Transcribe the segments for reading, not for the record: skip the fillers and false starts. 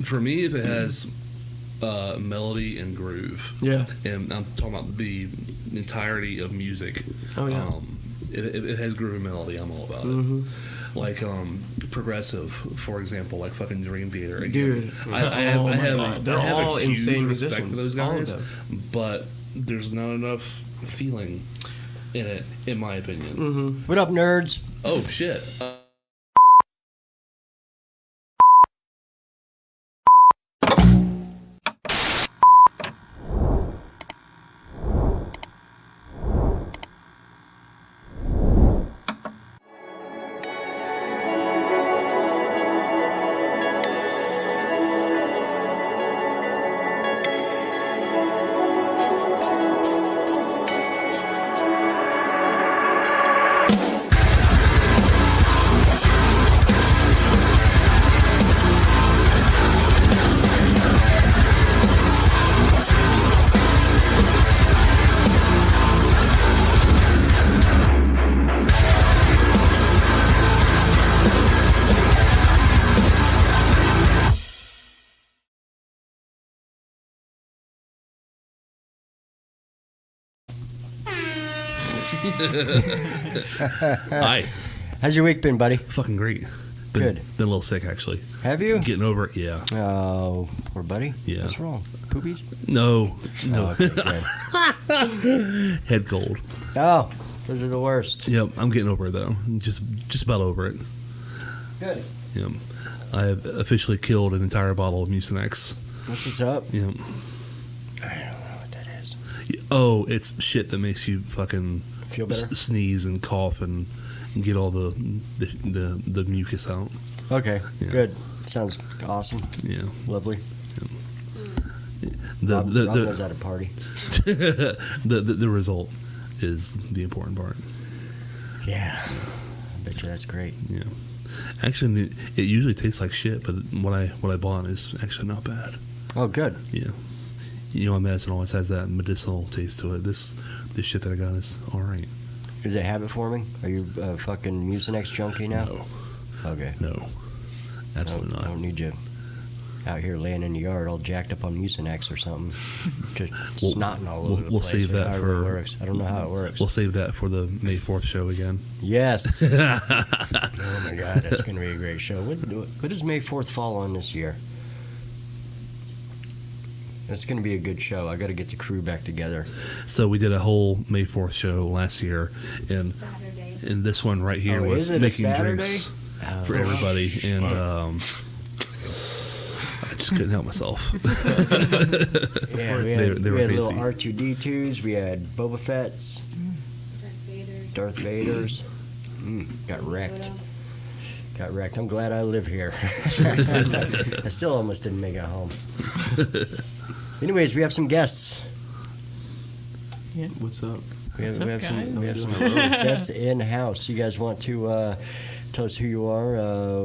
For me, if it has melody and groove, and I'm talking about the entirety of music. Oh yeah. It has groove and melody. I'm all about it. Like progressive, for example, like fucking Dream Theater. Again, dude, I have they're all a huge insane respect musicians. for those all guys, of them. but there's not enough feeling in it, in my opinion. What up, nerds? Oh shit. Hi. How's your week been, buddy? Fucking great. Good. Been a little sick, actually. Have you? Getting over it, yeah. Oh, poor buddy. Yeah. What's wrong? Poopies? No. Oh, okay, good. Head cold. Oh, those are the worst. Yep, I'm getting over it, though. Just about over it. Good. Yep. I have officially killed an entire bottle of Mucinex. That's what's up. Yep. I don't know what that is. Oh, it's shit that makes you fucking Feel better? Sneeze and cough and get all the mucus out. Okay, Yeah. good. Sounds awesome. Yeah. Lovely. Rob was at a party. the result is the important part. Yeah. I bet you that's great. Yeah. Actually, it usually tastes like shit, but what I bought is actually not bad. Oh, good. Yeah. You know, medicine always has that medicinal taste to it. This shit that I got is all right. Is it habit forming? Are you a fucking Mucinex junkie now? No. Okay. No. Absolutely I not. don't need you out here laying in the yard all jacked up on Mucinex or something. Just snotting all over the place. We'll save that however for. it works. I don't know how it works. We'll save that for the May 4th show again. Yes. Oh my God, that's going to be a great show. What does May 4th fall on this year? It's going to be a good show. I got to get the crew back together. So we did a whole May 4th show last year, and this one right here was making drinks for everybody, and I just couldn't help myself. Yeah, we had they were crazy. little R2-D2s. We had Boba Fett's, Darth Vader's. Got wrecked. I'm glad I live here. I still almost didn't make it home. Anyways, we have some guests. Yeah. What's up? We have some guests in house. You guys want to tell us who you are,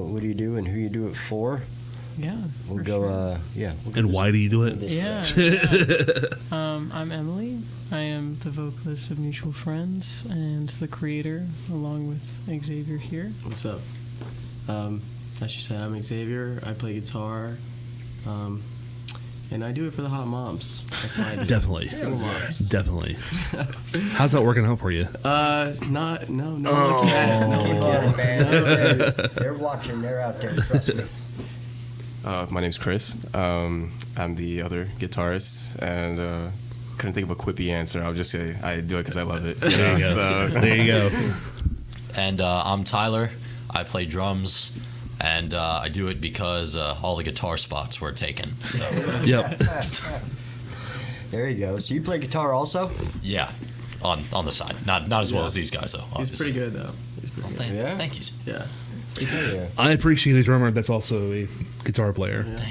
what do you do, and who you do it for? Yeah. We'll go. And why do you do it? Yeah. I'm Emily. I am the vocalist of Mutual Friends and the creator, along with Xavier here. What's up? As you said, I'm Xavier. I play guitar. And I do it for the hot moms. That's why I do it. Definitely. Single moms. Definitely. How's that working out for you? No. Keep on it, man. They're watching. They're out there. Trust me. My name's Chris. I'm the other guitarist, and couldn't think of a quippy answer. I'll just say I do it because I love it. There you go. So. There you go. And I'm Tyler. I play drums, and I do it because all the guitar spots were taken. So. Yep. There you go. So you play guitar also? Yeah, on the side. Not as well as these guys, though, obviously. He's pretty good, though. Thank you. Yeah. Yeah. I appreciate a drummer that's also a guitar player. Yeah.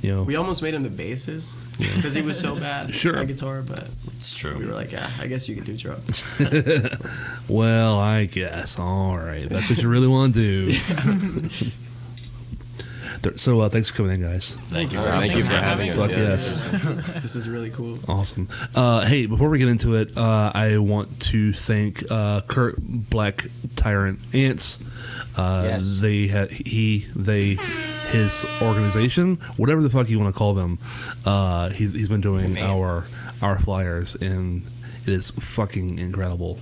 You know, We almost made him the bassist because he was so bad at guitar, but It's true. we were like, I guess you could do drums. well, I guess. All right. That's what you really want to do. So thanks for coming in, guys. Thank you. Thank you for having us. Fuck Yeah. yes. This is really cool. Awesome. Hey, before we get into it, I want to thank Kurt Black Tyrant Ants. Yes. They his organization, whatever the fuck you want to call them. He's been doing our flyers, and it is fucking incredible.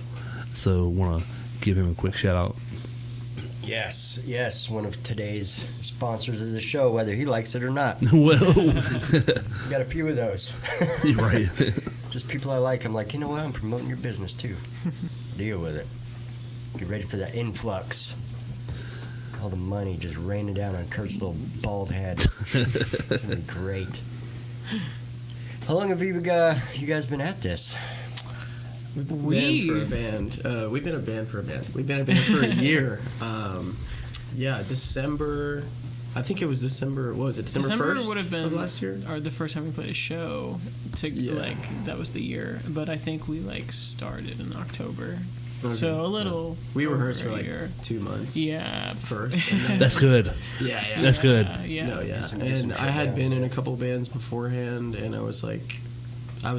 So want to give him a quick shout out. Yes, one of today's sponsors of the show, whether he likes it or not. Well, We got a few of those. you're right. Just people I like. I'm like, you know what? I'm promoting your business too. Deal with it. Get ready for that influx. All the money just raining down on Kurt's little bald head. It's gonna be great. How long have you guys been at this? We've been a band for a band. We've been a band for a band. We've been a band for a year. December. I think it was December. What was it? December 1st would have been of last year. Or the first time we played a show. That was the year. But I think we started in October. Okay. So a little. We rehearsed for over a year. 2 months. Yeah. First. And then, That's good. yeah. That's good. Yeah. No, yeah. Some And shit I had down. been in a couple bands beforehand, and I was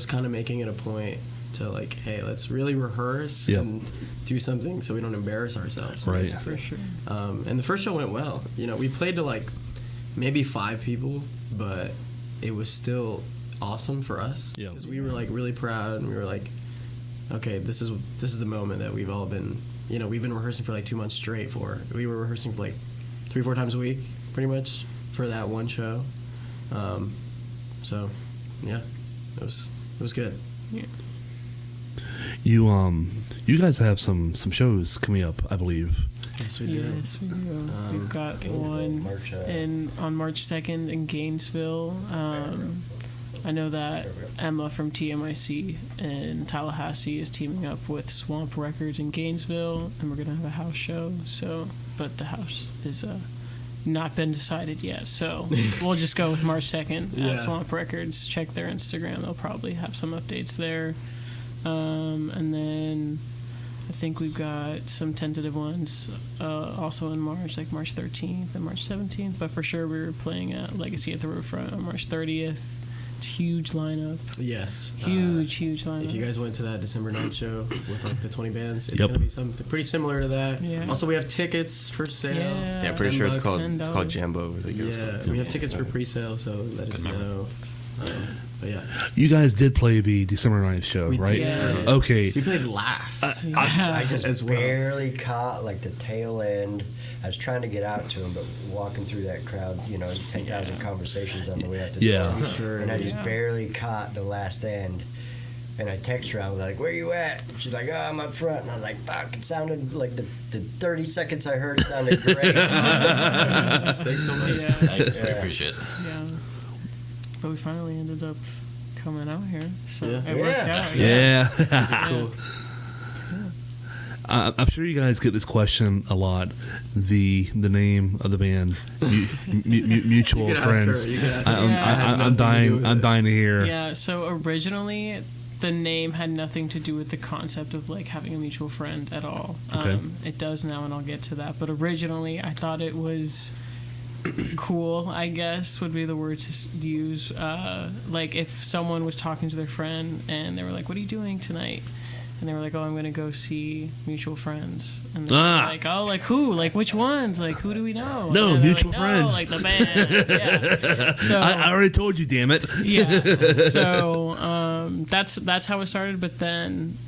kind of making it a point to hey, let's really rehearse Yep. and do something so we don't embarrass ourselves. Right. For sure. And the first show went well. We played to maybe 5 people, but it was still awesome for us Yeah. because we were really proud, and we were okay, this is the moment that we've all been. We've been rehearsing for 2 months straight for. We were rehearsing for 3-4 times a week, pretty much, for that one show. So, yeah, it was good. Yeah. You guys have some shows coming up, I believe. Yes, we do. Yes, we do. We've got Gainesville, one March, on March 2nd in Gainesville. I know that Emma from TMIC in Tallahassee is teaming up with Swamp Records in Gainesville, and we're gonna have a house show. So, but the house is not been decided yet. So we'll just go with March 2nd Yeah. at Swamp Records. Check their Instagram; they'll probably have some updates there. And then I think we've got some tentative ones also in March, like March 13th and March 17th. But for sure, we're playing at Legacy at the Riverfront on March 30th. It's a huge lineup. Yes. Huge lineup. If you guys went to that December 9th show with the 20 bands, it's Yep. gonna be something pretty similar to that. Yeah. Also, we have tickets for sale. Yeah. I'm pretty sure it's called $10. Jambo. I think it was Yeah, called. we have tickets for pre-sale, so let us know. But yeah, You guys did play the December 9th show, we right? did. Okay. We played last. Yeah. I just As well. barely caught the tail end. I was trying to get out to him, but walking through that crowd, 10,000 conversations on the way out the Yeah. door. Sure. And I just Yeah. barely caught the last end. And I text her, I was like, where you at? And she's like, oh, I'm up front. And I was like, fuck, it sounded like the 30 seconds I heard sounded great. Thanks so much. Yeah. Thanks, we Yeah. appreciate it. Yeah. But we finally ended up coming out here, so Yeah. it worked Yeah. out. Yeah. Cool. I'm sure you guys get this question a lot. The name of the band, Mutual You can ask her, Friends. you can ask her. Yeah. I had I'm nothing to do with I'm it. dying to hear. Yeah, so originally the name had nothing to do with the concept of having a mutual friend at all. Okay. It does now, and I'll get to that. But originally, I thought it was cool, I guess would be the word to use. If someone was talking to their friend and they were like, "What are you doing tonight?" And they were like, "Oh, I'm going to go see Mutual Friends." And they're like, "Oh, who? Which ones? Who do we know?" No, and they're Mutual Friends. No, the band. Yeah. So I already told you, damn it. yeah. So that's how it started. But then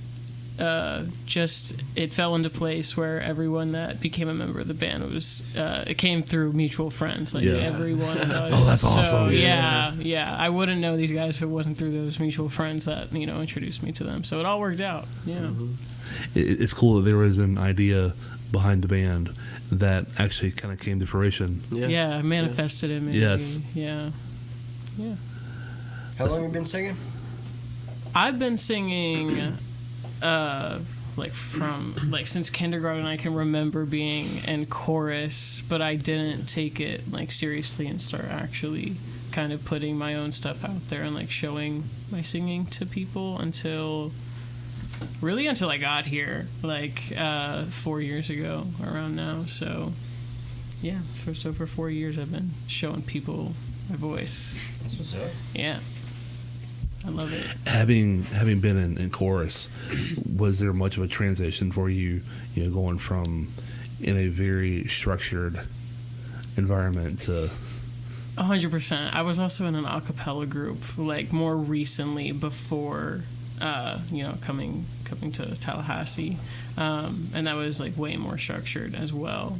it fell into place where everyone that became a member of the band was it came through mutual friends. Yeah. Everyone of us. Oh, that's awesome. So, yeah. I wouldn't know these guys if it wasn't through those mutual friends that introduced me to them. So it all worked out. Yeah. Mm-hmm. It's cool that there was an idea behind the band that actually kind of came to fruition. Yeah. I manifested it. Maybe. Yes. Yeah. How long have you been singing? I've been singing since kindergarten. I can remember being in chorus, but I didn't take it seriously and start actually kind of putting my own stuff out there and showing my singing to people until I got here 4 years ago around now. So yeah, for over 4 years I've been showing people my voice. That's what's up. Yeah, I love it. Having been in chorus, was there much of a transition for you, going from in a very structured environment to. 100%. I was also in an a cappella group, like more recently before, coming to Tallahassee, and that was like way more structured as well.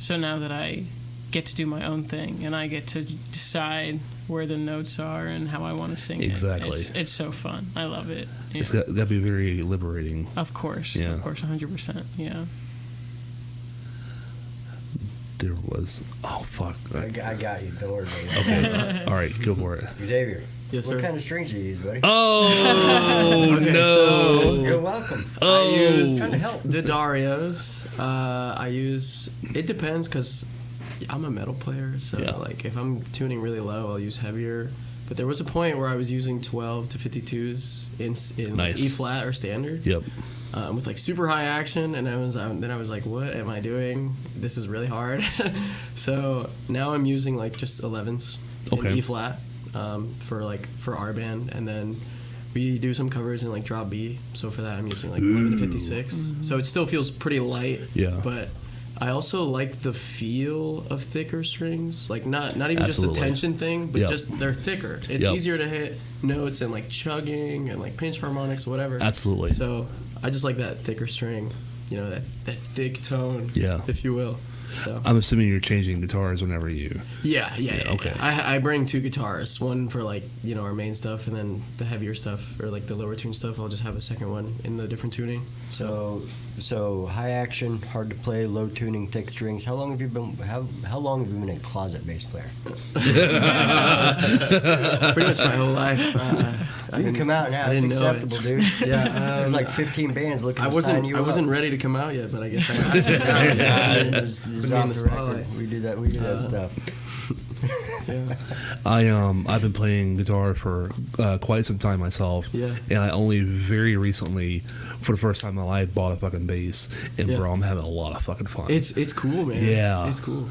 So now that I get to do my own thing and I get to decide where the notes are and how I want to sing Exactly. it's so fun. I love it. Yeah. It's got to be very liberating. Of course. Yeah. Of course. 100%. Yeah. There was. Oh fuck. I got you. Don't worry about it. Okay. All right. Go for it. Xavier. Yes, What sir. kind of strings do you use, buddy? Oh Okay, no. You're welcome. Oh. I use Kinda help. Didarios. I use. It depends because I'm a metal player, so Yeah. like if I'm tuning really low, I'll use heavier. But there was a point where I was using 12 to 52s in Nice. E flat or standard. Yep. With like super high action, and then I was like, what am I doing? This is really hard. So now I'm using like just 11s Okay. in E flat for our band, and then we do some covers in like drop B. So for that I'm using like 11 to 56. So it still feels pretty light. Yeah. But I also like the feel of thicker strings, like not even just Absolutely. a tension thing, but Yep. just they're thicker. It's Yep. easier to hit notes and like chugging and like pinch harmonics, whatever. Absolutely. So I just like that thicker string, that thick tone, Yeah. if you will. So I'm assuming you're changing guitars whenever you. yeah. okay. I bring two guitars, one for like our main stuff, and then the heavier stuff or like the lower tune stuff. I'll just have a second one in the different tuning. So high action, hard to play, low tuning, thick strings. How long have you been? How long have you been a closet bass player? Pretty much my whole life. You can come out now. I It's didn't know it. acceptable, dude. Yeah, There's like 15 bands looking I to sign you wasn't. I wasn't up. ready to come out yet, but I guess I have to now. It's Put me in off the the record. spotlight. We do that. We do that stuff. Yeah. I've been playing guitar for quite some time myself. Yeah. And I only very recently, for the first time in my life, bought a fucking bass. And Yeah. bro, I'm having a lot of fucking fun. It's cool, man. Yeah. It's cool.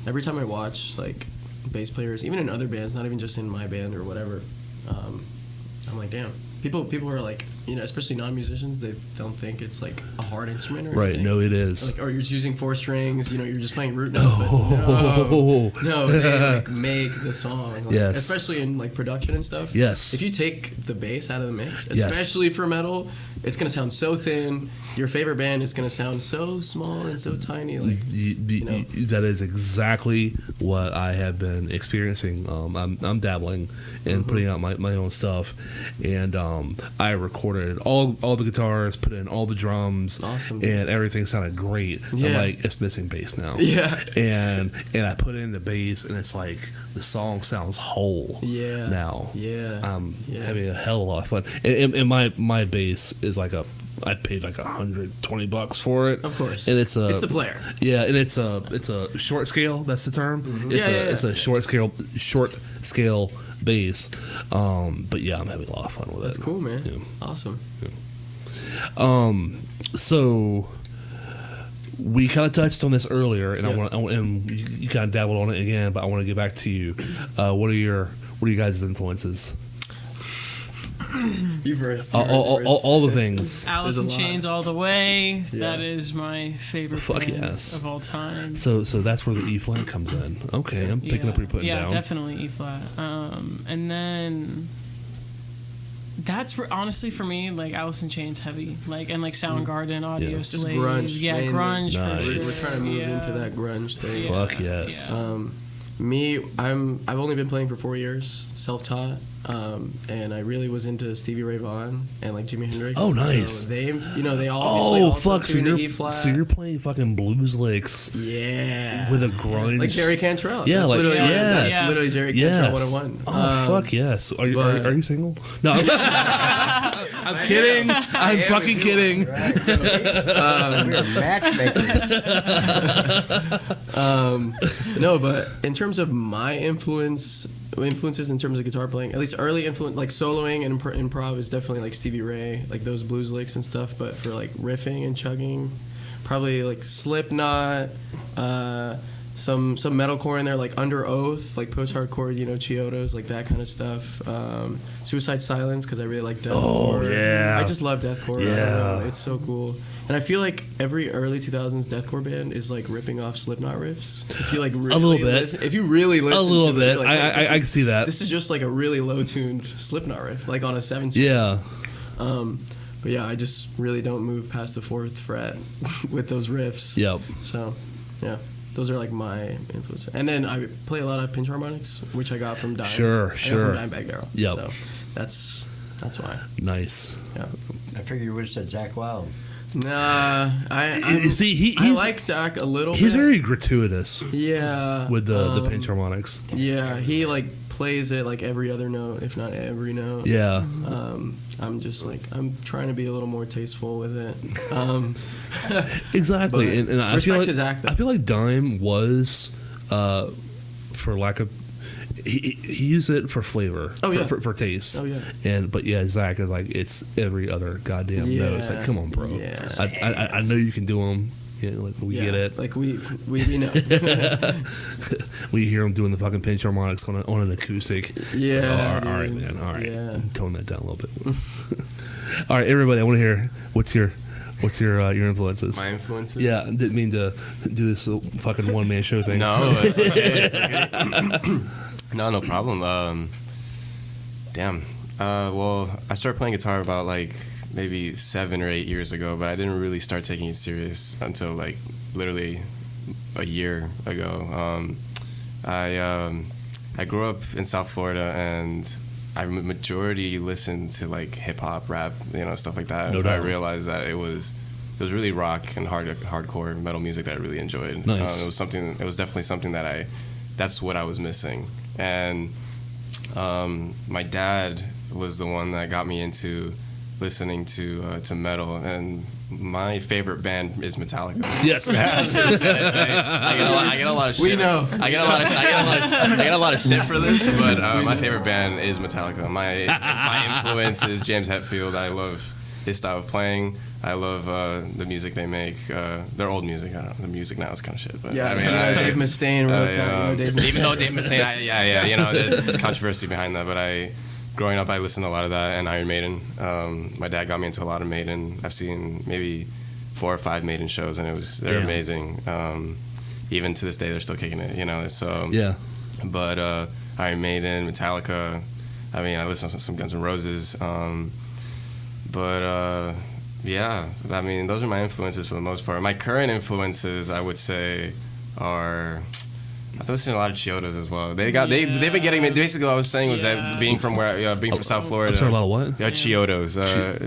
Every time I watch like bass players, even in other bands, not even just in my band or whatever, I'm like, damn. People are like, especially non-musicians, they don't think it's like a hard instrument or right. anything. No, it is. Like, or you're just using 4 strings, you're just playing root notes. Oh. But no, they like make the song. Like, Yes. Especially in like production and stuff. Yes. If you take the bass out of the mix, Yes. especially for metal, it's gonna sound so thin. Your favorite band is gonna sound so small and so tiny. Like That is exactly what I have been experiencing. I'm dabbling and putting out my own stuff, and I recorded all the guitars, put in all the drums, Awesome. and everything sounded great. I'm Yeah. like, it's missing bass now. Yeah. and I put in the bass, and it's like the song sounds whole. Yeah. Now. Yeah. I'm Yeah. having a hell of a lot of fun, and my bass is like I paid like $120 for it. Of course. And it's the player. yeah, and it's a short scale. That's the term. It's Yeah, it's a short scale bass. But yeah, I'm having a lot of fun with That's it. cool, man. Yeah. Awesome. So we kind of touched on this earlier, and Yeah. and you kind of dabbled on it again, but I want to get back to you. What are your guys' influences? You first. All the things. Alice There's in a lot. Chains all the way. Yeah. That is my favorite Fuck band yes. of all time. So that's where the E flat comes in. Okay, I'm picking up what you're putting yeah, down. definitely E flat. And then that's honestly for me like Alice in Chains heavy, like and like Soundgarden, Audio Yeah. Just Slave, grunge, yeah, mainly. grunge Nice. for We're sure. trying to move yeah. into that grunge thing. Yeah. Fuck yes. Yeah. Me, I've only been playing for 4 years, self-taught, and I really was into Stevie Ray Vaughan and like Jimi Hendrix. Oh, nice. So they obviously Oh also fuck! So tune to you're, E flat. so you're playing fucking blues licks Yeah. with a grunge, Like Jerry Cantrell. Yeah, that's like- literally, yes. that's literally Jerry Yes. Cantrell 101. Oh fuck yes! Are you but- are you single? No, I'm kidding. I'm am fucking if you kidding. Right. So we're matchmakers. No, but in terms of my influences in terms of guitar playing, at least early influence, like soloing and improv is definitely like Stevie Ray, like those blues licks and stuff. But for like riffing and chugging, probably like Slipknot, some metalcore in there, like Under Oath, like post-hardcore, Chiodos, like that kind of stuff. Suicide Silence, because I really like deathcore. Oh, yeah. I just love deathcore. I don't Yeah. know, it's so cool. And I feel like every early 2000s deathcore band is like ripping off Slipknot riffs. If you like really A little bit. if you really listen A little to it, bit. you're like, I can see that. This is just like a really low-tuned Slipknot riff, like on a 7-string. Yeah. But yeah, I just really don't move past the 4th fret with those riffs. Yep. So, yeah, those are like my influences. And then I play a lot of pinch harmonics, which I got from Dime. Sure, I got sure. from Dimebag Darrell. Yep. So that's why. Nice. Yeah. I figured you would have said Zach Wild. Nah, See, I like Zach a little he's bit. very gratuitous Yeah. with the pinch harmonics. Yeah, he like plays it like every other note, if not every note. Yeah. I'm just like, I'm trying to be a little more tasteful with it. Exactly. But And I feel respect like his act, though. I feel like Dime was, for lack of, he used it for flavor. Oh, yeah. For taste. Oh, yeah. But yeah, Zach is like, it's every other goddamn note. It's like, come on, bro. Yeah. I know you can do them. Yeah, like we get it. Like we know. We hear him doing the fucking pinch harmonics on an acoustic. Yeah, All right, dude. man. All right. Yeah. Tone that down a little bit. All right, everybody. I want to hear what's your influences. My influences. Yeah, didn't mean to do this fucking one man show thing. No, it's okay. It's okay. No problem. Damn. Well, I started playing guitar about like maybe 7 or 8 years ago, but I didn't really start taking it serious until like literally a year ago. I grew up in South Florida, and I majority listened to like hip hop, rap, stuff like that. No Until I doubt. realized that it was really rock and hardcore metal music that I really enjoyed. Nice. It was definitely something that's what I was missing. And my dad was the one that got me into listening to metal, and my favorite band is Metallica. Yes. I get a lot of shit. We know. I get a lot of shit for this, but my favorite band is Metallica. My influence is James Hetfield. I love his style of playing. I love the music they make. Their old music. I don't know, the music now is kind of shit. But Yeah, I mean, Dave Mustaine wrote that. Dave Mustaine. even though Dave Mustaine, there's controversy behind that. But growing up, I listened to a lot of that and Iron Maiden. My dad got me into a lot of Maiden. I've seen maybe 4 or 5 Maiden shows, and they're Damn. amazing. Even to this day, they're still kicking it. So Yeah. But Iron Maiden, Metallica. I mean, I listen to some Guns N' Roses. Yeah, I mean, those are my influences for the most part. My current influences, I would say, are I've listened to a lot of Chiodos as well. They've been getting me. Basically, what I was saying was that being from South Florida. I'm sorry, a lot of what? Yeah, Chiodos.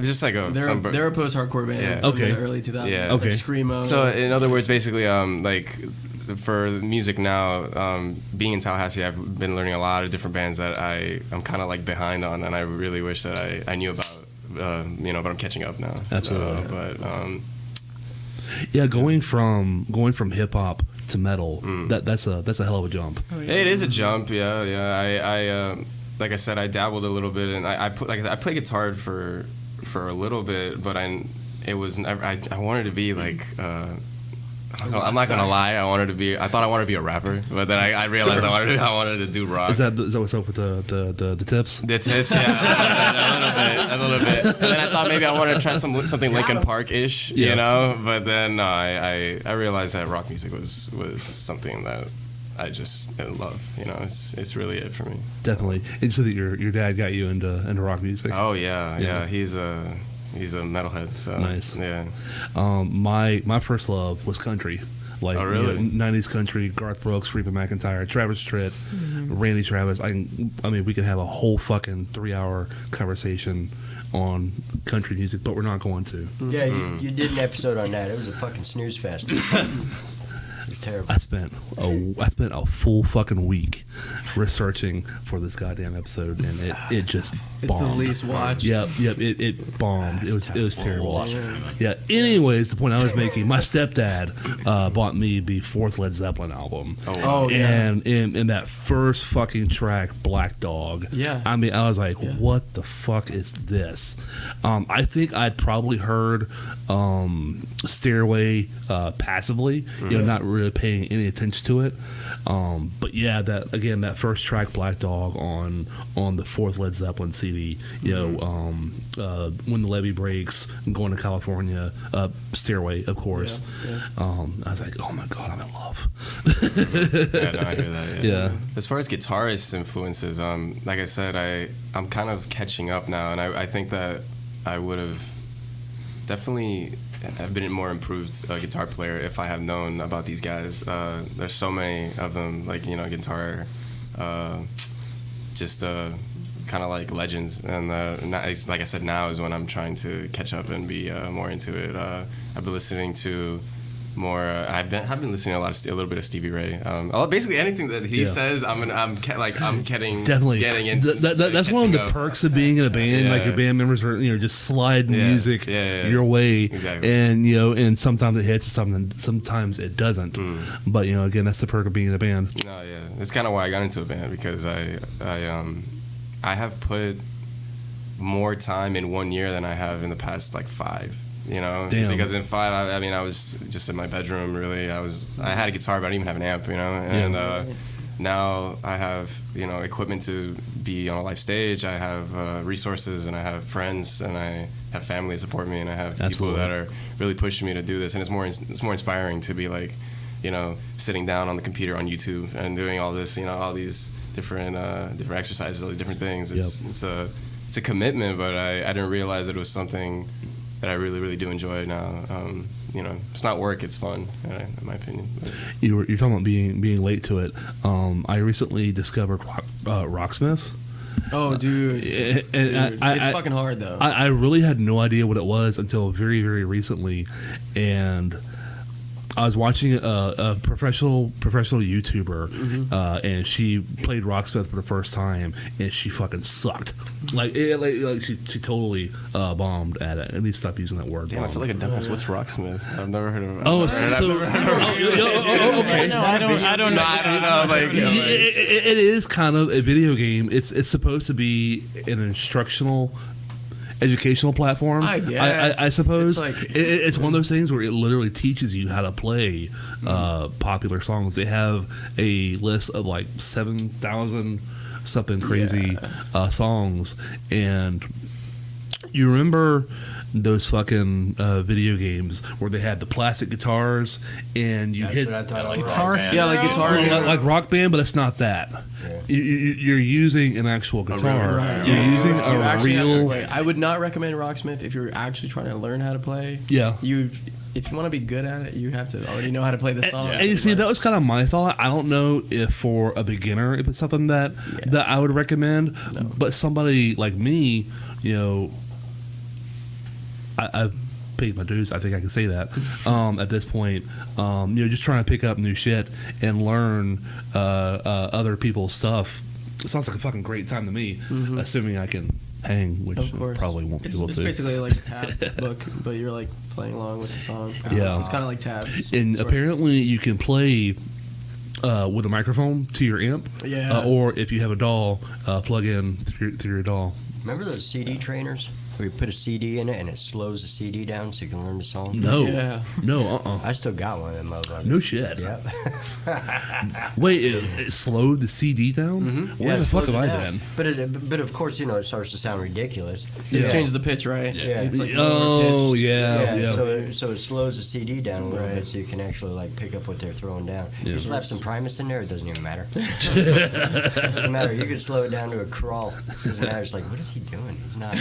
Just like They're a post-hardcore band. Yeah. From Okay. the early 2000s. Yeah. Like Okay. Screamo. So in other words, basically, like for music now, being in Tallahassee, I've been learning a lot of different bands that I'm kind of like behind on, and I really wish that I knew about. But I'm catching up now. Absolutely. So, Yeah, going from hip hop to metal, that's a hell of a jump. Oh, yeah. it is a jump. Yeah. I like I said, I dabbled a little bit, and I played guitar for a little bit, but I wanted to be like. I'm not gonna lie. I thought I wanted to be a rapper, but then I realized I wanted to do rock. Is that what's up with the tips? The tips, yeah, a little bit. And then I thought maybe I wanted to try something Linkin Park-ish, But then I realized that rock music was something that I just love. It's really it for me. Definitely. And so that your dad got you into rock music. Oh yeah. He's a metalhead. So Nice. Yeah. My first love was country. Like Oh, really? 90s country, Garth Brooks, Reba McEntire, Travis Tritt, Randy Travis. I mean, we could have a whole fucking 3-hour conversation on country music, but we're not going to. Yeah, you did an episode on that. It was a fucking snooze fest. It was terrible. I spent a full fucking week researching for this goddamn episode, and it just It's bombed. the least watched. Yep, it bombed. It was terrible. Yeah. Yeah. Anyways, the point I was making, my stepdad bought me the 4th Led Zeppelin album. Oh, yeah. And in that first fucking track, Black Dog. Yeah. I mean, I was like, Yeah. what the fuck is this? I think I'd probably heard Stairway passively, not really really paying any attention to it. But yeah, that first track, Black Dog, on the fourth Led Zeppelin CD, When the Levee Breaks, Going to California, Stairway, of course. Yeah. I was like, oh my god, I'm in love. Yeah, no, I hear that. Yeah. As far as guitarist influences, like I said, I'm kind of catching up now, and I think that I would have definitely have been a more improved guitar player if I have known about these guys. There's so many of them, like, guitar, just kind of like legends. And like I said, now is when I'm trying to catch up and be more into it. I've been listening to more. I've been listening to a little bit of Stevie Ray. Basically anything that he says, I'm getting Definitely getting into. That's one of the perks of being in a band. Yeah. Like your band members are just slide music your way, Exactly. and sometimes it hits, sometimes it doesn't. But again, that's the perk of being in a band. No, yeah, it's kind of why I got into a band, because I have put more time in 1 year than I have in the past 5. Damn. Because in 5, I was just in my bedroom. Really, I had a guitar, but I didn't even have an amp. And now I have equipment to be on a live stage. I have resources, and I have friends, and I have family to support me, and I have people that are really pushing me to do this. And it's more inspiring to be sitting down on the computer on YouTube and doing all this, all these different exercises, all these different things. It's a commitment, but I didn't realize that it was something that I really, really do enjoy now. It's not work; it's fun, in my opinion. You're talking about being late to it. I recently discovered Rocksmith. Oh, dude. It's fucking hard, though. I really had no idea what it was until very, very recently, and I was watching a professional YouTuber, and she played Rocksmith for the first time, and she fucking sucked. She totally bombed at it. At least stop using that word. Damn, I feel like a dumbass. What's Rocksmith? I've never heard of it. Okay. No, I don't know. It is kind of a video game. It's supposed to be an instructional, educational platform. I guess. I suppose it's one of those things where it literally teaches you how to play popular songs. They have a list of 7,000 something crazy songs, and you remember those fucking video games where they had the plastic guitars and you hit Guitar. Yeah, like Guitar. like Rock Band, but it's not that. You're using an actual guitar. Right. You're using You a actually have to real. play. I would not recommend Rocksmith if you're actually trying to learn how to play. Yeah. If you want to be good at it, you have to already know how to play the song. And you see, that was kind of my thought. I don't know if for a beginner, if it's something that I would recommend, but somebody like me, I've paid my dues. I think I can say that at this point. Just trying to pick up new shit and learn other people's stuff. It sounds like a fucking great time to me, assuming I can hang, which I probably won't be able to. It's basically like a tab book, but you're playing along with the song. Yeah. It's kind of like tabs. And apparently you can play with a microphone to your amp. Yeah. Or if you have a DAW, plug in through your DAW. Remember those CD trainers? Where you put a CD in it and it slows the CD down so you can learn the song? No. Yeah. No, I still got one of them motherfuckers. No shit. Yep. Wait, it slowed the CD down? Where the fuck have I been? But of course, it starts to sound ridiculous. Just change the pitch, right? Yeah. It's like Oh, lower pitch. yeah. So it slows the CD down a little bit so you can actually pick up what they're throwing down. Yeah. You slap some Primus in there, it doesn't even matter. It doesn't matter. You can slow it down to a crawl. It doesn't matter. It's what is he doing? It's not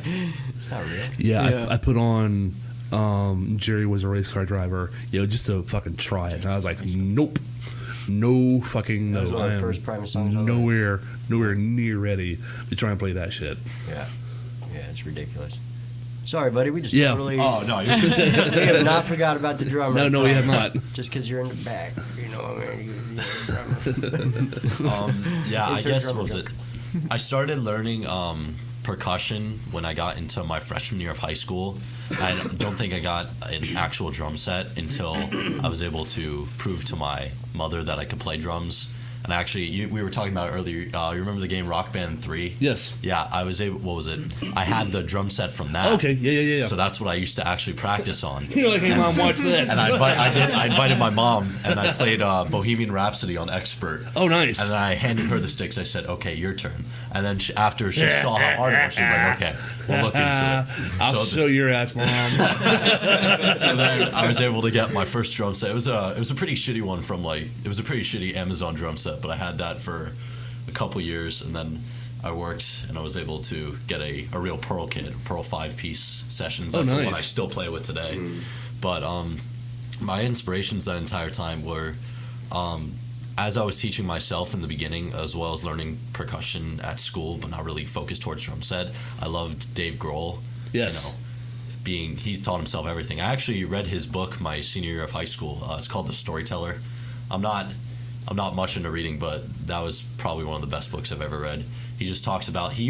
real. Yeah, I put on Jerry Was a Race Car Driver, just to fucking try it. And I was like, nope. No fucking no. That was one of I the am first Primus songs I nowhere near ready to try and play that shit. Yeah, it's ridiculous. Sorry, buddy. We just Yeah. totally. Oh no, We have not forgot about the drummer. No, we have not. Just because you're in the back, you're the drummer. I Insert guess drummer was joke. it. I started learning percussion when I got into my freshman year of high school. I don't think I got an actual drum set until I was able to prove to my mother that I could play drums And actually, we were talking about it earlier. You remember the game Rock Band 3? Yes. Yeah, I was able. What was it? I had the drum set from that. Okay. Yeah. So that's what I used to actually practice on. You're like, hey, Mom, watch this. And I invited my mom, and I played Bohemian Rhapsody on Expert. Oh, nice. And then I handed her the sticks. I said, "Okay, your turn." And then after she saw how hard it was, she's like, "Okay, we'll look into it." I'll show your ass, Mom. So then I was able to get my first drum set. It was a pretty shitty one it was a pretty shitty Amazon drum set, but I had that for a couple years, and then I worked and I was able to get a real Pearl kit, Pearl 5-piece sessions. That's the one I still play with today. But my inspirations that entire time were as I was teaching myself in the beginning, as well as learning percussion at school, but not really focused towards drum set. I loved Dave Grohl. Yes. He's taught himself everything. I actually read his book my senior year of high school. It's called The Storyteller. I'm not much into reading, but that was probably one of the best books I've ever read. He just talks about he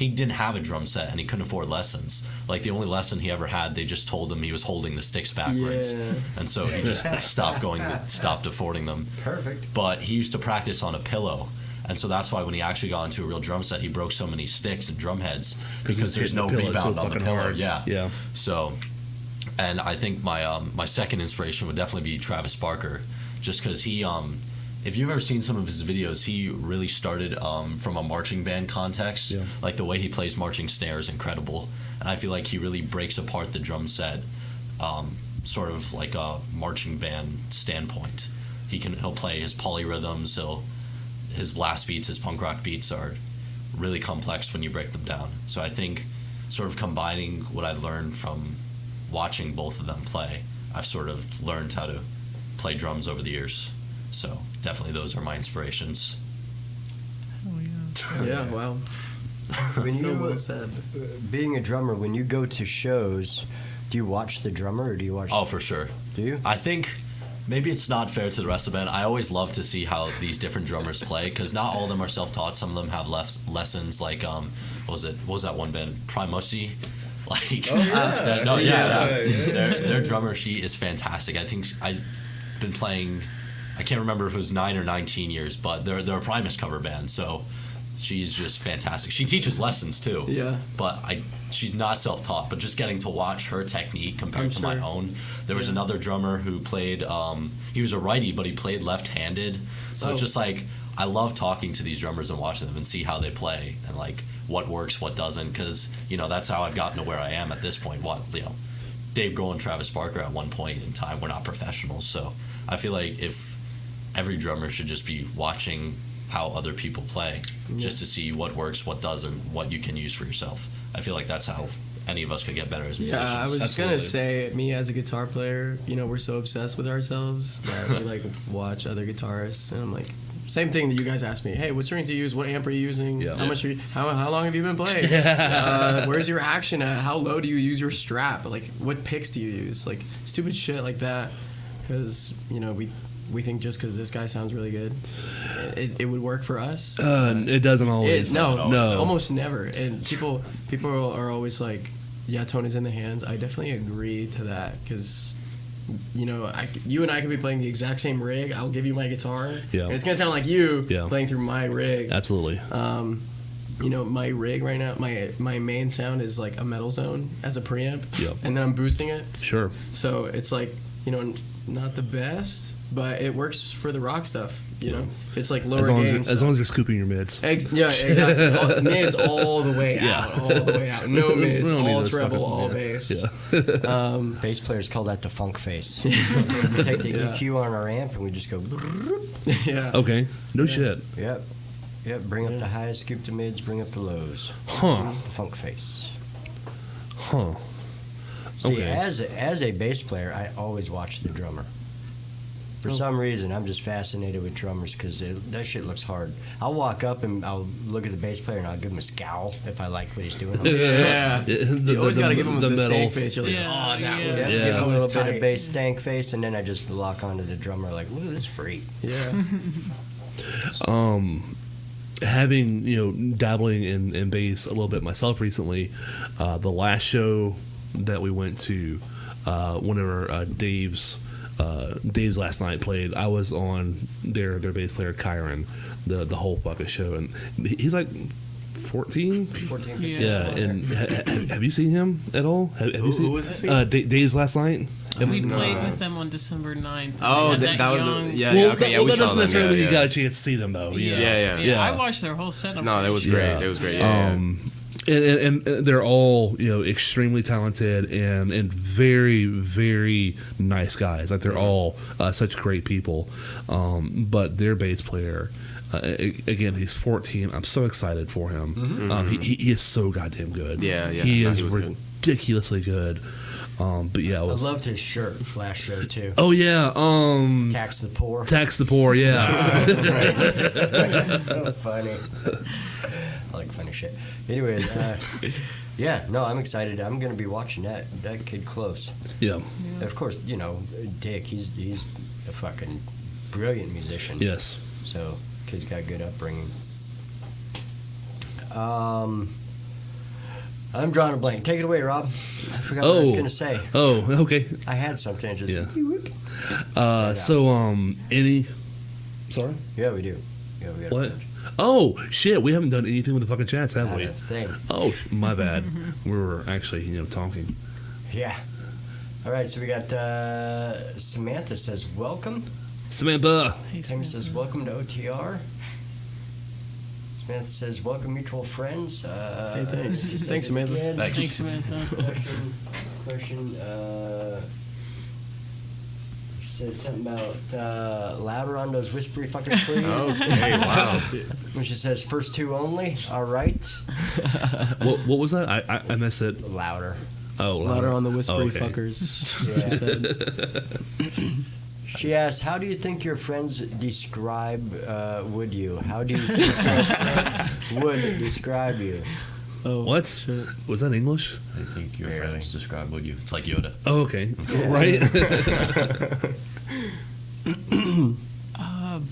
didn't have a drum set and he couldn't afford lessons. Like the only lesson he ever had, they just told him he was holding the sticks backwards, and so he just stopped affording them. Perfect. But he used to practice on a pillow. And so that's why when he actually got into a real drum set, he broke so many sticks and drum heads because there's no rebound on the pillow. Hard. Yeah. So, and I think my second inspiration would definitely be Travis Barker, just because he, if you've ever seen some of his videos, he really started from a marching band context. Yeah. Like the way he plays marching snare is incredible, and I feel like he really breaks apart the drum set, sort of like a marching band standpoint. He'll play his polyrhythms, his blast beats, his punk rock beats are really complex when you break them down. So I think sort of combining what I've learned from watching both of them play, I've sort of learned how to play drums over the years. So definitely those are my inspirations. Oh, Yeah, wow. When So you, well said. being a drummer, when you go to shows, do you watch the drummer or do you watch? Oh, for sure. Do you? I think maybe it's not fair to the rest of the band. I always love to see how these different drummers play because not all of them are self-taught. Some of them have lessons like what was that one band, Primusi? Like, their drummer, she is fantastic. I think I've been playing. I can't remember if it was 9 or 19 years, but they're a Primus cover band, so she's just fantastic. She teaches lessons too. Yeah. But she's not self-taught, but just getting to watch her technique compared to my own. There was another drummer who played, he was a righty, but he played left-handed. So it's just like, I love talking to these drummers and watching them and see how they play and like what works, what doesn't, because, that's how I've gotten to where I am at this point. Dave Grohl and Travis Barker at one point in time were not professionals, so I feel like if every drummer should just be watching how other people play just to see what works, what doesn't, what you can use for yourself. I feel like that's how any of us could get better as musicians. Yeah, I was just going to say, me as a guitar player, we're so obsessed with ourselves that we watch other guitarists, and I'm like, same thing that you guys asked me. Hey, what strings do you use? What amp are you using? Yeah. How much? How long have you been playing? Where's your action at? How low do you use your strap? Like, what picks do you use? Like, stupid shit like that. Because we think just because this guy sounds really good, it would work for us. It doesn't always. No, no, almost never. And people are always like, yeah, tone is in the hands. I definitely agree to that because, you and I could be playing the exact same rig. I'll give you my guitar. Yeah. And it's gonna sound like you Yeah. playing through my rig. Absolutely. My rig right now, my main sound is like a metal zone as a preamp, Yep. and then I'm boosting it. Sure. So it's like, not the best, but it works for the rock stuff. It's like lower gain. As long as you're scooping your mids. Yeah, exactly. Mids all the way Yeah. out, all the way out. No mids, We don't need all those treble, fucking- all yeah. bass. Yeah. Bass players call that the funk face. We take the EQ on our amp and we just go. Yeah. Okay. No shit. Yep. Bring up the highs, scoop the mids, bring up the lows. Huh. The funk face. Huh. See, Okay. as a bass player, I always watch the drummer. For some reason, I'm just fascinated with drummers because that shit looks hard. I'll walk up and I'll look at the bass player and I'll give him a scowl if I like what he's doing. Yeah. You always got to give him the metal. stank face. You're like, Yeah, oh, that yeah. was Yeah, Yeah. give him a little bit tight. of bass stank face, and then I just lock onto the drummer like, look at this freak. Yeah. Having dabbling in bass a little bit myself recently, the last show that we went to, whenever Dave's Dave's last night played. I was on their bass player Tyrant the whole fucking show, and he's like 14. 14, 15. Yeah, and have you seen him at all? Have you seen? Who was this? Dave's last night. We played with them on December 9th. Oh, They had that was young- the yeah. Well, Yeah, okay, yeah, that we saw doesn't them. necessarily Yeah, you got yeah. a chance to see them though. Yeah. I watched their whole set. No, that was great. It was great. Yeah, And they're all extremely talented and very very nice guys. Like they're all such great people. But their bass player, again, he's 14. I'm so excited for him. He is so goddamn good. Yeah. He No, is he was good. ridiculously good. But yeah, I loved his shirt last show too. Oh yeah, Tax the poor. Tax the Poor. Yeah. That's so funny. I like funny shit. Anyways, yeah, no, I'm excited. I'm gonna be watching that kid close. Yeah. And of course, Dick. He's a fucking brilliant musician. Yes. So kid's got good upbringing. I'm drawing a blank. Take it away, Rob. I forgot what I was gonna say. Oh, okay. I had something. I just Yeah. Any. Sorry. Yeah, we do. Yeah, we got What? Oh shit! We haven't done anything with the fucking chats, have Not we? a thing. Oh, my bad. We were actually, talking. Yeah. All right, so we got Samantha says welcome. Samantha. Tim says welcome to OTR. Samantha says welcome mutual friends. Hey, thanks. she says Thanks, it Samantha. again. Thanks, Samantha. Question. She said something about louder on those whispery fucking trees. Okay, wow. And she says first two only. All right. What was that? I missed it. Louder. Oh, Louder on the whispery okay. fuckers. Yeah. She said. She asked, "How do you think your friends describe would you? How do you think your friends would describe you?" Oh, What? shit. Was that English? I think your friends describe what you. It's like Yoda. Oh, okay. Right?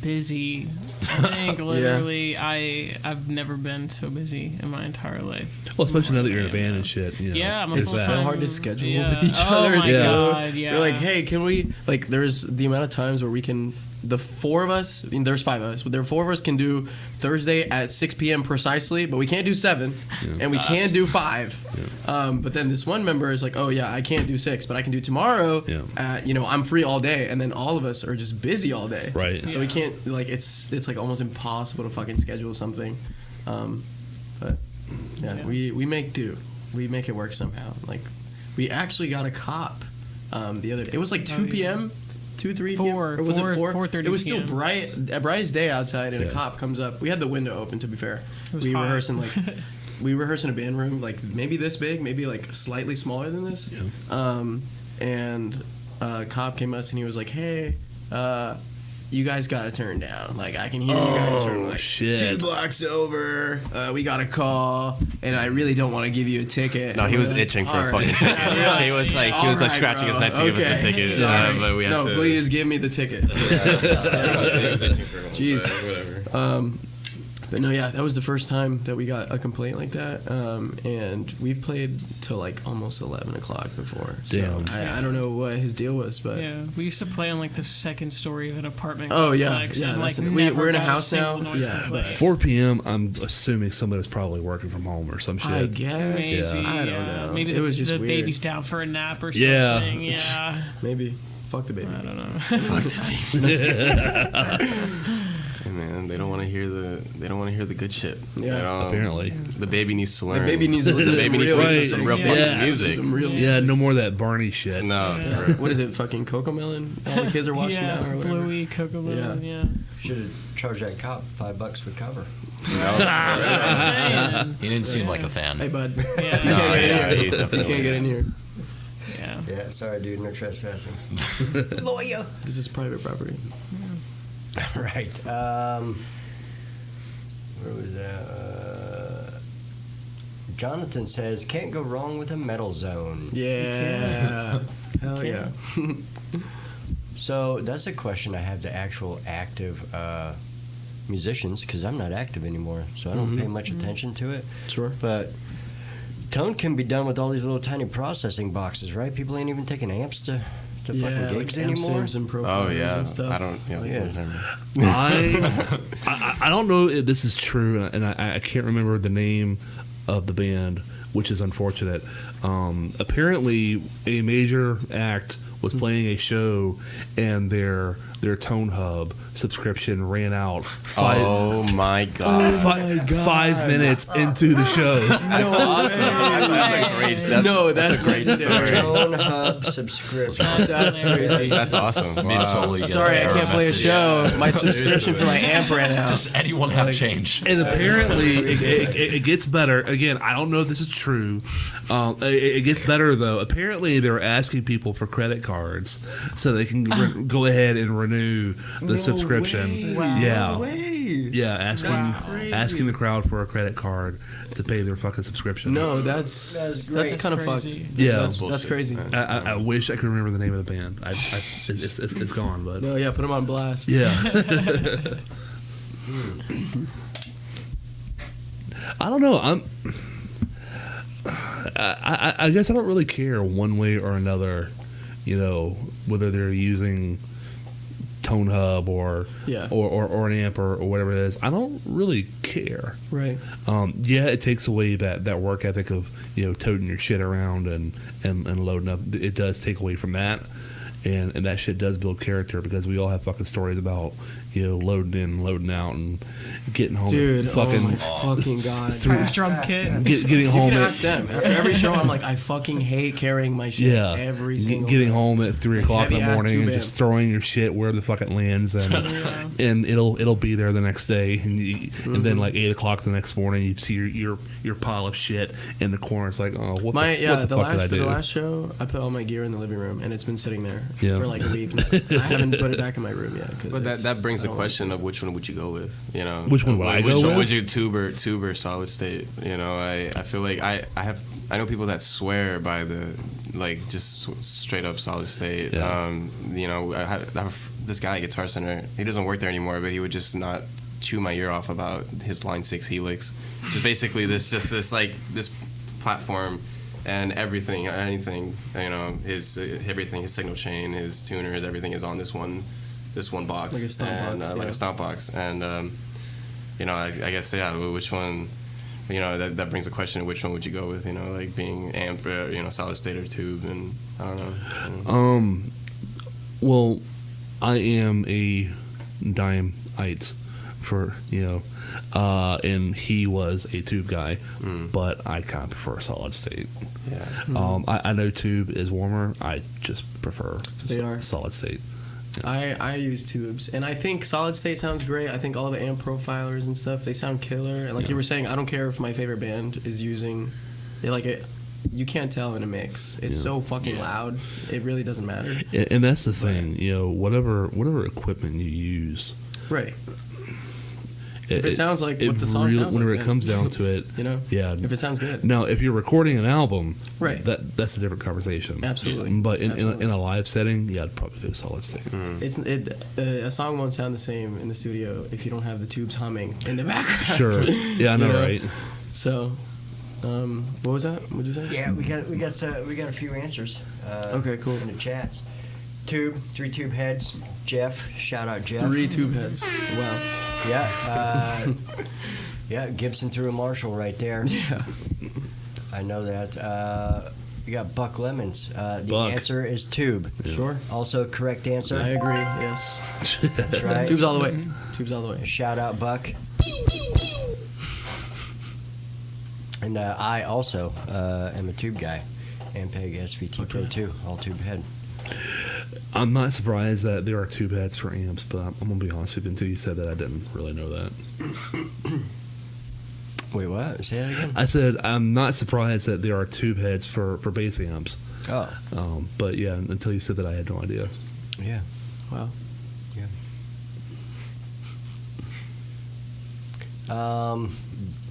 Busy. I think literally I've never been so busy in my entire life. Well, especially now that you're in a band and shit. Yeah, I'm a It's full so time. hard to schedule Yeah. with each Oh other. my too. God, yeah. We're like, hey, can we? Like, there's the amount of times where we can. The four of us. I mean, there's five of us. But there are four of us can do Thursday at 6 p.m. precisely, but we can't do 7, and we can do 5. But then this one member is like, oh yeah, I can't do 6, but I can do tomorrow. Yeah. I'm free all day, and then all of us are just busy all day. Right. So we can't like it's like almost impossible to fucking schedule something. But yeah, we make do. We make it work somehow. Like we actually got a cop the other day. It was like 2 p.m. 2, 3 p.m. Four, Or was it 4? 4:30 It was still p.m. bright as day outside, and Yeah. a cop comes up. We had the window open, to be fair. was We hot. rehearse in a band room, like maybe this big, maybe like slightly smaller than this. And a cop came to us and he was like, "Hey, you guys gotta turn down. Like I can hear you guys from like shit. 2 blocks over. We got a call, and I really don't want to give you a ticket." No, he And was we're like, itching for a "All fucking right." ticket. Yeah, He was like All right, scratching his bro. neck to give us a ticket. Sorry. But we had no, to. please give me the ticket. He was itching for one, Jeez. but whatever. But no, yeah, that was the first time that we got a complaint like that, and we've played till like almost 11 o'clock before. So Damn. I don't know what his deal was, but Yeah, we used to play on like the second story of an apartment. Oh, yeah, complex yeah, and, that's like, it. We're never in a got house single now, noise yeah, to but- play. 4 p.m. I'm assuming somebody's probably working from home or some shit. I guess Maybe, I don't know. Maybe it was just the weird. baby's down for a nap or Yeah. something. Yeah, Maybe fuck the baby. I don't know. Hey, man, they don't want to hear the good shit. Yeah. They don't- Apparently. the baby needs to learn. The baby needs to listen The to some baby needs to real listen to some real music. fucking Yeah. music. Some real Yeah, no more of that Barney shit. No. What is it? Fucking Coco Melon? All the kids are watching yeah, now or whatever. Bluey, Coco Melon, yeah. Should have charged that cop $5 for cover. I'm He didn't seem like a fan. Hey, bud. saying. You Yeah, can't get yeah, in he here. You definitely can't get in here. yeah. Yeah, sorry, dude, no trespassing. Lawyer. This is private property. Right. Where was that? Jonathan says, "Can't go wrong with a metal zone." Yeah. Hell yeah. So that's a question I have to actual active musicians, because I'm not active anymore, so I don't pay much attention to it. Sure. But tone can be done with all these little tiny processing boxes, right? People ain't even taking amps to to Yeah, fucking like gigs anymore? M-Sims and Oh profiles yeah, and stuff. I don't. Yeah, Yeah. whatever. I don't know if this is true, and I can't remember the name of the band, which is unfortunate. Apparently, a major act was playing a show, and their Tone Hub subscription ran out. Oh my god. 5 minutes into the show. That's awesome. That's a great story. Tone Hub subscription. That's crazy. That's awesome. Me totally get Sorry, I error can't play a message. show. My subscription for my amp ran out. Does anyone have Like- change? And apparently, it gets better. Again, I don't know if this is true. It gets better, though. Apparently, they're asking people for credit cards so they can go ahead and renew the subscription. Yeah. Yeah, asking the crowd for a credit card to pay their fucking subscription. No, that's great. kind of fucked. Crazy. Yeah. That's crazy. I wish I could remember the name of the band. It's gone, but No, yeah, put them on blast. yeah. I don't know. I guess I don't really care one way or another, whether they're using Tone Hub or Yeah. or an amp or whatever it is. I don't really care. Right. Yeah, it takes away that work ethic of toting your shit around and loading up. It does take away from that, and that shit does build character because we all have fucking stories about loading in, loading out, and getting home. Dude, at fucking oh my fucking god. Drum kit. getting You home can at ask them. After every show, I'm like, I fucking hate carrying my shit yeah, every single getting day. home at 3 o'clock in the Heavy-ass morning and tube just amp. throwing your shit where the fuck it lands, and and it'll be there the next day, and then like 8 o'clock the next morning you see your pile of shit in the corner. It's like, oh, what the fuck did I do? The last show, I put all my gear in the living room, and it's been sitting there Yeah. for like a week now. I haven't put it back in my room yet. 'Cause But it's- that brings I the don't question of which one would you go with? Which one would I go with? Would you tuber solid state? I feel like I know people that swear by the just straight up solid state. Yeah. I have this guy at Guitar Center. He doesn't work there anymore, but he would just not chew my ear off about his Line 6 Helix. Just basically this platform and anything, his everything, his signal chain, his tuner, everything is on this one box, Like a stomp and box, like yeah. a stomp box, and I guess which one, that brings the question of which one would you go with, like being amp, solid state or tube, and I don't know. Well, I am a dime-ite for and he was a tube guy, but I kind of prefer solid state. Yeah. I know tube is warmer. I just prefer They are. solid state. I use tubes, and I think solid state sounds great. I think all the amp profilers and stuff, they sound killer. And like you were saying, I don't care if my favorite band is using it. You can't tell in a mix. It's so fucking loud. It really doesn't matter. And that's the thing, whatever equipment you use, Right. If it sounds like what the song sounds whenever like, it comes down to it, yeah. If it sounds good. Now, if you're recording an album, Right. that's a different conversation. Absolutely. But in Absolutely. a live setting, yeah, I'd probably do solid state. A song won't sound the same in the studio if you don't have the tubes humming in the background. Sure. Yeah, I know, right? So, what was that? What'd you say? Yeah, we got a few answers. Okay, cool. In the chats. 3 tube heads. Jeff, shout out Jeff. 3 tube heads. Wow. Yeah. Yeah, Gibson threw a Marshall right there. Yeah. I know that. You got Buck Lemons. The Buck. answer is tube. Sure. Also correct answer. I agree. Yes. That's right. Tubes all the way. Tubes all the way. Shout out Buck. And I also am a tube guy. Ampeg SVT Pro 2, all tube head. I'm not surprised that there are tube heads for amps, but I'm going to be honest with you, until you said that, I didn't really know that. Wait, what? Say that again? I said I'm not surprised that there are tube heads for bass amps. Oh. But yeah, until you said that, I had no idea. Yeah. Wow.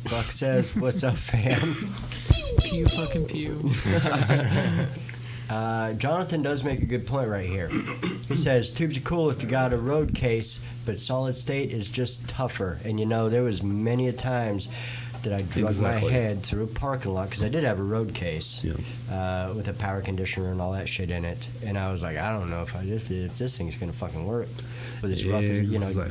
Buck says, "What's up, fam?" Pew fucking pew. Jonathan does make a good point right here. He says tubes are cool if you got a road case, but solid state is just tougher. And there was many a times that I drug my head through a parking lot because I did have a road case with a power conditioner and all that shit in it. And I was like, I don't know if this thing's gonna fucking work. But it's rough,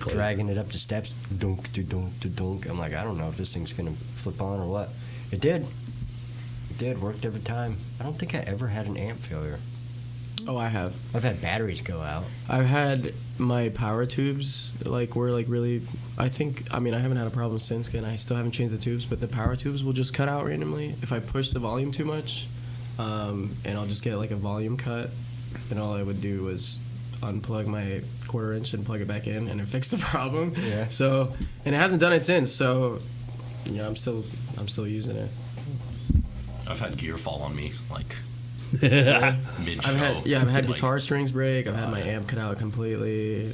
dragging it up the steps, dunk, dunk, dunk. I'm like, I don't know if this thing's gonna flip on or what. It did. It did. Worked every time. I don't think I ever had an amp failure. Oh, I have. I've had batteries go out. I've had my power tubes were really. I haven't had a problem since, and I still haven't changed the tubes. But the power tubes will just cut out randomly if I push the volume too much, and I'll just get a volume cut. And all I would do was unplug my 1/4 inch and plug it back in, and it fixed the problem. Yeah. So, and it hasn't done it since. So, I'm still using it. I've had gear fall on me mid-show. I've had guitar strings break. I've had my amp cut out completely,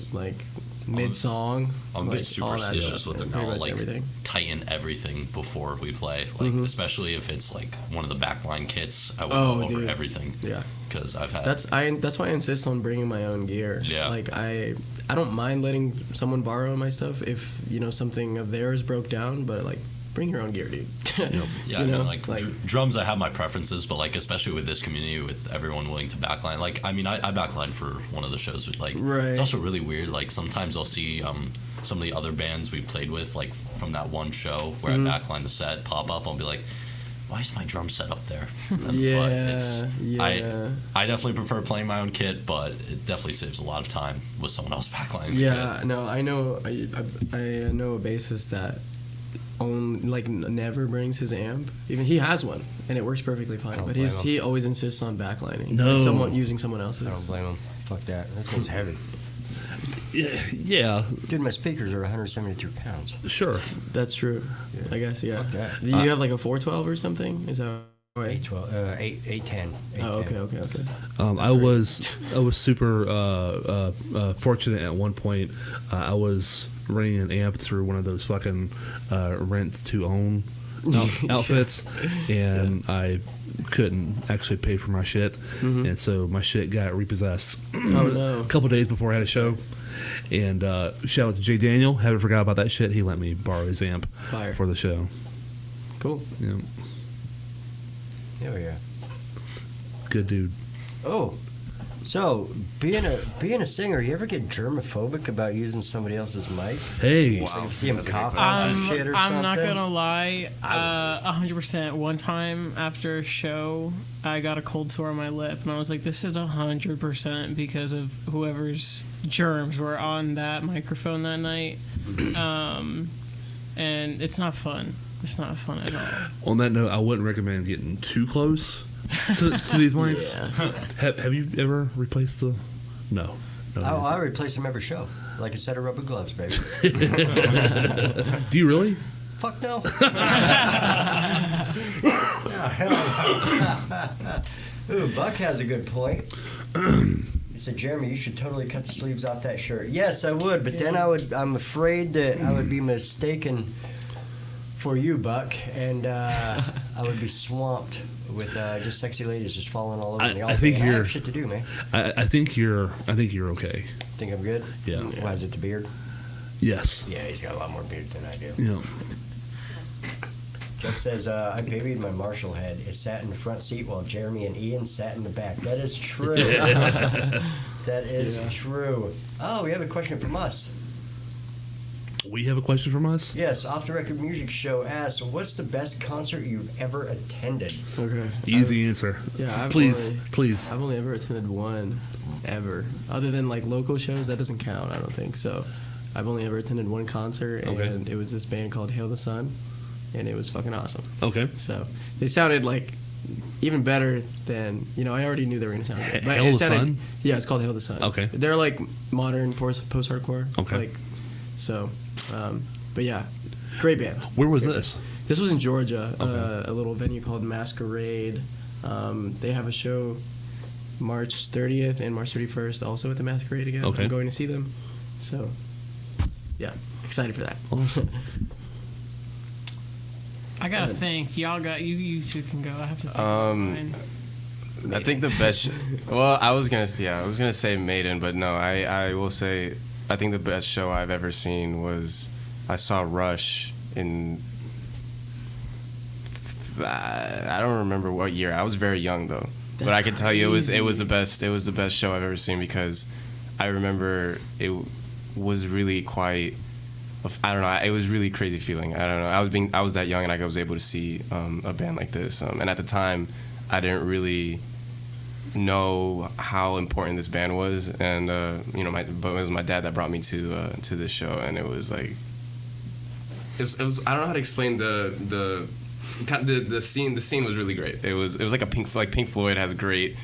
mid-song. I'm a bit superstitious with the girl, everything. Tighten everything before we play, especially if it's one of the backline kits. I will go over everything. Yeah, because I've had. That's why I insist on bringing my own gear. Yeah, I don't mind letting someone borrow my stuff if something of theirs broke down, but bring your own gear, dude. Yeah, drums, I have my preferences, but especially with this community, with everyone willing to backline. I backlined for one of the shows. Right. It's also really weird. Sometimes I'll see some of the other bands we've played with, from that one show where I backlined the set, pop up. I'll be like, why is my drum set up there? I definitely prefer playing my own kit, but it definitely saves a lot of time with someone else backlining. Yeah, no, I know. I know a bassist that never brings his amp. Even he has one, and it works perfectly fine. But he always insists on backlining. No, using someone else's. I don't blame him. Fuck that. That thing's heavy. Yeah. Dude, my speakers are 173 pounds. Sure. That's true. Yeah. I guess, yeah. Fuck that. Do you have a 412 or something? Is that right? 810. Oh, okay. I was super fortunate at one point. I was running an amp through one of those fucking rent to own outfits, and I couldn't actually pay for my shit, and so my shit got repossessed. Oh no! A couple days before I had a show, and shout out to Jay Daniel. Haven't forgot about that shit. He let me borrow his amp for the show. Cool. Yeah. Hell yeah. Good dude. Oh, so being a singer, you ever get germophobic about using somebody else's mic? Hey. Wow. You see him coughing on some shit or something? I'm not gonna lie, 100%. One time after a show, I got a cold sore on my lip, and I was like, "This is 100% because of whoever's germs were on that microphone that night." And it's not fun. It's not fun at all. On that note, I wouldn't recommend getting too close to these mics. Have you ever replaced the? No. I replace them every show, like a set of rubber gloves, baby. Do you really? Fuck no. Ooh, Buck has a good point. He said, "Jeremy, you should totally cut the sleeves off that shirt." Yes, I would, but then I'm afraid that I would be mistaken for you, Buck, and I would be swamped with just sexy ladies just falling all over me. I have shit to do, man. I think you're okay. Think I'm good? Yeah. Why is it the beard? Yes. Yeah, he's got a lot more beard than I do. Yeah. Jeff says, I babied my Marshall head. It sat in the front seat while Jeremy and Ian sat in the back. That is true. That is true. Oh, we have a question from us. We have a question from us? Yes, Off the Record Music Show asks, what's the best concert you've ever attended? Okay. Easy answer. Yeah, Please. I've only ever attended one, ever. Other than local shows, that doesn't count, I don't think. So I've only ever attended one concert, and it was this band called Hail the Sun, and it was fucking awesome. Okay. So they sounded even better than, I already knew they were going to sound good. Hail the Sun? Yeah, it's called Hail the Sun. Okay. They're modern post-hardcore. Okay. But yeah, great band. Where was this? This was in Georgia, a little venue called Masquerade. They have a show March 30th and March 31st also at the Masquerade again. Okay. I'm going to see them. So, yeah, excited for that. Awesome. I gotta think. Y'all got you two can go. I have to think. I think the best. Well, I was gonna say Maiden, but no, I will say I think the best show I've ever seen was I saw Rush in. I don't remember what year. I was very young though, but I can tell you it was the best. It was the best show I've ever seen because I remember it was really quite. I don't know. It was really crazy feeling. I don't know. I was that young and I was able to see a band like this. And at the time, I didn't really know how important this band was. And but it was my dad that brought me to this show, and it was like, it was I don't know how to explain the scene. The scene was really great. It was like Pink Floyd has great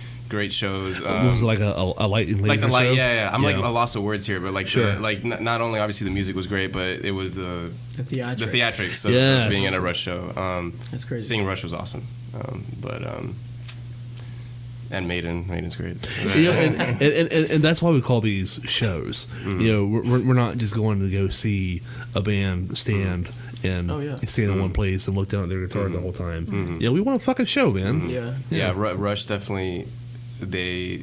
shows. It was like a light and like the light, show? yeah. I'm like a loss of words here, but like sure. Not only obviously the music was great, but it was the theatrics of Yes. being at a Rush show. That's crazy. Seeing Rush was awesome, and Maiden's great. And that's why we call these shows. Mm-hmm. We're not just going to go see a band stand and stand in one place and look down at their guitar the whole time. Mm-hmm. We want a fucking show, man. Yeah. Rush definitely. They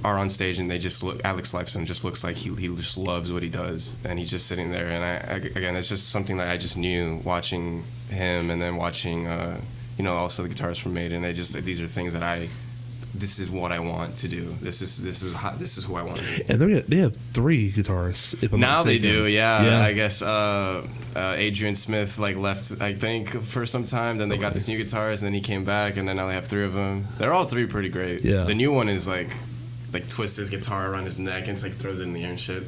are on stage and they just look. Alex Lifeson just looks like he just loves what he does, and he's just sitting there. And again, it's just something that I just knew watching him, and then watching also the guitarists from Maiden. These are things that this is what I want to do. This is who I want to be. And they have 3 guitarists. If I'm Now not they mistaken. do, yeah. I guess Adrian Smith left, I think, for some time. Then they got this new guitarist, and then he came back, and then now they have 3 of them. They're all 3 pretty great. Yeah. The new one is like twists his guitar around his neck and it's like throws it in the air and shit.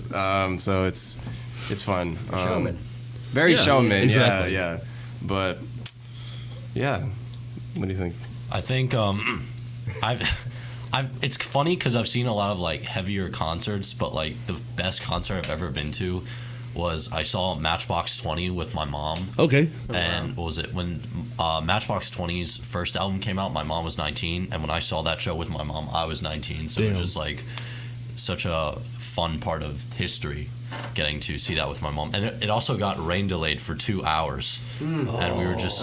So it's fun. Showman. Very showman. exactly. Yeah. But yeah, what do you think? I think it's funny because I've seen a lot of like heavier concerts, but like the best concert I've ever been to was I saw Matchbox 20 with my mom. Okay. And what was it? When Matchbox 20's first album came out, my mom was 19, and when I saw that show with my mom, I was 19. So it was just like such a fun part of history, getting to see that with my mom. And it also got rain delayed for 2 hours, and we were just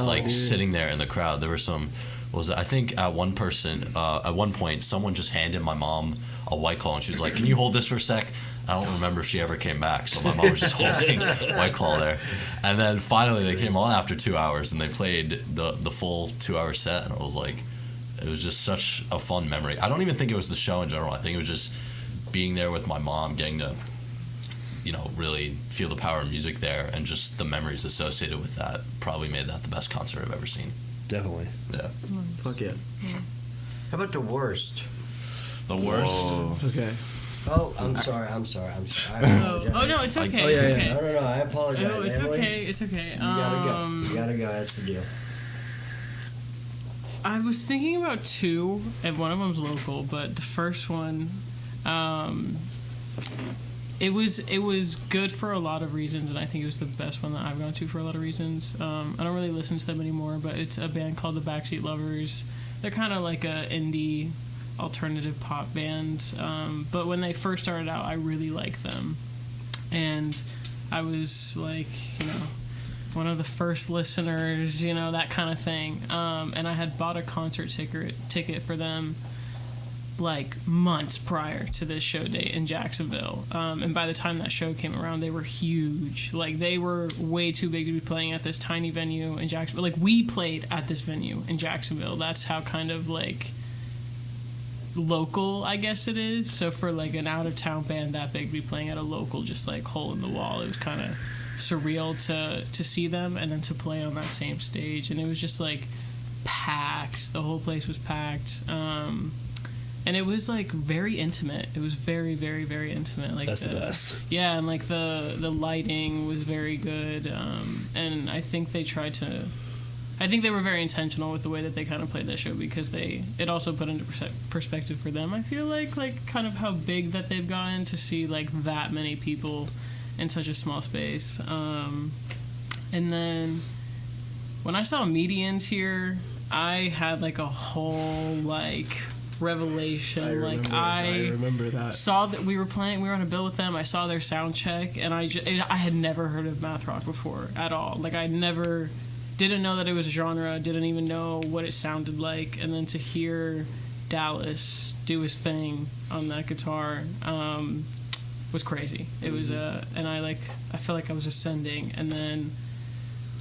sitting there in the crowd. There were some. I think at one point, someone just handed my mom a White Claw, and she was like, "Can you hold this for a sec?" I don't remember if she ever came back, so my mom was just holding White Claw there. And then finally they came on after 2 hours, and they played the full 2-hour set, and it was just such a fun memory. I don't even think it was the show in general. I think it was just being there with my mom, getting to, really feel the power of music there, and just the memories associated with that probably made that the best concert I've ever seen. Definitely. Yeah. Fuck yeah. How about the worst? The worst? Whoa. Okay. Oh, I'm sorry. I apologize. Oh no, it's okay. Oh, yeah, it's yeah. okay. No, I apologize. No, it's Emily. okay. It's okay. You gotta go. You gotta go. That's the deal. I was thinking about 2, and one of them's local, but the first one, it was good for a lot of reasons, and I think it was the best one that I've gone to for a lot of reasons. I don't really listen to them anymore, but it's a band called the Backseat Lovers. They're kind of like a indie alternative pop band, but when they first started out, I really liked them, and I was like, one of the first listeners, that kind of thing, and I had bought a concert ticket for them like months prior to this show date in Jacksonville, and by the time that show came around, they were huge. Like, they were way too big to be playing at this tiny venue in Jacksonville. Like, we played at this venue in Jacksonville. That's how kind of like local, I guess it is. So for like an out of town band that big to be playing at a local, just like hole in the wall, it was kind of surreal to see them and then to play on that same stage. And it was just like packed. The whole place was packed. And it was like very intimate. It was very, very, very intimate. Like that's the best. Yeah, and like the lighting was very good. And I think they tried to. I think they were very intentional with the way that they kind of played that show, because it also put into perspective for them. I feel like kind of how big that they've gotten to see like that many people in such a small space. And then when I saw Medians here, I had like a whole like revelation. I remember that. Saw that we were on a bill with them. I saw their sound check, and I had never heard of math rock before at all. Like, I didn't know that it was a genre, didn't even know what it sounded like, and then to hear Dallas do his thing on that guitar was crazy. It was and I felt like I was ascending, and then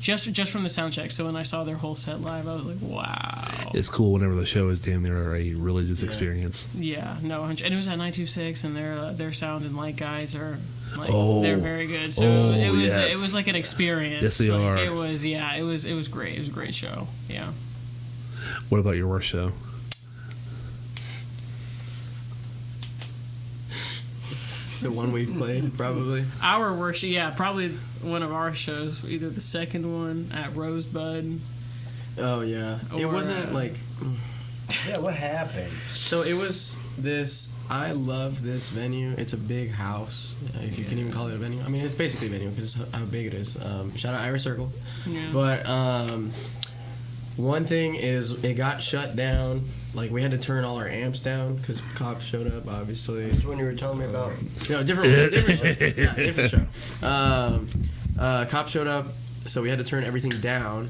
just from the sound check. So when I saw their whole set live, I was like, wow. It's cool whenever the show is damn near a religious experience. Yeah, no, and it was at 926, and their sound and light guys are like they're very good. So it was like an experience. Yes, they are. It was great. It was a great show. Yeah. What about your worst show? The one we played, probably. Our worst, probably one of our shows, either the second one at Rosebud. Oh yeah, it wasn't like. Yeah, what happened? So it was this. I love this venue. It's a big house, if you can even call it a venue. I mean, it's basically a venue because how big it is. Shout out Irish Circle. Yeah. But one thing is, it got shut down. Like, we had to turn all our amps down because cops showed up, obviously. That's the one you were telling me about. No, different show. Yeah, different show. Cops showed up, so we had to turn everything down.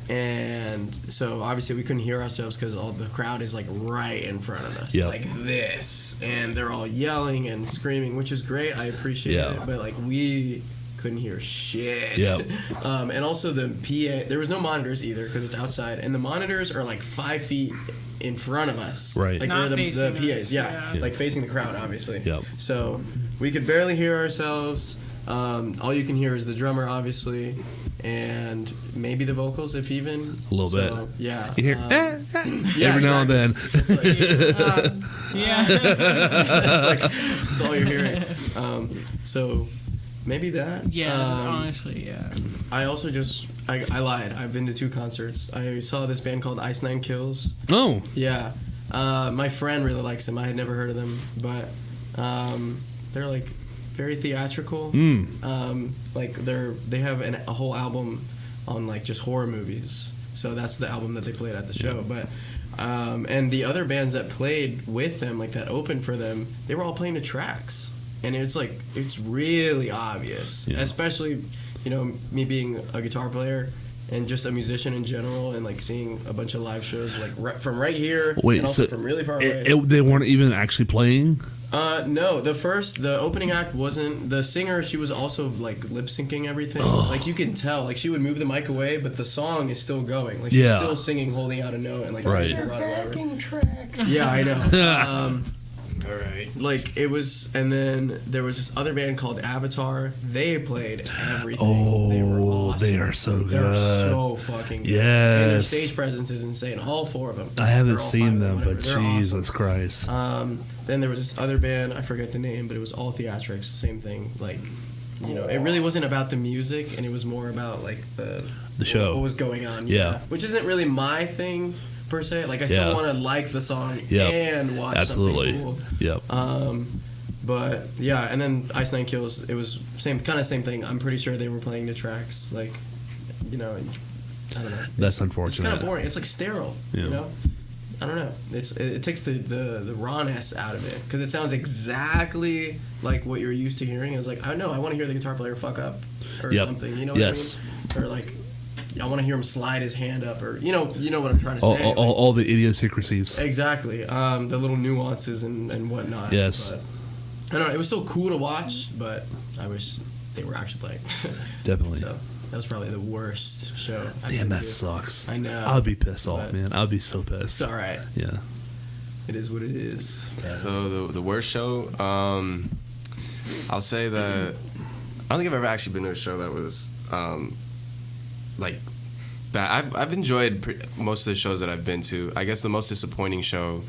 And so, obviously, we couldn't hear ourselves because all the crowd is, like, right in front of us. Yep. Like this. And they're all yelling and screaming, which is great. I appreciate it. But, like, we couldn't hear shit. Yep. And also the PA, there was no monitors either because it's outside. And the monitors are, like, 5 feet in front of us. Right. Like, Not they're the facing PAs. us, Yeah. yeah. Like, facing the crowd, obviously. Yep. So we could barely hear ourselves. All you can hear is the drummer, obviously, and maybe the vocals, if even. A little bit. Yeah. You hear yeah, every now and then. It's like, Yeah. that's all you're hearing. So maybe that. Yeah, honestly, yeah. I also I lied. I've been to 2 concerts. I saw this band called Ice Nine Kills. Oh. Yeah. My friend really likes them. I had never heard of them, but they're like very theatrical. Like they have a whole album on like just horror movies. So that's the album that they played at the show. But and the other bands that played with them, like that opened for them, they were all playing the tracks, and it's really obvious, especially me being a guitar player and just a musician in general, and like seeing a bunch of live shows like from right here. Wait, and also so from really far away. they weren't even actually playing? No, the opening act wasn't. The singer, she was also like lip syncing everything. Like you can tell, like she would move the mic away, but the song is still going. Like she's still singing, holding out a note, and like right. Backing tracks. Yeah, I know. All right. Like it was, and then there was this other band called Avatar. They played everything. Oh, they were awesome. they are so good. They're so fucking good. Yes. And their stage presence is insane. All 4 of them. I haven't Or all seen 5 them, whatever. but They're Jesus awesome. Christ. Then there was this other band, I forget the name, but it was all theatrics, same thing. Like, it really wasn't about the music, and it was more about like the show. what was going on. Yeah. Which isn't really my thing per se. Like, I still want to like the song and watch Absolutely. something cool. Yep. But yeah, and then Ice Nine Kills, it was same thing. I'm pretty sure they were playing the tracks, like, I don't know. That's It's unfortunate. kind of boring. It's like sterile, Yeah. I don't know. It takes the rawness out of it because it sounds exactly like what you're used to hearing. It's like, I know, I want to hear the guitar player fuck up or something. You know what I mean? Or like, I want to hear him slide his hand up, or you know what I'm trying to say. All the idiosyncrasies. Exactly. The little nuances and whatnot. Yes. But, I don't know. It was still cool to watch, but I wish they were actually playing. Definitely. So that was probably the worst show. I've Damn, been that to. sucks. I know. I'd be pissed off, But man. I'd be so It's pissed. all right. Yeah. It is what it is. So the worst show, I'll say that I don't think I've ever actually been to a show that was like bad. I've enjoyed most of the shows that I've been to. I guess the most disappointing show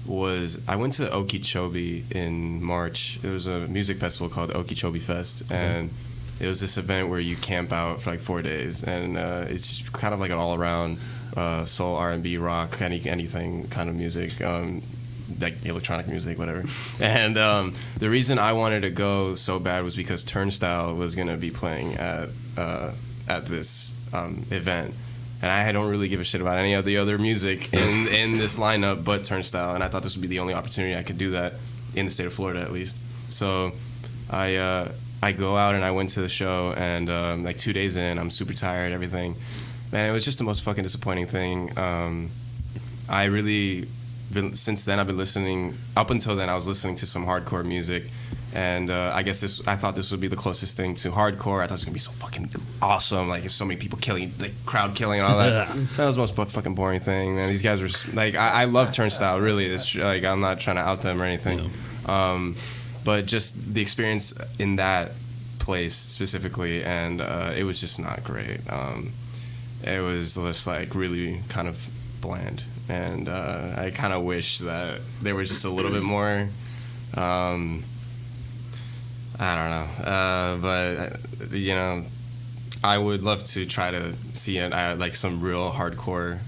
was I went to Okeechobee in March. It was a music festival called Okeechobee Fest, and it was this event where you camp out for like 4 days, and it's just kind of like an all-around soul, R&B, rock, anything kind of music, like electronic music, whatever. And the reason I wanted to go so bad was because Turnstile was going to be playing at this event. And I don't really give a shit about any of the other music in this lineup but Turnstile, and I thought this would be the only opportunity I could do that in the state of Florida, at least. So I go out and I went to the show, and like 2 days in, I'm super tired, everything. Man, it was just the most fucking disappointing thing. I really since then I've been listening. Up until then, I was listening to some hardcore music, and I thought this would be the closest thing to hardcore. I thought it was gonna be so fucking awesome. Like, there's so many people killing, like crowd killing and all that. That was the most fucking boring thing. Man, these guys were like, I love Turnstile. Really, it's like, I'm not trying to out them or anything, but just the experience in that place specifically, and it was just not great. It was just like really kind of bland, and I kind of wish that there was just a little bit more. I don't know, but you know, I would love to try to see it like some real hardcore.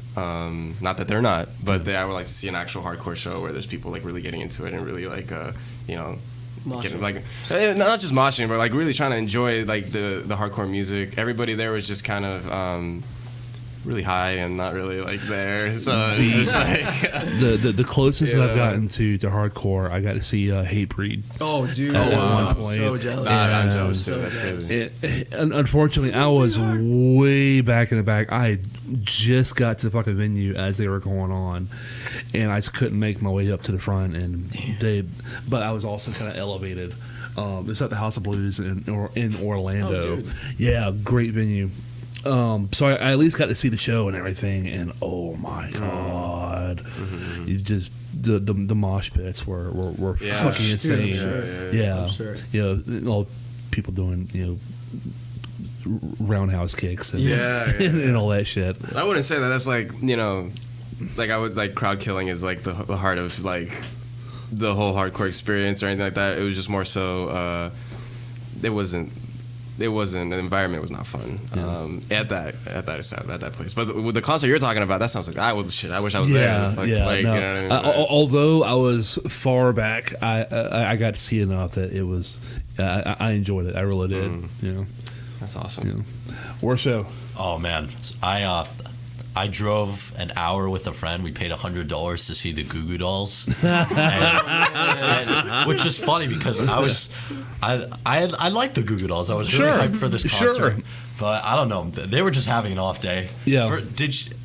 Not that they're not, but I would like to see an actual hardcore show where there's people like really getting into it and really like you know. Getting, like, not just moshing, but like really trying to enjoy like the hardcore music. Everybody there was just kind of really high and not really like there. So it's like the closest that I've gotten to hardcore, I got to see Hatebreed. Oh, dude! At Wow. one point. So jealous. I'm jealous too. That's crazy. Unfortunately, I was way back in the back. I just got to the fucking venue as they were going on, and I just couldn't make my way up to the front. And but I was also kind of elevated. It's at the House of Blues in Orlando. Oh, dude. Yeah, great venue. So I at least got to see the show and everything, and oh my god, you just the mosh pits were fucking insane. I'm sure. You know, all people doing, you know, roundhouse kicks and, and all that shit. I wouldn't say that. That's like, you know, like I would like crowd killing is like the heart of like the whole hardcore experience or anything like that. It was just more so. It wasn't. The environment was not fun at that place. But with the concert you're talking about, that sounds like I wish I was there. Like, no. you know what I mean? Although I was far back, I got to see enough that it was. I enjoyed it. I really did. You know, that's awesome. You know. Worst show. Oh man, I drove an hour with a friend. We paid $100 to see the Goo Goo Dolls, which is funny because I liked the Goo Goo Dolls. I was really hyped for this concert, but I don't know. They were just having an off day. Yeah.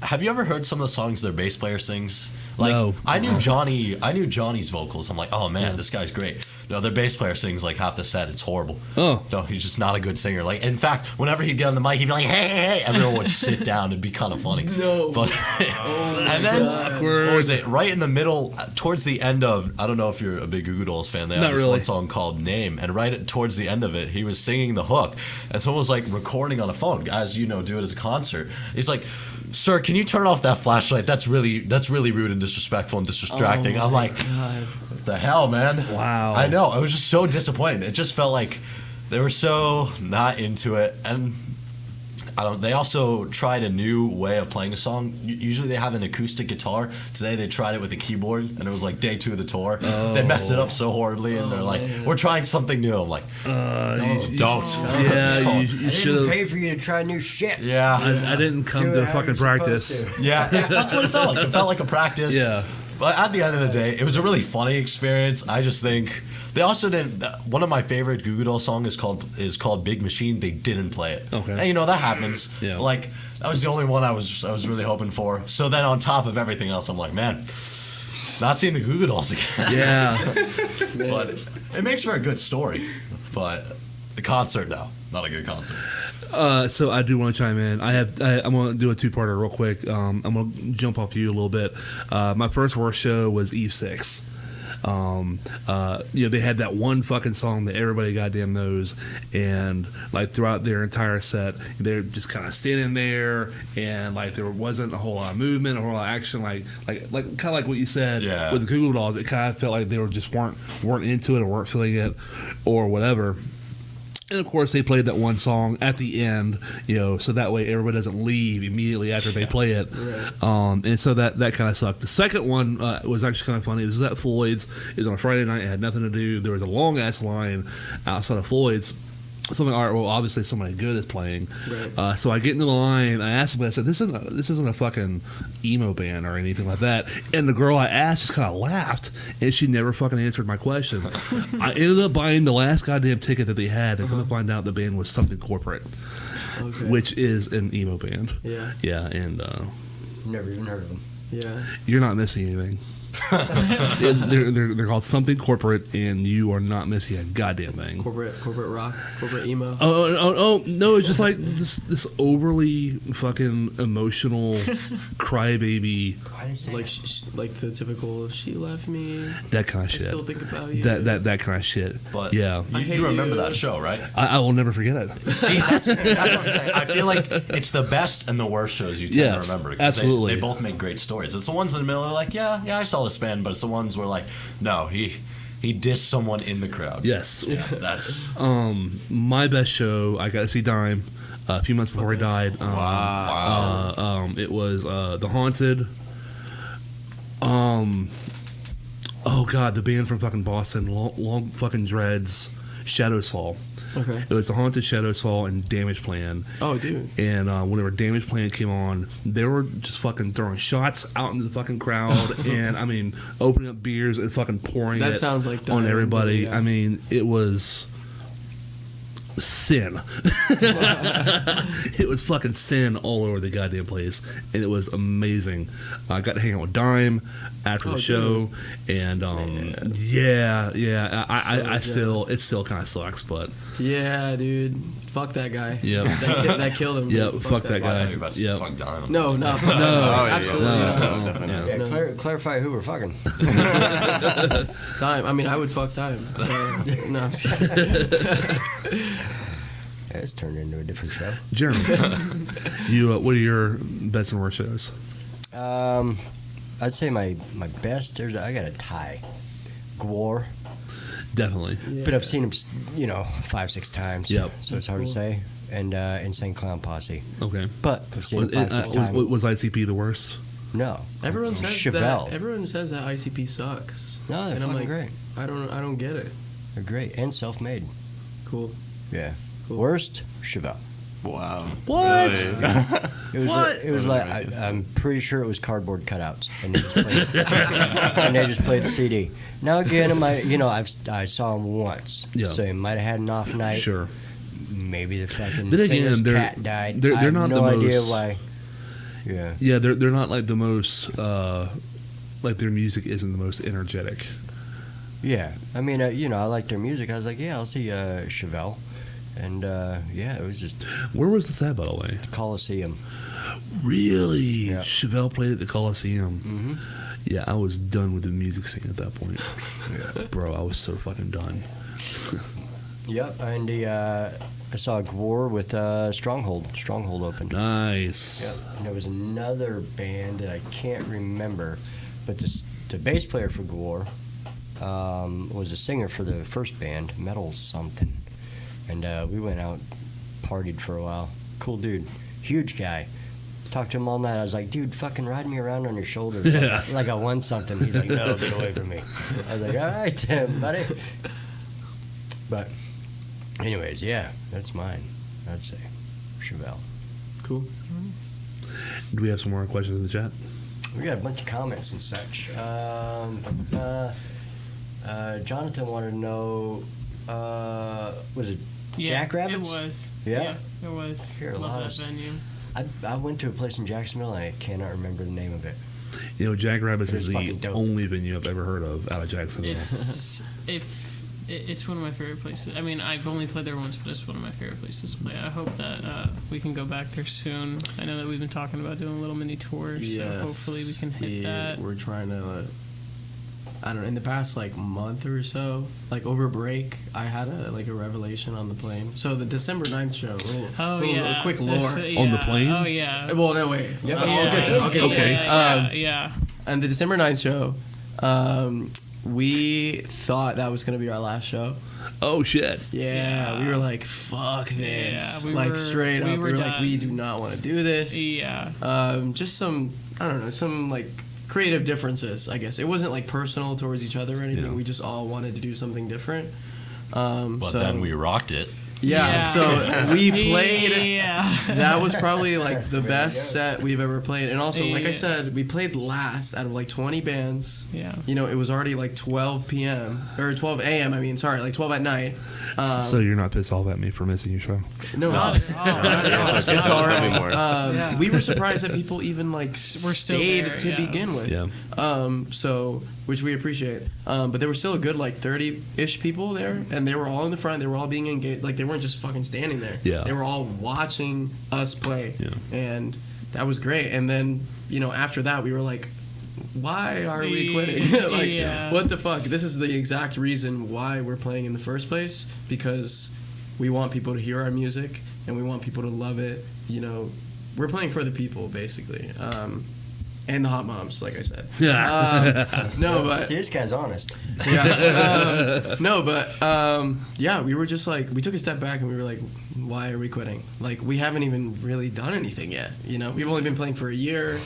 Have you ever heard some of the songs their bass player sings? Like, no. I knew Johnny's vocals. I'm like, oh man, this guy's great. No, their bass player sings like half the set. It's horrible. Oh. No, he's just not a good singer. Like, in fact, whenever he'd get on the mic, he'd be like, hey, everyone would sit down. It'd be kind of funny. No. But and then awkward. What was it? Right in the middle, towards the end of, I don't know if you're a big Goo Goo Dolls fan. They have this one song called Name, and towards the end of it, he was singing the hook, and someone was like recording on a phone. As you know, do it as a concert. He's like, sir, can you turn off that flashlight? That's really rude and disrespectful and distracting. I'm like, what the hell, man? Wow. I know. I was just so disappointed. It just felt like they were so not into it. And they also tried a new way of playing a song. Usually they have an acoustic guitar. Today they tried it with a keyboard, and it was like day 2 of the tour. They messed it up so horribly, and they're like, we're trying something new. I'm like, don't. Yeah, Don't. you I should didn't have. pay for you to try new shit. Yeah. I didn't come Do to it how fucking you're practice. supposed to. Yeah, that's what it felt like. It felt like a practice. Yeah. But at the end of the day, it was a really funny experience. I just think they also didn't. One of my favorite Goo Goo Dolls song is called Big Machine. They didn't play it. Okay. And you know that happens. Yeah. Like that was the only one I was really hoping for. So then on top of everything else, I'm like, man, not seeing the Goo Goo Dolls again. Yeah. But it makes for a good story. But the concert, no, not a good concert. So I do want to chime in. I'm going to do a 2-parter real quick. I'm going to jump off you a little bit. My first worst show was Eve 6. You know, they had that one fucking song that everybody goddamn knows, and like throughout their entire set, they're just kind of standing there, and like there wasn't a whole lot of movement, a whole lot of action, like kind of like what you said with the Goo Goo Dolls. It kind of felt like they were just weren't into it or weren't feeling it or whatever. And of course, they played that one song at the end, you know, so that way everybody doesn't leave immediately after they play it. Right. And so that kind of sucked. The second one was actually kind of funny. It was at Floyd's. It was on a Friday night. It had nothing to do. There was a long ass line outside of Floyd's. So I'm like, all right, well, obviously somebody good is playing. Right. So I get into the line. I asked them, I said, this isn't a fucking emo band or anything like that. And the girl I asked just kind of laughed, and she never fucking answered my question. I ended up buying the last goddamn ticket that they had, and come to find out the band was something corporate, which is an emo band. Yeah. Yeah, and Never even heard of them. Yeah. you're not missing anything. They're called something corporate, and you are not missing a goddamn thing. Corporate rock, corporate emo. Oh, no, it's just like this overly fucking emotional crybaby, Why they say Like that? like the typical "she left me." that kind of I shit. still think about you. That kind of shit. But yeah, I hate you remember you. that show, right? I will never forget it. See, that's what I'm saying. I feel like it's the best and the worst shows you tend Yes, to remember. 'Cause absolutely. They both make great stories. It's the ones in the middle that are like, yeah, I saw this band, but it's the ones where like, no, he dissed someone in the crowd. Yes. Yeah, that's My best show, I got to see Dime a few months before he died. wow. It was The Haunted. Oh god, the band from fucking Boston, long fucking dreads, Shadow Soul. Okay. It was The Haunted, Shadow Soul, and Damage Plan. Oh, dude. And whenever Damage Plan came on, they were just fucking throwing shots out into the fucking crowd, and I mean, opening up beers and fucking pouring That it sounds like on Dime, everybody. yeah. I mean, it was sin. It was fucking sin all over the goddamn place, and it was amazing. I got to hang out with Dime after the show, and yeah, I still, it still kind of sucks, but Yeah, dude. Fuck that guy. Yep. That killed him. Yep, dude. fuck that I guy. thought you were about to say Yep. fuck Dime. No, no, fuck No. that. Absolutely not. Yeah. Yeah, No. clarify who we're fucking. Dime. I mean, I would fuck Dime. No, I'm just kidding. Yeah, it's turned into a different show. Jeremy, you what are your best and worst shows? I'd say my best. I got a tie. Gwar. Definitely. But I've seen him, 5-6 times. Yep. So it's hard to say. And Insane Clown Posse. Okay. But I've seen him 5-6 times. Was ICP the worst? No. Everyone says Chevelle. that. Everyone says that ICP sucks. No, they're and I'm fucking like, great. I don't get it. They're great and self-made. Cool. Yeah. Cool. Worst, Chevelle. Wow. What? It was What? It was like I'm pretty sure it was cardboard cutouts, and they just played, and they just played the CD. Now again, I saw him once, Yeah. so he might have had an off night. Sure. Maybe the fucking Then again, singer's they're- cat died. they're I have not no the idea most- why. Yeah. Yeah, they're not like the most like their music isn't the most energetic. Yeah. I mean, I like their music. I was like, yeah, I'll see Chevelle, and yeah, it was just Where was this at, by the way? Coliseum. Really? Yeah. Chevelle played at the Coliseum. Mm-hmm. Yeah, I was done with the music scene at that point. Bro, I was so fucking done. Yep. And I saw Gwar with Stronghold opened. Nice. Yep. And there was another band that I can't remember, but the bass player for Gwar was a singer for the first band, Metal something. And we went out, partied for a while. Cool dude. Huge guy. Talked to him all night. I was like, dude, fucking ride me around on your shoulders. Yeah. Like I won something. He's like, no, get away from me. I was like, all right, Tim, buddy. But anyways, yeah, that's mine. I'd say Chevelle. Cool. Do we have some more questions in the chat? We got a bunch of comments and such. Jonathan wanted to know, was it Jackrabbits? It was. Yeah? it was. Here, a Love lot that of- venue. I went to a place in Jacksonville and I cannot remember the name of it. You know, Jackrabbits It is was the fucking dope. only venue I've ever heard of out of Jacksonville. It's one of my favorite places. I mean, I've only played there once, but it's one of my favorite places to play. I hope that we can go back there soon. I know that we've been talking about doing a little mini tour, so hopefully we can hit that. We're trying to. I don't know. In the past month or so, over break, I had a revelation on the plane. So the December 9th show. A quick lore. On the plane? Oh yeah. Well, no wait. Yep. I'll get there. I'll get Okay. there. Yeah. And the December 9th show, we thought that was going to be our last show. Oh, shit. Yeah, we were like, fuck this. Yeah, we were- straight we up. were We were like, done. we do not want to do this. Yeah. Just some, I don't know, some creative differences, I guess. It wasn't personal towards each other or anything. Yeah. We just all wanted to do something different. But then we rocked it. Yeah, so we played. Yeah. That was probably like the where it best goes. set we've ever played. And also, like I Yeah. said, we played last out of like 20 bands. Yeah. You know, it was already like 12 p.m. or 12 a.m. I mean, sorry, like 12 at night. So you're not pissed off at me for missing your show? No, Not at all. not at all. It's okay. It's all There'll be right. more. Yeah. We were surprised that people even like We're still stayed there, to yeah. begin with. Yeah. So which we appreciate. But there were still a good like 30-ish people there, and they were all in the front. They were all being engaged. Like they weren't just fucking standing there. Yeah. They were all watching us play. Yeah. And that was great. And then after that we were like, why are we quitting? Like, Yeah. what the fuck? This is the exact reason why we're playing in the first place, because we want people to hear our music and we want people to love it. We're playing for the people, basically. And the hot moms, like I said. Yeah. No, but See, this guy's honest. yeah, we were just like, we took a step back and we were like, why are we quitting? Like, we haven't even really done anything yet. We've only been playing for a year.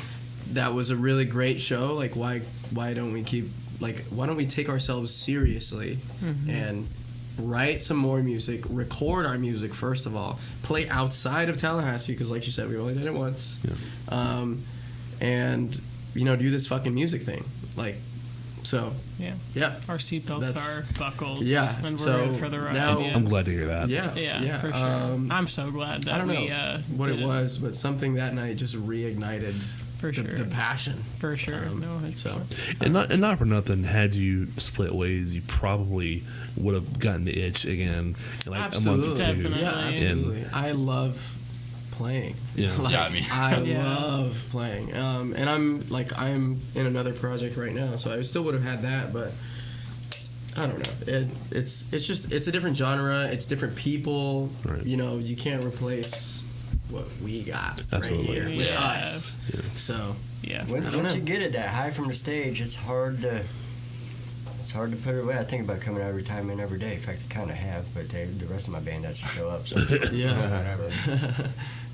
That was a really great show. Like, why don't we why don't we take ourselves seriously and write some more music, record our music first of all, play outside of Tallahassee, because like you said, we only did it once. Yeah. And do this fucking music thing. Like, so Yeah. yeah. Our seatbelts That's- are buckled. Yeah, And we're so in for the ride. now- yeah. I'm glad to hear that. Yeah, Yeah, for sure. I'm so glad that I don't know we what did it was, but something that night just reignited For sure. the passion. For sure. No, So And not for nothing, had you split ways, you probably would have gotten the itch again in like a month or two. Definitely. yeah, absolutely. I love playing. Yeah. Like, Yeah, I mean- I Yeah. love playing. And I'm in another project right now, so I still would have had that, but I don't know. It's a different genre. It's different people. Right. You can't replace what we got Absolutely. right here with Yeah. us. Yeah. So Yeah. Once I don't know. you get it that high from the stage, it's hard to put it away. I think about coming out of retirement every day. In fact, I kind of have, but the rest of my band doesn't show up. So yeah, whatever.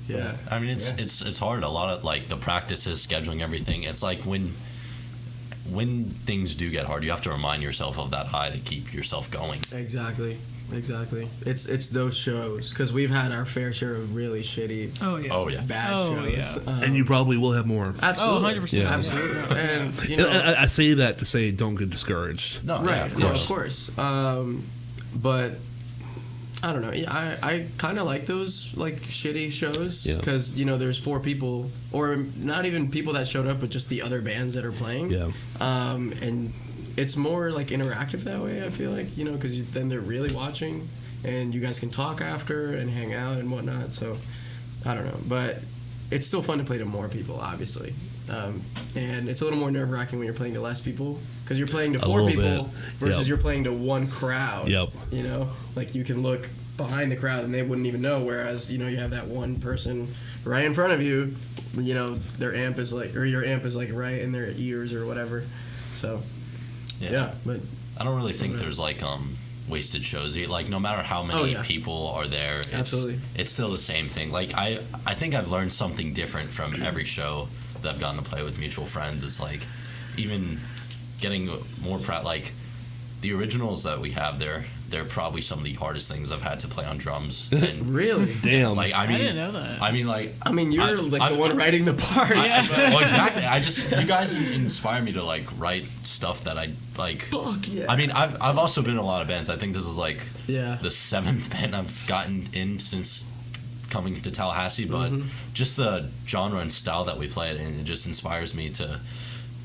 yeah. I mean, Yeah. it's hard. A lot of like the practices, scheduling everything. It's like when things do get hard, you have to remind yourself of that high to keep yourself going. Exactly. It's those shows, because we've had our fair share of really shitty, Oh yeah. Oh yeah. bad Oh, shows. yeah. And you probably will have more. Absolutely. 100%. Yeah. Absolutely. And I say that to say don't get discouraged. No, right, yeah, of yeah, course. of course. But I don't know. Yeah, I kind of like those like shitty shows, Yeah. because there's 4 people, or not even people that showed up, but just the other bands that are playing. Yeah. And it's more like interactive that way, I feel like, because then they're really watching, and you guys can talk after and hang out and whatnot. So I don't know, but it's still fun to play to more people, obviously. And it's a little more nerve-wracking when you're playing to less people, because you're playing to 4 little people bit. versus Yep. you're playing to one crowd. Yep. Like you can look behind the crowd and they wouldn't even know, whereas you have that one person right in front of you, their amp is like, or your amp is like right in their ears or whatever. So yeah, but I don't really think Okay. there's like wasted shows. Like no matter how many Oh, yeah. people are there, Absolutely. it's still the same thing. Like I think I've learned something different from every show that I've gotten to play with mutual friends. It's like even getting more like the originals that we have there. They're probably some of the hardest things I've had to play on drums. And really, Damn. like I I mean, didn't know that. I mean, like I mean, you're the one writing the parts. well, exactly. You guys inspire me to like write stuff that I like. Fuck yeah. I mean, I've also been in a lot of bands. I think this is like Yeah. the 7th band I've gotten in since coming to Tallahassee, but just the genre and style that we play it in, it just inspires me to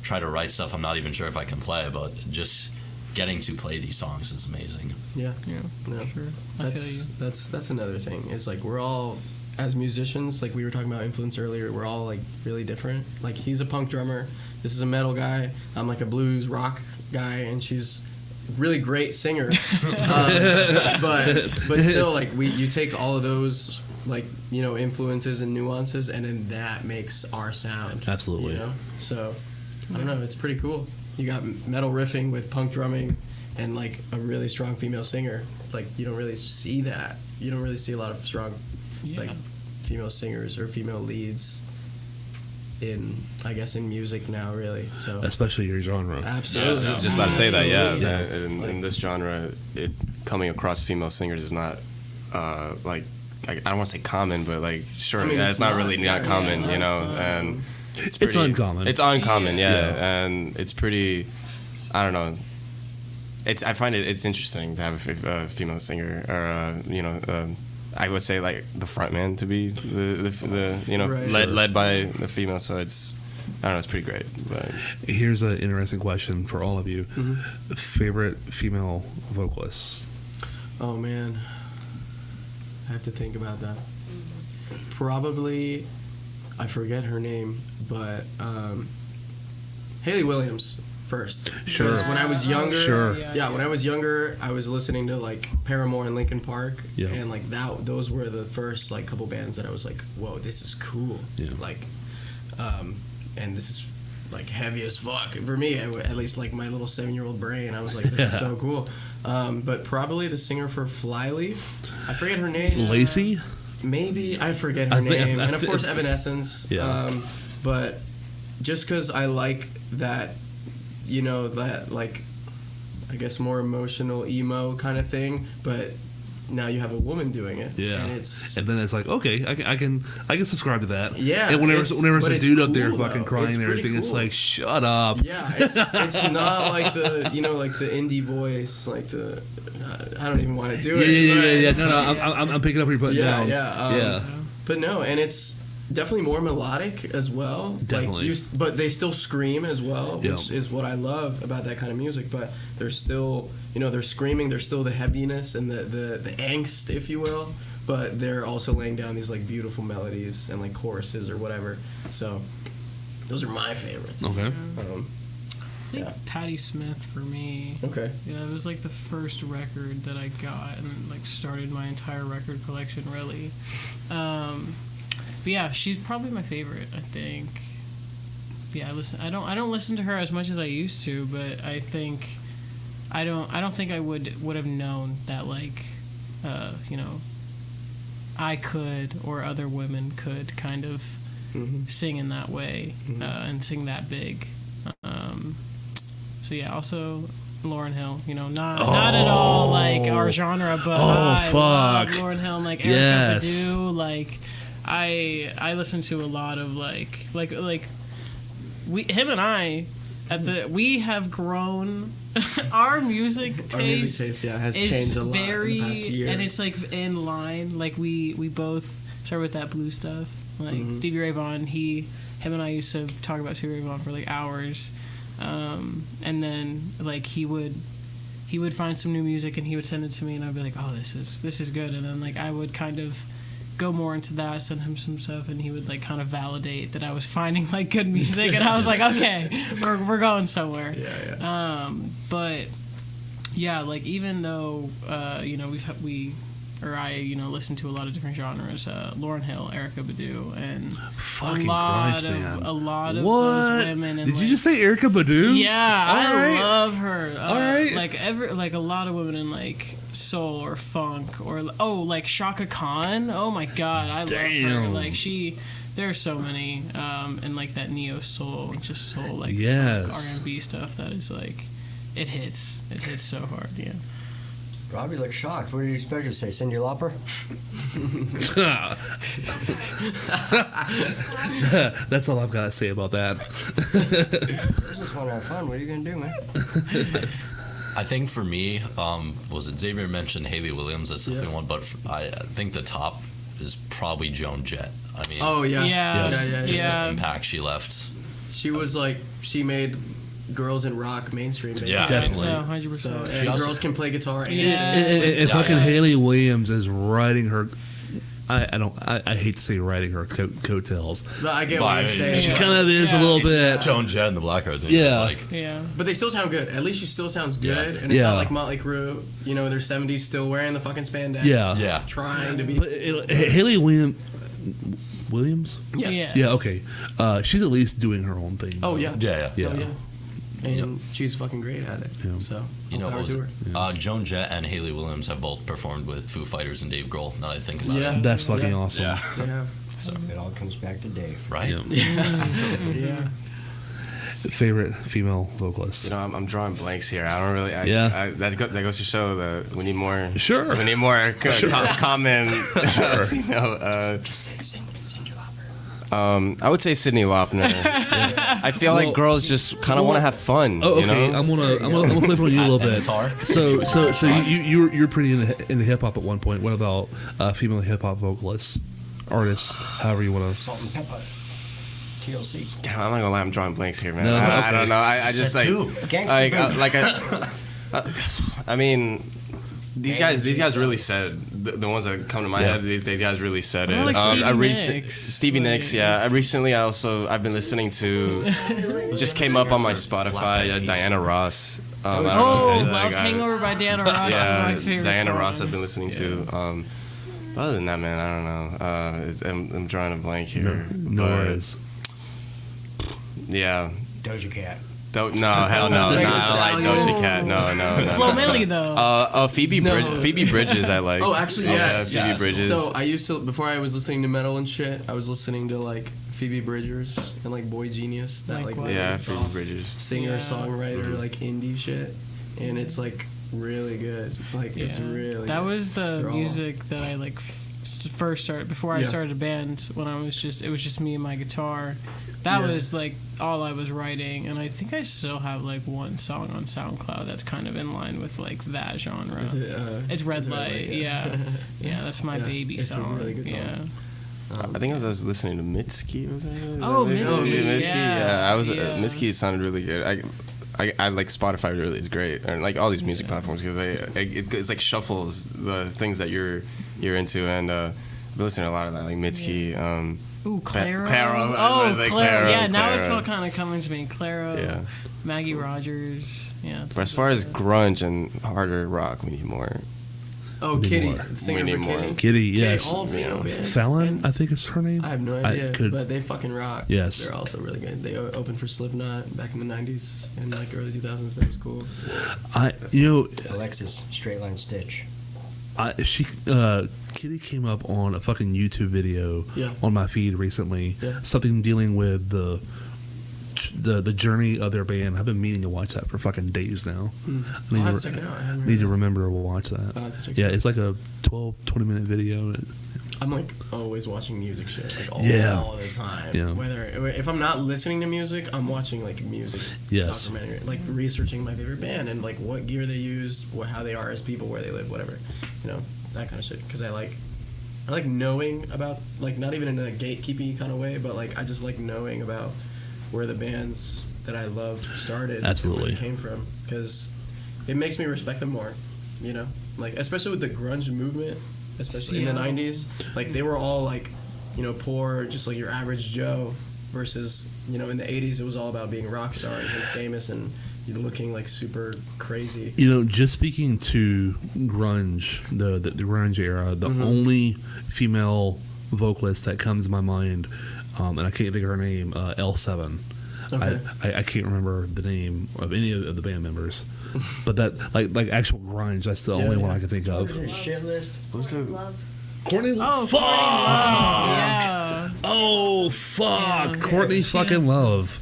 try to write stuff I'm not even sure if I can play, but just getting to play these songs is amazing. Yeah. Yeah. No. Sure. I feel you. That's another thing. It's like we're all, as musicians, like we were talking about influence earlier, we're all like really different. Like he's a punk drummer, this is a metal guy, I'm like a blues rock guy, and she's a really great singer. But still, like you take all of those like influences and nuances, and then that makes our sound. Absolutely. So I don't know, it's pretty cool. You got metal riffing with punk drumming and like a really strong female singer. Like you don't really see that. You don't really see a lot of strong like female singers or female leads in music now, really. So Especially your genre. absolutely. I was just about to say that. Yeah, Absolutely. in this genre, it coming across female singers is not like I don't want to say common, but like sure, I mean, it's not really yeah, not common, it's you know, not. and It's pretty- uncommon. It's uncommon, Yeah. yeah, and it's pretty. I don't know. I find it's interesting to have a female singer, or you know, I would say like the front man to be the you know Right. led by the female. So it's I don't know, it's pretty great. But Here's an interesting question for all of you. Mm-hmm. Favorite female vocalists? Oh man, I have to think about that. Probably, I forget her name, but Haley Williams first. Sure. Because when I was younger, Sure. yeah, when I was younger, I was listening to like Paramore and Linkin Park, Yeah. and like those were the first like couple bands that I was like, whoa, this is cool. Yeah. Like, and this is like heavy as fuck for me. At least like my little 7-year-old brain, I was like, this is so cool. But probably the singer for Flyleaf, I forget her name. Lacey? Maybe I forget her I think- name, I and of think- course Evanescence. Yeah. But just because I like that, you know, that like, I guess more emotional emo kind of thing. But now you have a woman doing it, Yeah. and it's And then it's like, okay, I can subscribe to that. Yeah, And whenever it's- there's but a it's dude up there cool, fucking though. crying It's and pretty everything, it's cool. like, shut up. yeah, it's not like the, you know, like the indie voice, like the I don't even want to do Yeah, it. No, I'm picking up what you're putting Yeah, down. yeah, yeah. But no, and it's definitely more melodic as well. Definitely. Like but they still scream as well, Yeah. which is what I love about that kind of music. But they're still, you know, they're screaming. There's still the heaviness and the angst, if you will. But they're also laying down these like beautiful melodies and like choruses or whatever. So those are my favorites. Okay. I think Yeah. Patti Smith for me. Okay. Yeah, it was like the first record that I got and like started my entire record collection really. But yeah, she's probably my favorite, I think. Yeah, I don't listen to her as much as I used to, but I think I don't think I would have known that like you know, I could or other women could kind of sing in that way and sing that big. So yeah, also Lauryn Hill, you know, not at all like our genre, but I love fuck. Lauryn Hill and like Erykah Yes. Badu. Like I listen to a lot of like him and I we have grown. Our music taste, Our music taste, yeah, has is changed a lot very, in the past year. and it's like in line. Like we both started with that blue stuff. Like Stevie Ray Vaughan, him and I used to talk about Stevie Ray Vaughan for like hours. And then like he would find some new music and he would send it to me and I'd be like, oh, this is good. And then like I would kind of go more into that, send him some stuff, and he would like kind of validate that I was finding like good music, and I was like, okay, we're going somewhere. Yeah. But yeah, like even though you know I you know listen to a lot of different genres, Lauryn Hill, Erykah Badu, and Fucking a lot Christ, man. of those What? women. And Did like, you just say Erykah Badu? yeah, All I right. love her. All right. Like a lot of women in like soul or funk or like Shaka Khan. Oh my god, I love her. Damn. Like there's so many and like that neo soul, just soul like Yes. R&B stuff that is like it hits so hard. Yeah. Robbie looked shocked. What did you expect her to say? Cindy Lauper? That's all I've got to say about that. I just want to have fun. What are you going to do, man? I think for me, was it Xavier mentioned Haley Williams? That's definitely one, but I think the top is probably Joan Jett. I mean, Oh yeah. Yeah. just Yeah. the impact she left. She was like, she made girls in rock mainstream. Basically. Yeah. Definitely. No, So 100%. and also- girls can play guitar. And Yeah. sing. And Yeah, fucking yeah. Haley Williams is riding her. I hate to say riding her coattails. But I get Well, what I you're mean, saying. She Yeah. kind of is a Yeah. little bit. Joan Jett and the Blackhearts. Yeah. It's like, Yeah. But they still sound good. At least she still sounds good. Yeah. And it's Yeah. not like Motley Crue, you know, in their 70s still wearing the fucking spandex. Yeah. yeah. Trying to be. But Haley Williams? Yes. Yeah. Yeah, okay. She's at least doing her own thing. Oh, yeah. Yeah, yeah. Oh, yeah. And she's fucking great at it. Yeah. So, You know, all what power was to it? her. Joan Jett and Haley Williams have both performed with Foo Fighters and Dave Grohl. Now that I think about Yeah. it. That's fucking Yeah. awesome. Yeah. Yeah. So, It all comes back to Dave. right? Yeah. Yeah. Favorite female vocalist? You know, I'm drawing blanks here. I don't really. That goes to show that we need more. Sure. We need more common female. I would say Cyndi Lauper. I feel like girls just kind of want to have fun. Oh, okay. You know? I'm gonna flip on you a little bit. Guitar. So you're pretty into hip hop at one point. What about female hip hop vocalists, artists, however you want to? Salt and pepper. TLC. Damn, I'm not gonna lie. I'm drawing blanks here, man. No, I okay. don't know. I just like Gangsta I mean. These guys really said the ones that come to my head. These guys really said it. Like Stevie Nicks, yeah. I've been listening to. Just came up on my Spotify. Diana Ross. Love Hangover by Diana Ross. Yeah, is my favorite Diana song. Ross. I've been listening to. But other than that, man, I don't know. I'm drawing a blank here. No worries. Doja Cat. No, hell no. I don't like Doja Cat. No. Flo Milli though. Phoebe Bridges, I like. Oh, actually, yes. Phoebe Bridges. So I used to, before I was listening to metal and shit, I was listening to like Phoebe Bridgers and like Boy Genius, that like Likewise. really Yeah, soft Phoebe Bridges. singer, Yeah. songwriter, like indie shit, and it's like really good. Like it's really. That good. was the They're all- music that I like first started before I Yeah. started a band. When it was just me and my guitar. That Yeah. was like all I was writing, and I think I still have like one song on SoundCloud that's kind of in line with like that genre. Is it, It's Red Light, yeah. Yeah, that's my Yeah, baby it's a song. really good song. Yeah. I think I was listening to Mitski. Was that? Oh, Mitski, Mitski. yeah. I was. Yeah. Mitski sounded really good. I like Spotify. Really is great, and like all these music platforms because it's like shuffles the things that you're into, and I've been listening to a lot of that, like Mitski. Ooh, Claro. Claro, Oh, I was like, Claro. Yeah, now it's Claro. all kind of coming to me. Claro. Yeah. Maggie Rogers. Yeah. But as far as grunge and harder rock, we need more. Oh, Need Kitty, more. the singer We for need more. Kitty. Kitty, yes. All female band. Fallon, And I think is her name. I have no I idea, could- but they fucking rock. Yes. They're also really good. They opened for Slipknot back in the 90s and like early 2000s. That was cool. Alexis, Straight Line Stitch. Kitty came up on a fucking YouTube video Yeah. on my feed recently. Yeah. Something dealing with the journey of their band. I've been meaning to watch that for fucking days now. I I'll have to check it out. I haven't need to heard remember to watch that. I'll have to check Yeah, it out. it's like a 20 minute video. I'm like always watching music shit, like all the time. Yeah. Whether if I'm not listening to music, I'm watching like music Yes. documentary, like researching my favorite band and like what gear they use, how they are as people, where they live, whatever, that kind of shit. Because I like knowing about, like, not even in a gatekeepy kind of way, but like I just like knowing about where the bands that I love started, Absolutely. and where they came from, because it makes me respect them more, like especially with the grunge movement. Especially in the Seattle. 90s, like they were all like, poor, just like your average Joe, versus in the 80s it was all about being rock stars and famous and looking like super crazy. Just speaking to grunge, the grunge era, the only female vocalist that comes to my mind, and I can't think of her name, L7. Okay. I can't remember the name of any of the band members, but that like actual grunge, that's the only one I can think of. Shit list. Courtney. Oh, fuck! yeah. Oh fuck! Yeah. Courtney fucking Love.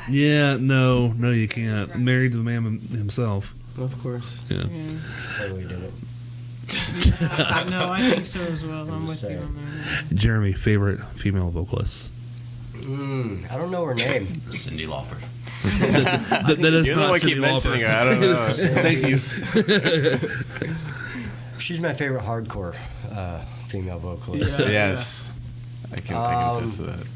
Yeah, no, you can't. Married to the man himself. Of course. Yeah. Totally did it. No, I think so as well. I'm with you saying. on that. Jeremy, favorite female vocalist. I don't know her name. Cyndi Lauper. That is You're the not one keep Cyndi mentioning Lauper. her. I don't know. Thank you. She's my favorite hardcore female vocalist. Yeah. Yes. I can attest to that.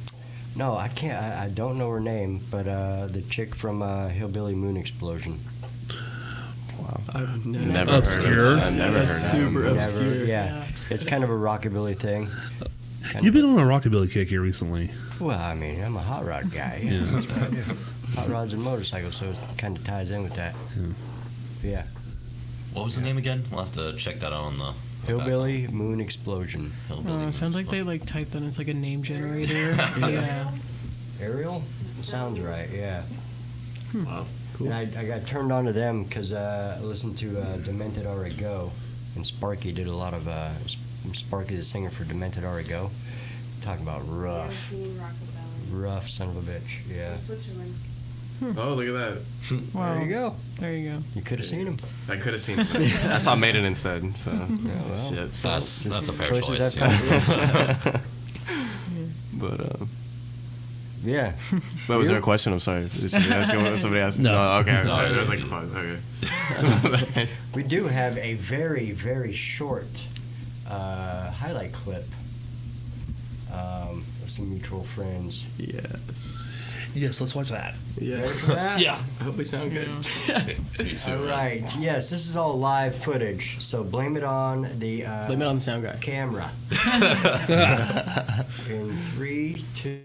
No, I can't. I don't know her name, but the chick from Hillbilly Moon Explosion. I've Never Obscure. heard of her. I've never heard That's of her. super Never- obscure. yeah, it's kind of a rockabilly thing. You've been on a rockabilly kick here recently. Well, I mean, I'm a hot rod guy. Yeah. That's what I do. Hot rods and motorcycles, so it kind of ties in with that. Yeah. What was the name again? We'll have to check that out on the Hillbilly Moon Explosion. Hillbilly Sounds like they Moon. like typed that. It's like a name generator. Yeah. Ariel? Sounds right, yeah. Wow. Cool. And I got turned on to them because I listened to Demented Go, and Sparky did a lot of Sparky, the singer for Demented Go, talking about rough. Rough son of a bitch. Yeah. Switzerland. Oh, look at that. Wow. There you go. There you go. You could have seen him. I could have seen it. I saw Maiden instead. So well. shit. That's a fair Choices choice. have Yeah. come. But Yeah. what was there a question? I'm sorry. Did somebody asked? No. Okay. No, There was like okay. We do have a very, very short highlight clip of some mutual friends. Yes. Yes, let's watch that. Yeah. Ready for that? Yeah. I hope we sound good. Me too. All right. Yes, this is all live footage, so blame it on the Blame it on the sound guy. camera. In 3, 2.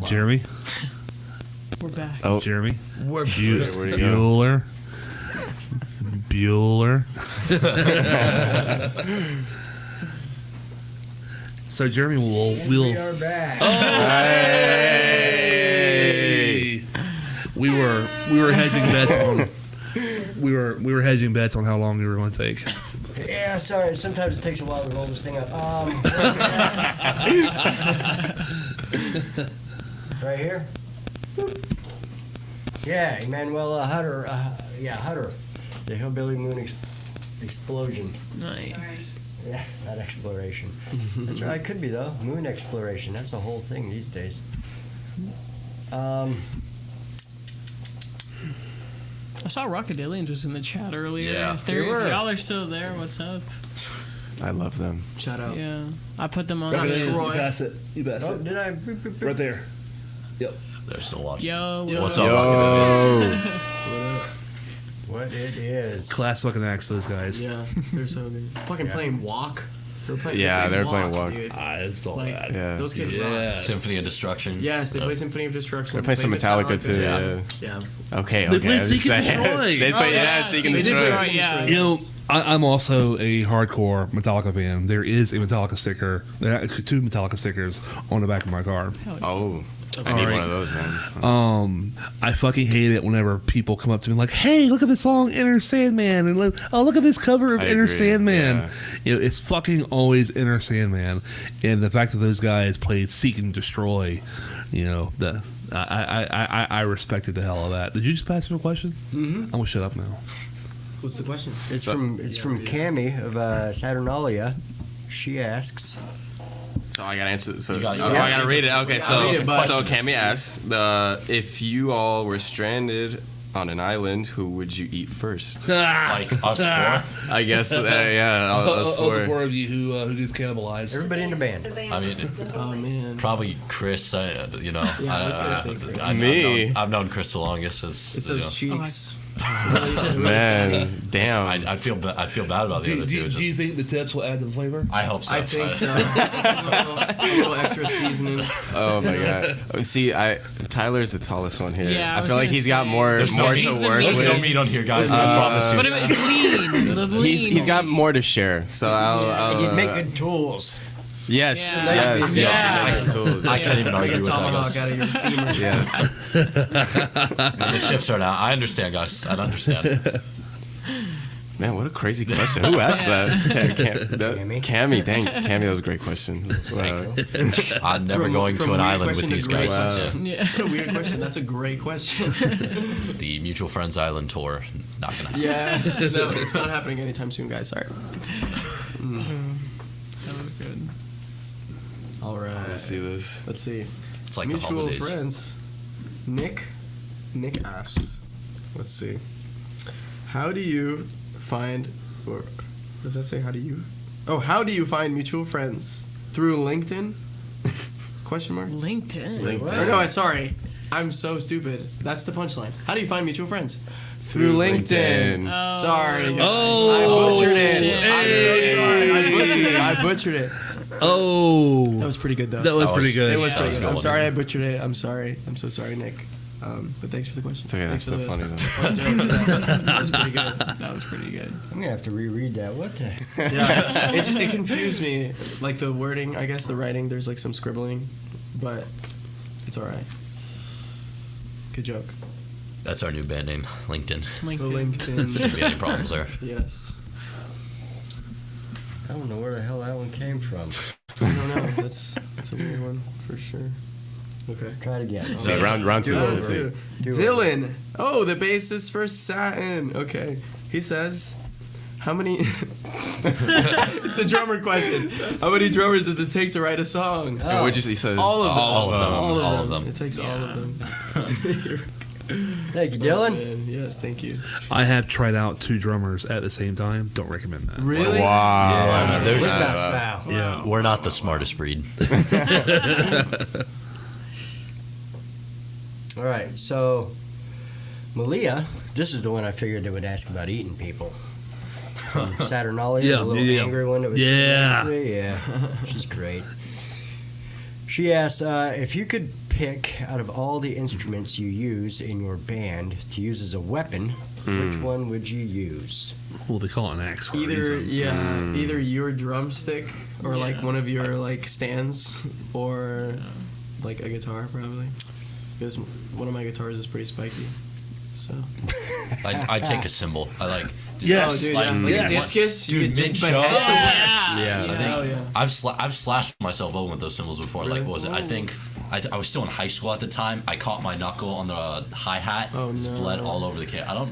Jeremy. We're back. Oh, Jeremy. We're where'd he go? Bueller. So Jeremy We are back. Hey! We were hedging bets on we were hedging bets on how long we were going to take. Yeah, sorry. Sometimes it takes a while to roll this thing up. Right here. Yeah, Emmanuel Hutter. Hutter. The Hillbilly Moon Explosion. Nice. Yeah, not exploration. That's right. It could be though. Moon exploration. That's a whole thing these days. I saw Rockadillians was in the chat earlier. Yeah. If They were. if y'all are still there, what's up? I love them. Shout out. Yeah, I put them on. Troy. You pass it. You pass Oh, it. did I? Right there. Yep. They're still watching. Yo, What's up? up, Rocket? What it is. Class fucking acts, those guys. Yeah, they're so good. Fucking playing Walk. They were playing, Yeah, they were playing Walk. Dude. It's all Like, bad. Yeah. those kids Yeah. rock. Symphony of Destruction. Yes, they play Symphony of Destruction. They play some Metallica too. Yeah. Yeah. Okay. They okay. played I was Seek and saying. Destroy. They played yeah, Seek and Seek and Destroy. Destroy. Yeah. You know, I'm also a hardcore Metallica fan. There is a Metallica sticker. There are 2 Metallica stickers on the back of my car. Oh, I need Alright. one of those, man. I fucking hate it whenever people come up to me like, "Hey, look at this song, Inner Sandman," and look at this cover of I Inner agree, Sandman. yeah. You know, it's fucking always Inner Sandman, and the fact that those guys played Seek and Destroy, you know, I respected the hell out of that. Did you just pass me a question? Mm-hmm. I'm gonna shut up now. What's the question? It's from Cammie of Saturnalia. She asks. So I gotta answer. So You got it. I gotta read it. Okay, so read it, bud. Cammy asks, if you all were stranded on an island, who would you eat first? Like us four. I guess, yeah, us Of the four. 4 of you who gets cannibalized. Everybody in the band. I mean, Oh man. probably Chris. You know, Yeah, I was gonna say Chris. Me? I've known Chris the longest. It's you know. those cheeks. Man, damn. I'd feel bad about the other two. Do you think the tips will add to the flavor? I hope so. I think so. a little extra seasoning. Oh my god. See, Tyler's the tallest one here. Yeah, I I was feel like gonna he's got say. more There's no to meat. work There's with. no meat on here, guys. I promise you. But it's lean. The lean. He's got more to share. So I'll You'd make good tools. yes, Yeah. yes, Yeah. yes. Tools. I can't even Make argue a with that, tomahawk guys. out of your femur. Yes. The chips are now. I understand, guys. I understand. Man, what a crazy question. Who asked that? Cammy, dang. Cammy, that was a great question. I'm never From- going from to an weird island with question to these great guys. question. Yeah. Weird question. That's a great question. The Mutual Friends Island tour, not gonna happen. Yes. No, it's not happening anytime soon, guys. Sorry. That was good. All right. Let's see this. Let's see. It's like Mutual the holidays. friends. Nick asks. Let's see. How do you find, or does that say how do you? Oh, how do you find mutual friends? Through LinkedIn? Question mark? LinkedIn. Or no, sorry. I'm so stupid. That's the punchline. How do you find mutual friends? Through LinkedIn. Oh. Sorry, guys. Oh, I butchered it. shit. I'm so sorry. I butchered it. Oh, That was pretty good, though. that was That pretty was- good. It was That pretty was good. a good I'm one. sorry I butchered it. I'm sorry. I'm so sorry, Nick. But thanks for the question. It's okay, that's Thanks still for funny, though. fun joke. That was pretty good. That was pretty good. I'm gonna have to reread that. What the? Yeah, it confused me. Like the wording, I guess the writing. There's like some scribbling, but it's all right. Good joke. That's our new band name, LinkedIn. LinkedIn. Shouldn't be any problems there. Yes. I don't know where the hell that one came from. I don't know. That's a weird one for sure. Okay. Try it again. So round two. Round Let's see. two. Do it. Dylan. Oh, the basis for Satin. Okay. He says, how many... It's the drummer question. How many drummers does it take to write a song? And what'd you say? You said All of them. All of them. It takes all of them. Thank you, Oh, Dylan. man. Yes, thank you. I have tried out 2 drummers at the same time. Don't recommend that. Really? Wow. Yeah, I've never there's- seen What's that that. style? Yeah. We're not the smartest breed. All right, so Malia, this is the one I figured they would ask about eating people. From Saturnalia, Yeah, the little yeah. angry one that was sitting next to me. Yeah, she's great. She asked if you could pick out of all the instruments you use in your band to use as a weapon, which one would you use? Well, they call it an axe for a Either reason. either your drumstick or like one of your like stands or like a guitar probably. Because one of my guitars is pretty spiky. So I take a cymbal. I like. Yes. Oh, dude, Like, yeah. Like yes. a discus, you Dude, could just mid-show? behead someone. Yeah. I Hell think yeah. I've slashed myself open with those cymbals before. Really? Like, what was it? I think I was still in high school at the time. I caught my knuckle on the hi hat. Oh, It's no. bled all over the kit. I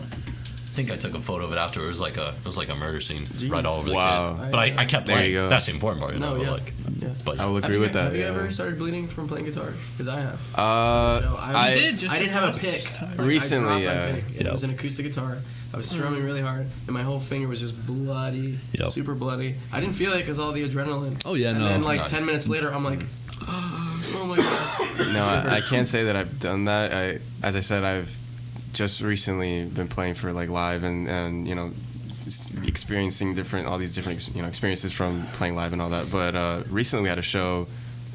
think I took a photo of it after. It was like a murder scene Jeez. right all over the Wow. kit. But I kept There playing. you go. That's the important part, you know. No, but yeah. like, Yeah. but I will agree with that. Have you yeah. ever started bleeding from playing guitar? Because I have. So I did just I didn't this have a last pick. time. Like, Recently, I dropped my yeah. pick, and it was an acoustic guitar. I was strumming really hard, and my whole finger was just bloody, Yep. super bloody. I didn't feel it because all the adrenaline. Oh, yeah, and no. then like No. 10 minutes later, I'm like, oh my god. No, I can't say that I've done that. As I said, I've just recently been playing for like live and you know experiencing all these different experiences from playing live and all that. But recently we had a show.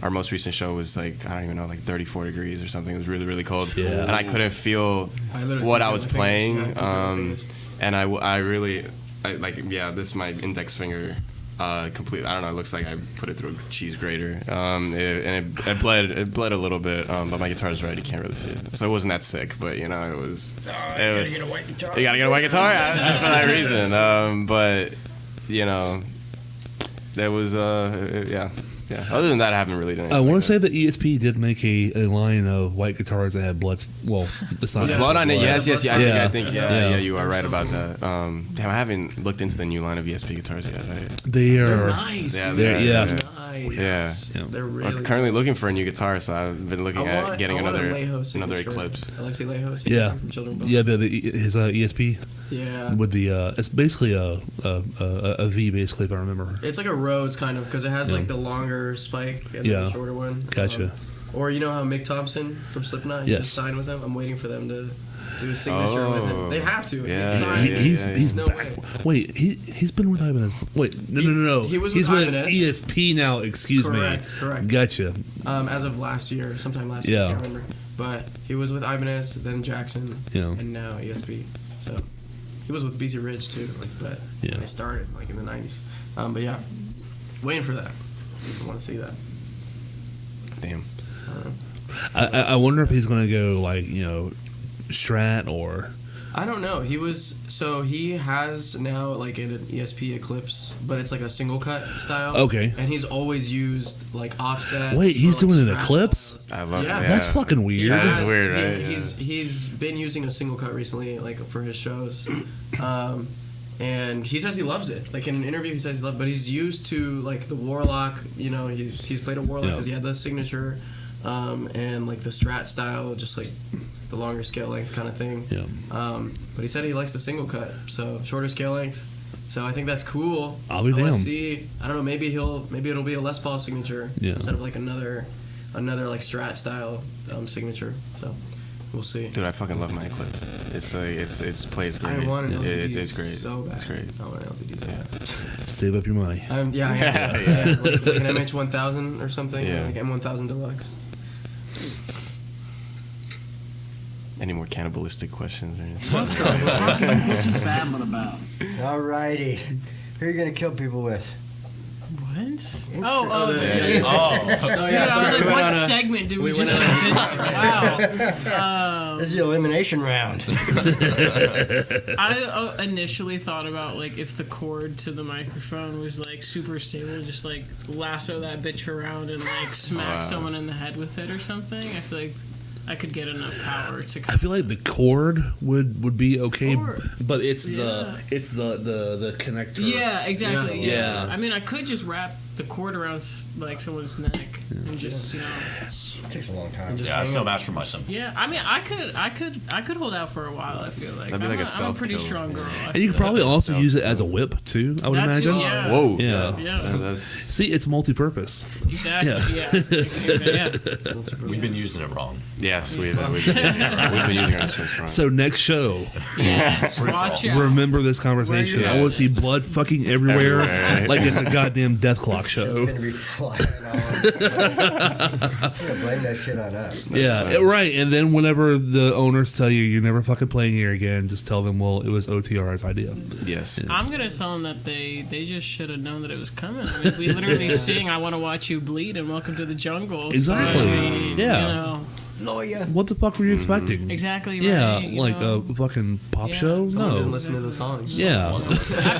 Our most recent show was like I don't even know, like 34 degrees or something. It was really really cold, Yeah. and I couldn't feel I literally what couldn't I was feel my fingers. playing. Yeah, I couldn't feel my fingers. And I really this is my index finger. Completely. I don't know. It looks like I put it through a cheese grater. It bled. It bled a little bit. But my guitar's right. You can't really see it. So it wasn't that sick. But you know, it was. You gotta get a white guitar. You gotta get a white guitar. Just for that reason. But you know, there was. Yeah. Other than that, I haven't really done. I want to anything say that ESP did make a line of white guitars that had blood. Well, it's not Yeah. blood on it. Yes. Yeah. I think. Yeah. You are right about that. Damn, I haven't looked into the new line of ESP guitars yet. They They're are. nice. Yeah, dude. they're- yeah. Nice. Yeah. Yeah. They're I'm really. currently looking for a new guitar, so I've been looking at getting I want a another Lejo signature. Eclipse. Alexei Lejo signature Yeah. from Children Bone. Yeah, his ESP Yeah. with the it's basically a V basically if I remember. It's like a Rhodes kind of because it has Yeah. like the longer spike and then Yeah. the shorter one. Gotcha. Or you know how Mick Thompson from Slipknot, he Yes. just signed with them. I'm waiting for them to do a signature with him. They have to. Yeah. He's signed. He's No back. way. Wait, he's been with Ibanez. Wait, no. He was he's with with Ibanez. ESP now. Excuse Correct. me. Gotcha. As of last year, sometime last year, I Yeah. can't remember. But he was with Ibanez, then Jackson, Yeah. and now ESP. So he was with BC Ridge too, like, but Yeah. they started like in the 90s. But yeah, waiting for that. I want to see that. Damn. I wonder if he's gonna go like Strat or I don't know. He has now like an ESP Eclipse, but it's like a single cut style. Okay. And he's always used like offsets. Wait, he's or, like, doing an scratch Eclipse? styles. I love Yeah. it. That's fucking weird. That is weird, right? He's been using a single cut recently, like for his shows, and he says he loves it. Like in an interview, he says he loves it, but he's used to like the Warlock. You know, he's played a Warlock because he had the signature, and like the Strat style, just like the longer scale length kind of thing. Yeah. But he said he likes the single cut, so shorter scale length. So I think that's cool. I'll be I wanna damned. see. I don't know. Maybe it'll be a Les Paul signature instead of like another like Strat style signature. So we'll see. Dude, I fucking love my Eclipse. It's like it's plays great. I want an LTD It's great. so bad. It's great. I want an LTD so bad. Save up your money. Yeah, like an MH1000 or something, Yeah. like M1000 Deluxe. Any more cannibalistic questions or anything? What the fuck is this babbling about? Alrighty. Who are you gonna kill people with? What? Oh, Oh, yeah. yeah. Oh, Oh Dude, yeah, I sorry, was like, we went what on a- segment did we we went just on jump into? Wow. This is the elimination round. I initially thought about like if the cord to the microphone was like super stable, just like lasso that bitch around and like smack someone in the head with it or something. I feel like I could get enough power to. I feel like the cord would be okay, Cord. but it's Yeah. the connector. Yeah, exactly. Yeah. Yeah. I mean, I could just wrap the cord around like someone's neck and just It takes a long time. yeah, it's no match for my son. Yeah, I mean, I could hold out for a while. I feel like That'd be I'm like a I'm stealth pretty kill. strong girl. I And you could feel probably like. also Stealth use it as a kill. whip too. I would That too, imagine. yeah. Whoa. Yeah. Yeah. That's See, it's multi-purpose. Exactly. Yeah. We've been using it wrong. yes, we've been using our instruments wrong. So next show, Watch out. remember this conversation. Where I you want to see blood fucking everywhere, Everywhere. like it's a goddamn death clock It's show. gonna be flying all over. You're gonna blame that shit on us. Yeah, right. right. And then whenever the owners tell you you're never fucking playing here again, just tell them, well, it was OTR's idea. yes. I'm gonna tell them that they just should have known that it was coming. I mean, we literally sing "I Want to Watch You Bleed" and "Welcome to the Jungle." So, Exactly. I mean, Yeah. You know, Lawyer. What the fuck were you expecting? exactly. Yeah, Right, you like know. a fucking pop Yeah. show? Someone didn't No. listen to the songs. Yeah. I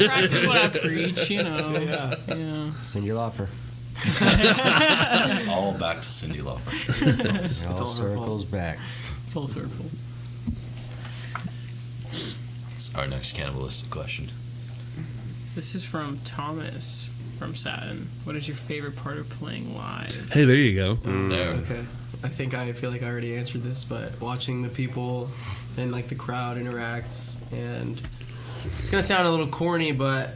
practice what I preach. You know. Yeah. Cindy Lauper. All back to Cyndi Lauper. It all all her circles back. Full circle. Our next cannibalistic question. This is from Thomas from Satin. What is your favorite part of playing live? Hey, there you go. There. Okay. I feel like I already answered this, but watching the people and like the crowd interact, and it's gonna sound a little corny, but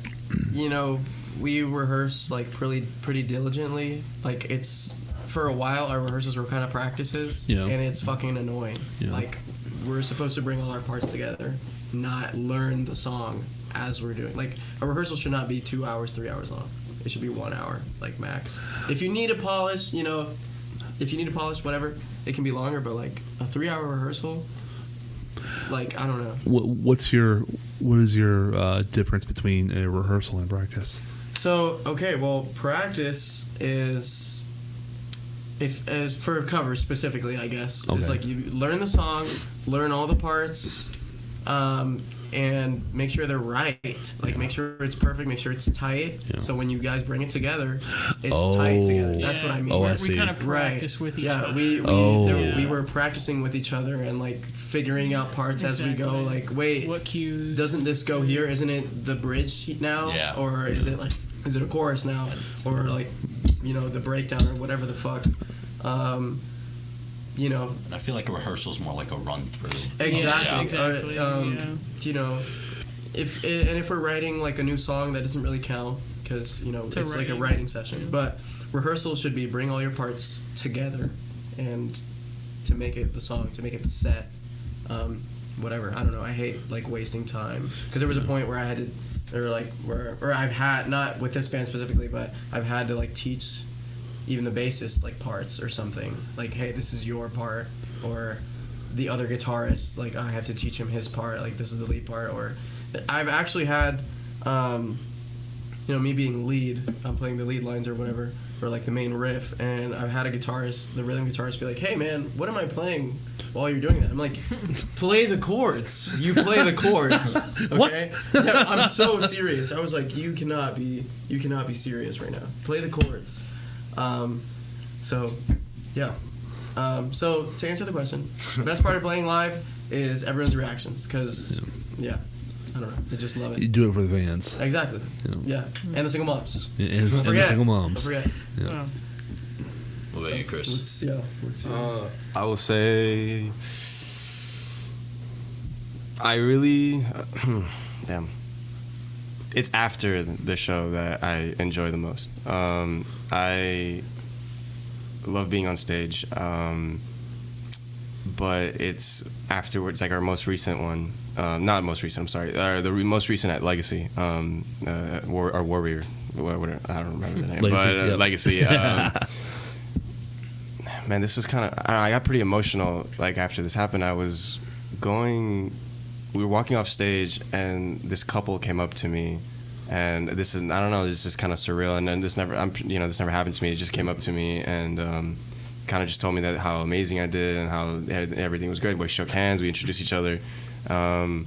you know, we rehearse like pretty diligently. Like it's for a while our rehearsals were kind of practices, Yeah. and it's fucking annoying. Yeah. Like we're supposed to bring all our parts together, not learn the song as we're doing. Like a rehearsal should not be 2 hours, 3 hours long. It should be 1 hour, like max. If you need a polish, you know, whatever, it can be longer. But like a 3 hour rehearsal, like I don't know. What is your difference between a rehearsal and practice? So okay, well, practice is as for covers specifically, I guess. Okay. It's like you learn the song, learn all the parts, and make sure they're right. Like make sure it's perfect, make sure it's tight. Yeah. So when you guys bring it together, it's Oh. tight together. That's what I mean. Oh, I we see. kind of practice with each Yeah, other. we Yeah. were practicing with each other and like figuring out parts as we go. Exactly. Like, wait, What cues? doesn't this go here? Isn't it the bridge now? Yeah. Or is it a chorus now? Or like, you know, the breakdown or whatever the fuck. You know, And I feel like a rehearsal is more like a run through. exactly. Yeah. Exactly, yeah. You know, if we're writing like a new song, that doesn't really count because you know It's it's a like a writing. writing session. But rehearsal should be bring all your parts together and to make it the song, to make it the set. Whatever. I don't know. I hate like wasting time because there was a point where I had to, or I've had, not with this band specifically, but I've had to like teach even the bassist like parts or something. Like, hey, this is your part, or the other guitarist, like I have to teach him his part. Like this is the lead part. Or I've actually had, me being lead, I'm playing the lead lines or whatever, or like the main riff, and I've had a guitarist, the rhythm guitarist, be like, "Hey man, what am I playing while you're doing that?" I'm like, "Play the chords. You play the chords." Okay? What? Yeah, I'm so serious. I was like, "You cannot be serious right now. Play the chords." So, yeah. So to answer the question, the best part of playing live is everyone's reactions, because I don't know, I just love You it. do it for the fans. Exactly. Yeah, and the single moms. And Don't the forget. single Don't moms. forget. Yeah. What about you, Chris? Let's I will say, I really, damn. It's after the show that I enjoy the most. I love being on stage, but it's afterwards, like our most recent one. Not most recent, I'm sorry. The most recent at Legacy, or Warrior. Whatever, I don't remember the name. Legacy, but yep. Legacy. Man, this was kind of. I got pretty emotional. Like after this happened, we were walking off stage, and this couple came up to me, and this is, I don't know, this is kind of surreal, and then this never happened to me. It just came up to me and kind of just told me that how amazing I did and how everything was good. We shook hands, we introduced each other, and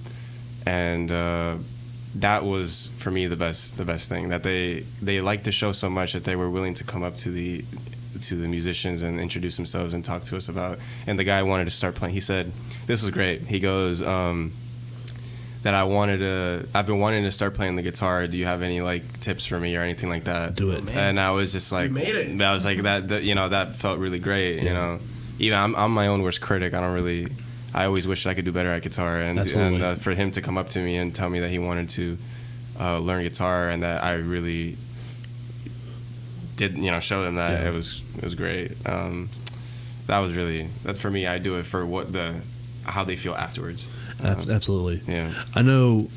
that was for me the best thing, that they liked the show so much that they were willing to come up to the musicians and introduce themselves and talk to us about. And the guy wanted to start playing. He said, "This was great." He goes, that I've been wanting to start playing the guitar. Do you have any like tips for me or anything like that? Do it. And I was just like, You made it. I was like that that felt really great. Yeah. Even I'm my own worst critic. I always wish I could do better at guitar. And Absolutely. for him to come up to me and tell me that he wanted to learn guitar and that I really did, show him that, Yeah. it was great. That's for me. I do it for how they feel afterwards. Absolutely. Yeah. I know.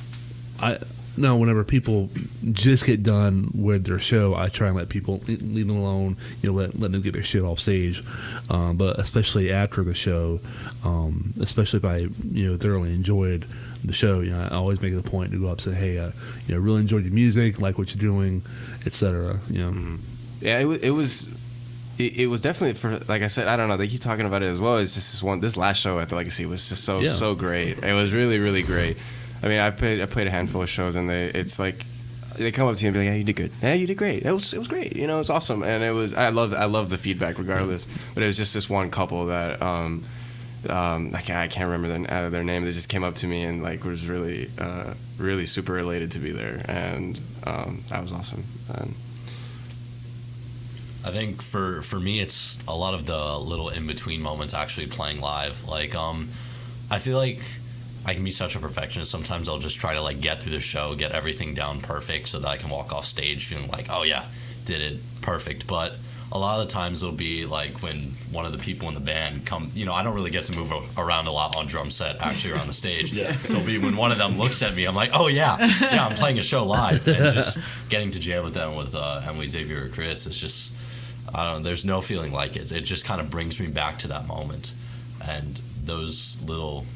Whenever people just get done with their show, I try and let people leave them alone. Let them get their shit off stage. But especially after the show, especially if I thoroughly enjoyed the show, I always make it a point to go up and say, "Hey, really enjoyed your music, like what you're doing, etc." Mm-hmm. Yeah, it was definitely, for, like I said, I don't know, they keep talking about it as well. It's just this last show at the Legacy was just so great. It was really, really great. I mean, I played a handful of shows, and it's like they come up to you and be like, "Yeah, you did good. Yeah, you did great. It was great. It was awesome." And I love the feedback regardless. But it was just this one couple that I can't remember their name. They just came up to me and like was really really super elated to be there, and that was awesome. I think for me, it's a lot of the little in-between moments actually playing live. Like, I feel like I can be such a perfectionist. Sometimes I'll just try to like get through the show, get everything down perfect so that I can walk off stage feeling like, oh yeah, did it perfect. But a lot of the times it'll be like when one of the people in the band come, I don't really get to move around a lot on drum set actually around the stage. So it'll be when one of them looks at me, I'm like, oh yeah, I'm playing a show live. And just getting to jam with them, with Emily, Xavier, or Chris, it's just, I don't know, there's no feeling like it. It just kind of brings me back to that moment. And those little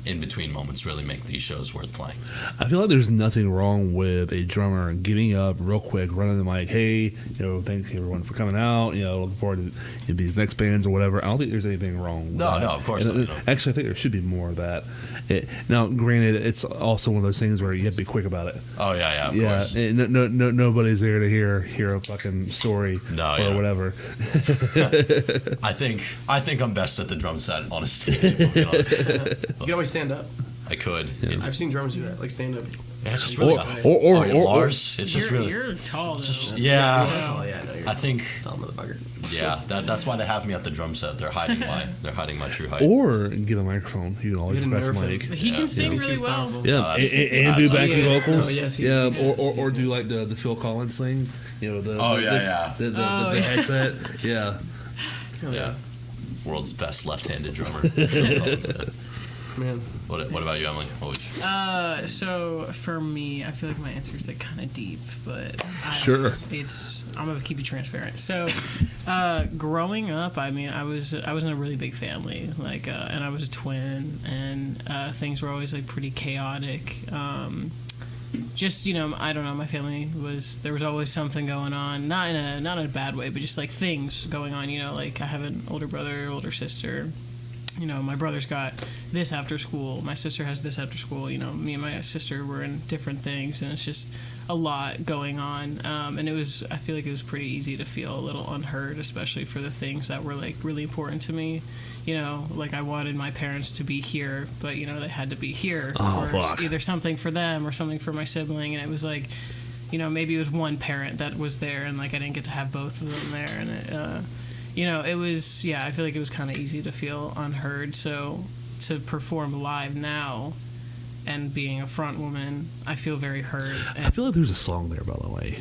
in-between moments really make these shows worth playing. I feel like there's nothing wrong with a drummer getting up real quick, running the mic, "Hey, thanks everyone for coming out. Looking forward to these next bands or whatever." I don't think there's anything wrong with that. No, of course And, not. Actually, I think there should be more of that. Now, granted, it's also one of those things where you have to be quick about it. Oh yeah, of course. Nobody's there to hear a fucking story or whatever. I think I'm best at the drum set on a stage. To be honest. You can always stand up. I could. Yeah. I've seen drummers do that, like stand up. Yeah, it's just really Or Lars. It's just really. You're tall though. Yeah. Oh yeah, no, you're I think. tall motherfucker. Yeah, that's why they have me at the drum set. They're hiding my true height. Or get a microphone. You can always Get a press Nerf mic. him. He can sing really Too well. powerful. Yeah, and do backing yes. vocals. No, yes, he or do like the Phil Collins thing. The headset. Yeah. Yeah. World's best left-handed drummer. Man. What about you, Emily? What would you? So for me, I feel like my answer is like kind of deep, but Sure. I'm gonna keep you transparent. So, growing up, I mean, I was in a really big family, like, and I was a twin, and things were always like pretty chaotic. just, you know, I don't know, my family there was always something going on, not in a bad way, but just like things going on, you know, like I have an older brother, older sister. You know, my brother's got this after school. My sister has this after school. You know, me and my sister were in different things, and it's just a lot going on. And I feel like it was pretty easy to feel a little unheard, especially for the things that were, like, really important to me. You know, like, I wanted my parents to be here, but, you know, they had to be here. Oh, or fuck. either something for them or something for my sibling. And it was like, you know, maybe it was one parent that was there, and, like, I didn't get to have both of them there. And it, you know, it was, yeah, I feel like it was kind of easy to feel unheard. So to perform live now and being a front woman, I feel very heard. And I feel like there's a song there, by the way.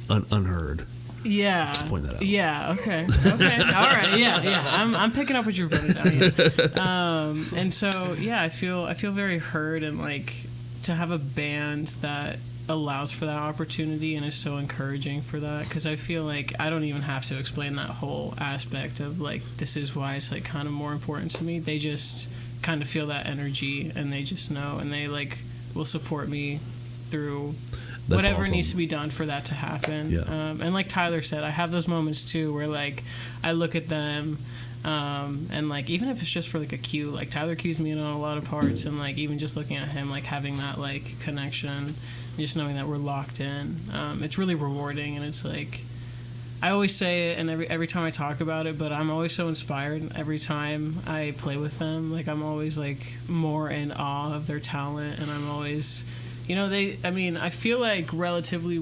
Unheard. yeah. Just point that out. Yeah, okay. Okay. All right. Yeah. I'm picking up what you're putting down. Yeah. And so, yeah, I feel very heard, and, like, to have a band that allows for that opportunity and is so encouraging for that, because I feel like I don't even have to explain that whole aspect of, like, this is why it's, like, kind of more important to me. They just kind of feel that energy, and they just know, and they, like, will support me through That's whatever awesome. needs to be done for that to happen. Yeah. And like Tyler said, I have those moments too where, like, I look at them and, like, even if it's just for, like, a cue, like, Tyler cues me in on a lot of parts, and, like, even just looking at him, like, having that, like, connection, just knowing that we're locked in, it's really rewarding. And it's like, I always say it, and every time I talk about it, but I'm always so inspired every time I play with them. Like, I'm always, like, more in awe of their talent, and I'm always, you know, I feel like relatively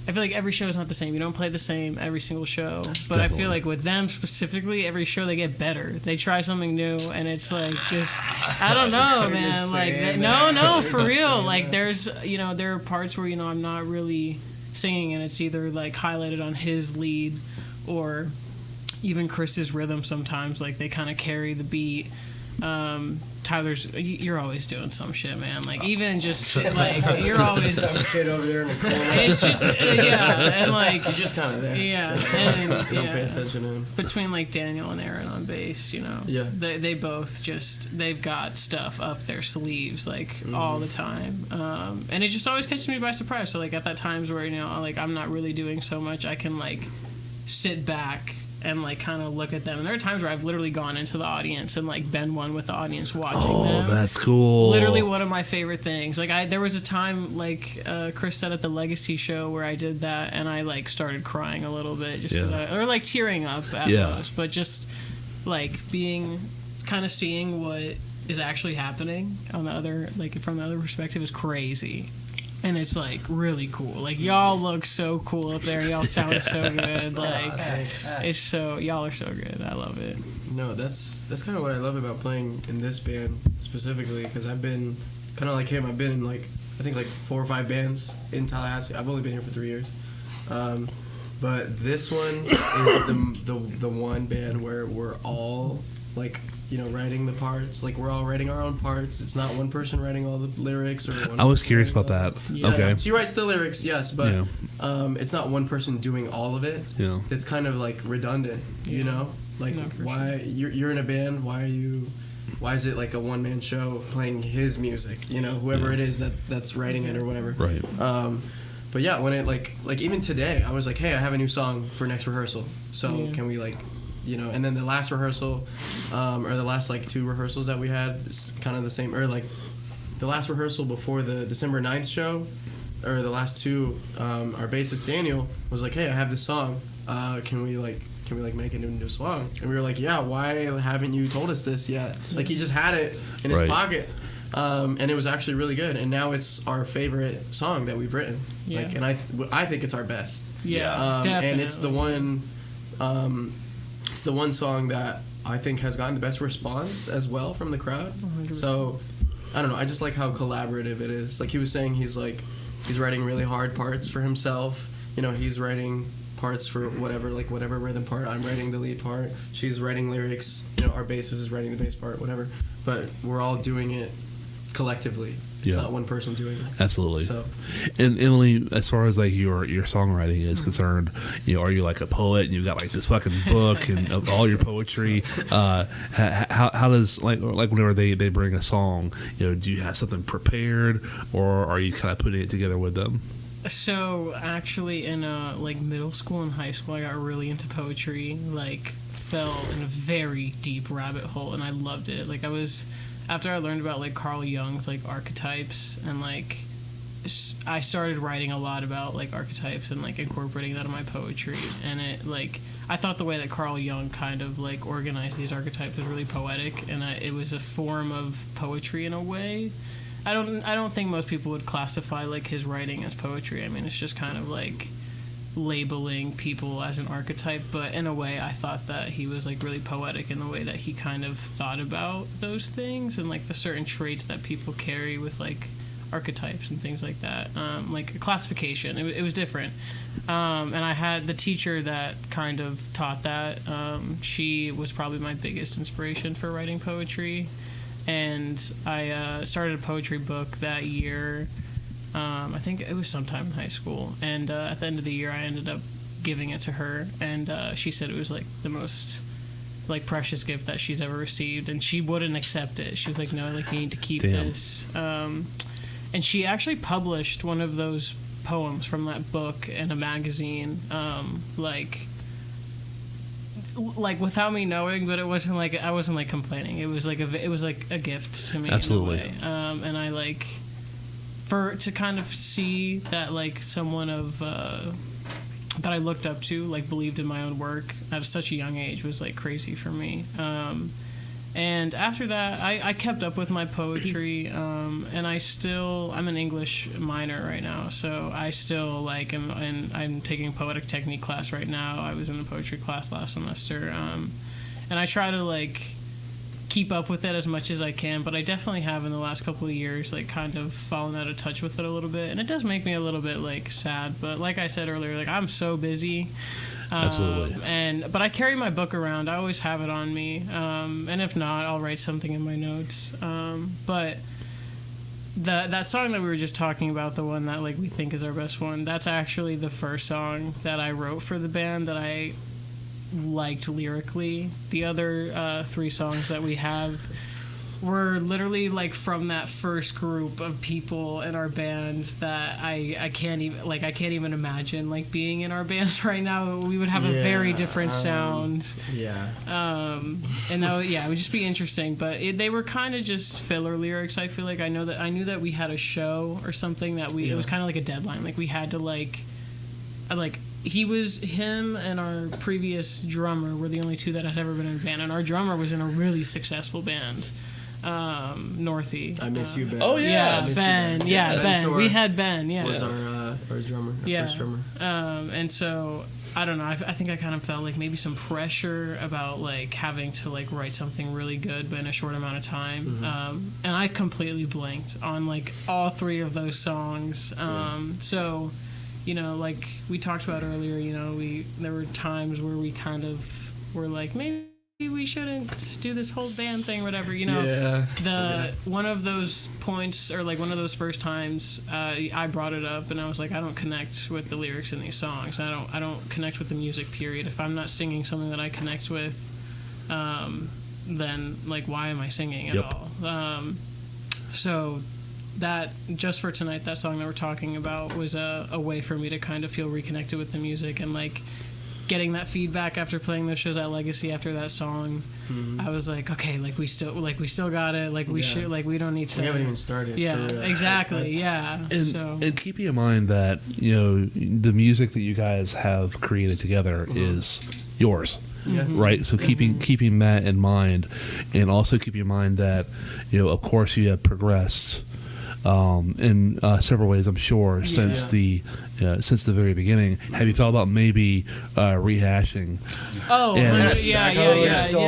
I feel like every show is not the same. You don't play the same every single show. But Definitely. I feel like with them specifically, every show they get better. They try something new, and it's like, just, I don't know, man. Like, no, for real. Like, there's, you know, there are parts where, you know, I'm not really singing, and it's either, like, highlighted on his lead or even Chris's rhythm sometimes. Like, they kind of carry the beat. Tyler's, you're always doing some shit, man. Like, even just, like, you're always Some shit over there in the corner. it's just, yeah, and, like, You're just kind of there. yeah, and, Don't pay yeah, attention to him. between, like, Daniel and Aaron on bass, you know, Yeah. they both just, they've got stuff up their sleeves, like, all the time, and it just always catches me by surprise. So, like, at that times where, you know, like, I'm not really doing so much, I can, like, sit back and, like, kind of look at them. And there are times where I've literally gone into the audience and, like, been one with the audience watching Oh, them. that's cool. Literally one of my favorite things. Like, there was a time, like, Chris said at the Legacy show, where I did that, and I, like, started crying a little bit, just 'cause Yeah. or, like, tearing up at Yeah. most, but just, like, kind of seeing what is actually happening on the other, like, from the other perspective is crazy. And it's, like, really cool. Like, y'all look so cool up there. Y'all sound so good. Like, y'all are so good. I love it. No, that's kind of what I love about playing in this band specifically, because I've been kind of like him. I've been in, like, I think, like, 4 or 5 bands in Tallahassee. I've only been here for 3 years, but this one is the one band where we're all, like, you know, writing the parts. Like, we're all writing our own parts. It's not one person writing all the lyrics or one I was person curious writing about that. all- Okay. She writes the lyrics, yes, but Yeah. it's not one person doing all of it. Yeah. It's kind of, like, redundant, you know? Like, No, for why you're in a band? Why is it, like, a one-man show playing his music? You know, whoever it is that's writing it or whatever. Right. But yeah, when it like even today, I was like, hey, I have a new song for next rehearsal. So Yeah. can we, like, you know? And then the last rehearsal, or the last, like, 2 rehearsals that we had, is kind of the same. Or, like, the last rehearsal before the December 9th show, or the last 2, our bassist Daniel was like, hey, I have this song. Can we make it a new song? And we were like, yeah, why haven't you told us this yet? Like, he just had it in his Right. pocket. And it was actually really good. And now it's our favorite song that we've written. Yeah. Like, and I think it's our best. Yeah, definitely. And it's the one song that I think has gotten the best response as well from the crowd. 100%. So, I don't know. I just like how collaborative it is. Like he was saying, he's writing really hard parts for himself. You know, he's writing parts for whatever rhythm part. I'm writing the lead part. She's writing lyrics. You know, our bassist is writing the bass part, whatever. But we're all doing it collectively. It's not one person doing it. Absolutely. So, And Emily, as far as like your songwriting is concerned, are you like a poet and you've got like this fucking book and of all your poetry? How does like whenever they bring a song, do you have something prepared or are you kind of putting it together with them? So actually, in like middle school and high school, I got really into poetry. Like, fell in a very deep rabbit hole, and I loved it. Like, after I learned about like Carl Jung's like archetypes, and like I started writing a lot about like archetypes and like incorporating that in my poetry. And it like I thought the way that Carl Jung kind of like organized these archetypes was really poetic, and it was a form of poetry in a way. I don't think most people would classify like his writing as poetry. I mean, it's just kind of like labeling people as an archetype, but in a way I thought that he was like really poetic in the way that he kind of thought about those things and like the certain traits that people carry with like archetypes and things like that, like a classification. It was different, and I had the teacher that kind of taught that. She was probably my biggest inspiration for writing poetry. And I started a poetry book that year. I think it was sometime in high school. And at the end of the year, I ended up giving it to her. And she said it was like the most like precious gift that she's ever received. And she wouldn't accept it. She was like, no, like you need to keep this. And she actually published one of those poems from that book in a magazine, like without me knowing, but it wasn't like I wasn't like complaining. It was like a gift to me. Absolutely. In a way. And I like to kind of see that like someone of that I looked up to like believed in my own work at such a young age was like crazy for me. And after that, I kept up with my poetry, and I'm an English minor right now, so I still like I'm taking a poetic technique class right now. I was in a poetry class last semester, and I try to like keep up with it as much as I can, but I definitely have in the last couple of years like kind of fallen out of touch with it a little bit, and it does make me a little bit like sad, but like I said earlier, like I'm so busy. Absolutely. But I carry my book around. I always have it on me. And if not, I'll write something in my notes. But that song that we were just talking about, the one that like we think is our best one, that's actually the first song that I wrote for the band that I liked lyrically. The other 3 songs that we have were literally like from that first group of people in our band that I can't even imagine like being in our bands right now. We would have a very different sound. And it would just be interesting. But they were kind of just filler lyrics. I feel like I knew that we had a show or something that it was kind of like a deadline. Like we had to him and our previous drummer were the only 2 that had ever been in a band, and our drummer was in a really successful band. Northy. I miss you, Ben. Oh yeah, Ben. Ben. We had Ben. Yeah, was our drummer, first drummer. And so I don't know. I think I kind of felt like maybe some pressure about like having to like write something really good, but in a short amount of time. Mm-hmm. And I completely blanked on like all 3 of those songs. So, like we talked about earlier, there were times where we kind of were like maybe we shouldn't do this whole band thing or whatever, one of those points or like one of those first times I brought it up and I was like, I don't connect with the lyrics in these songs. I don't connect with the music, period. If I'm not singing something that I connect with, then like why am I singing at all? So that Just for Tonight, that song that we're talking about, was a way for me to kind of feel reconnected with the music and like getting that feedback after playing those shows at Legacy after that song. I was like, okay, we still got it. Like we should, like we don't need to. We haven't even started. Yeah, exactly. And keeping in mind that the music that you guys have created together is yours. Right, so keeping that in mind, and also keeping in mind that of course you have progressed in several ways, I'm sure, since the very beginning. Have you thought about maybe rehashing? Stole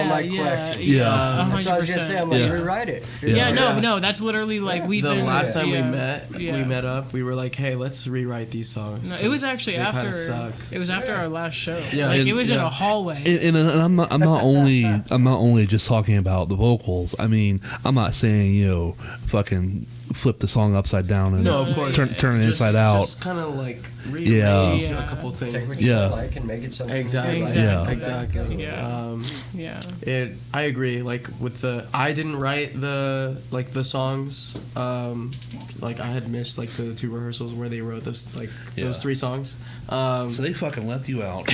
my question. Yeah, that's what I was gonna say. I'm like, rewrite it. No, that's literally like we've been. The last time we met up, we were like, hey, let's rewrite these songs. No, it was actually after. It was after our last show. Yeah, like it was in a hallway. And I'm not only just talking about the vocals. I mean, I'm not saying fucking flip the song upside down and No, of course. turn it inside out. Just kind of like Yeah. rearrange Yeah. a couple Take what things. you Yeah. like and make it something. Exactly. you like. Yeah. Exactly. Yeah. Yeah. I agree. Like with I didn't write the songs. Like I had missed like the 2 rehearsals where they wrote those Yeah. those 3 songs. So they fucking left you out.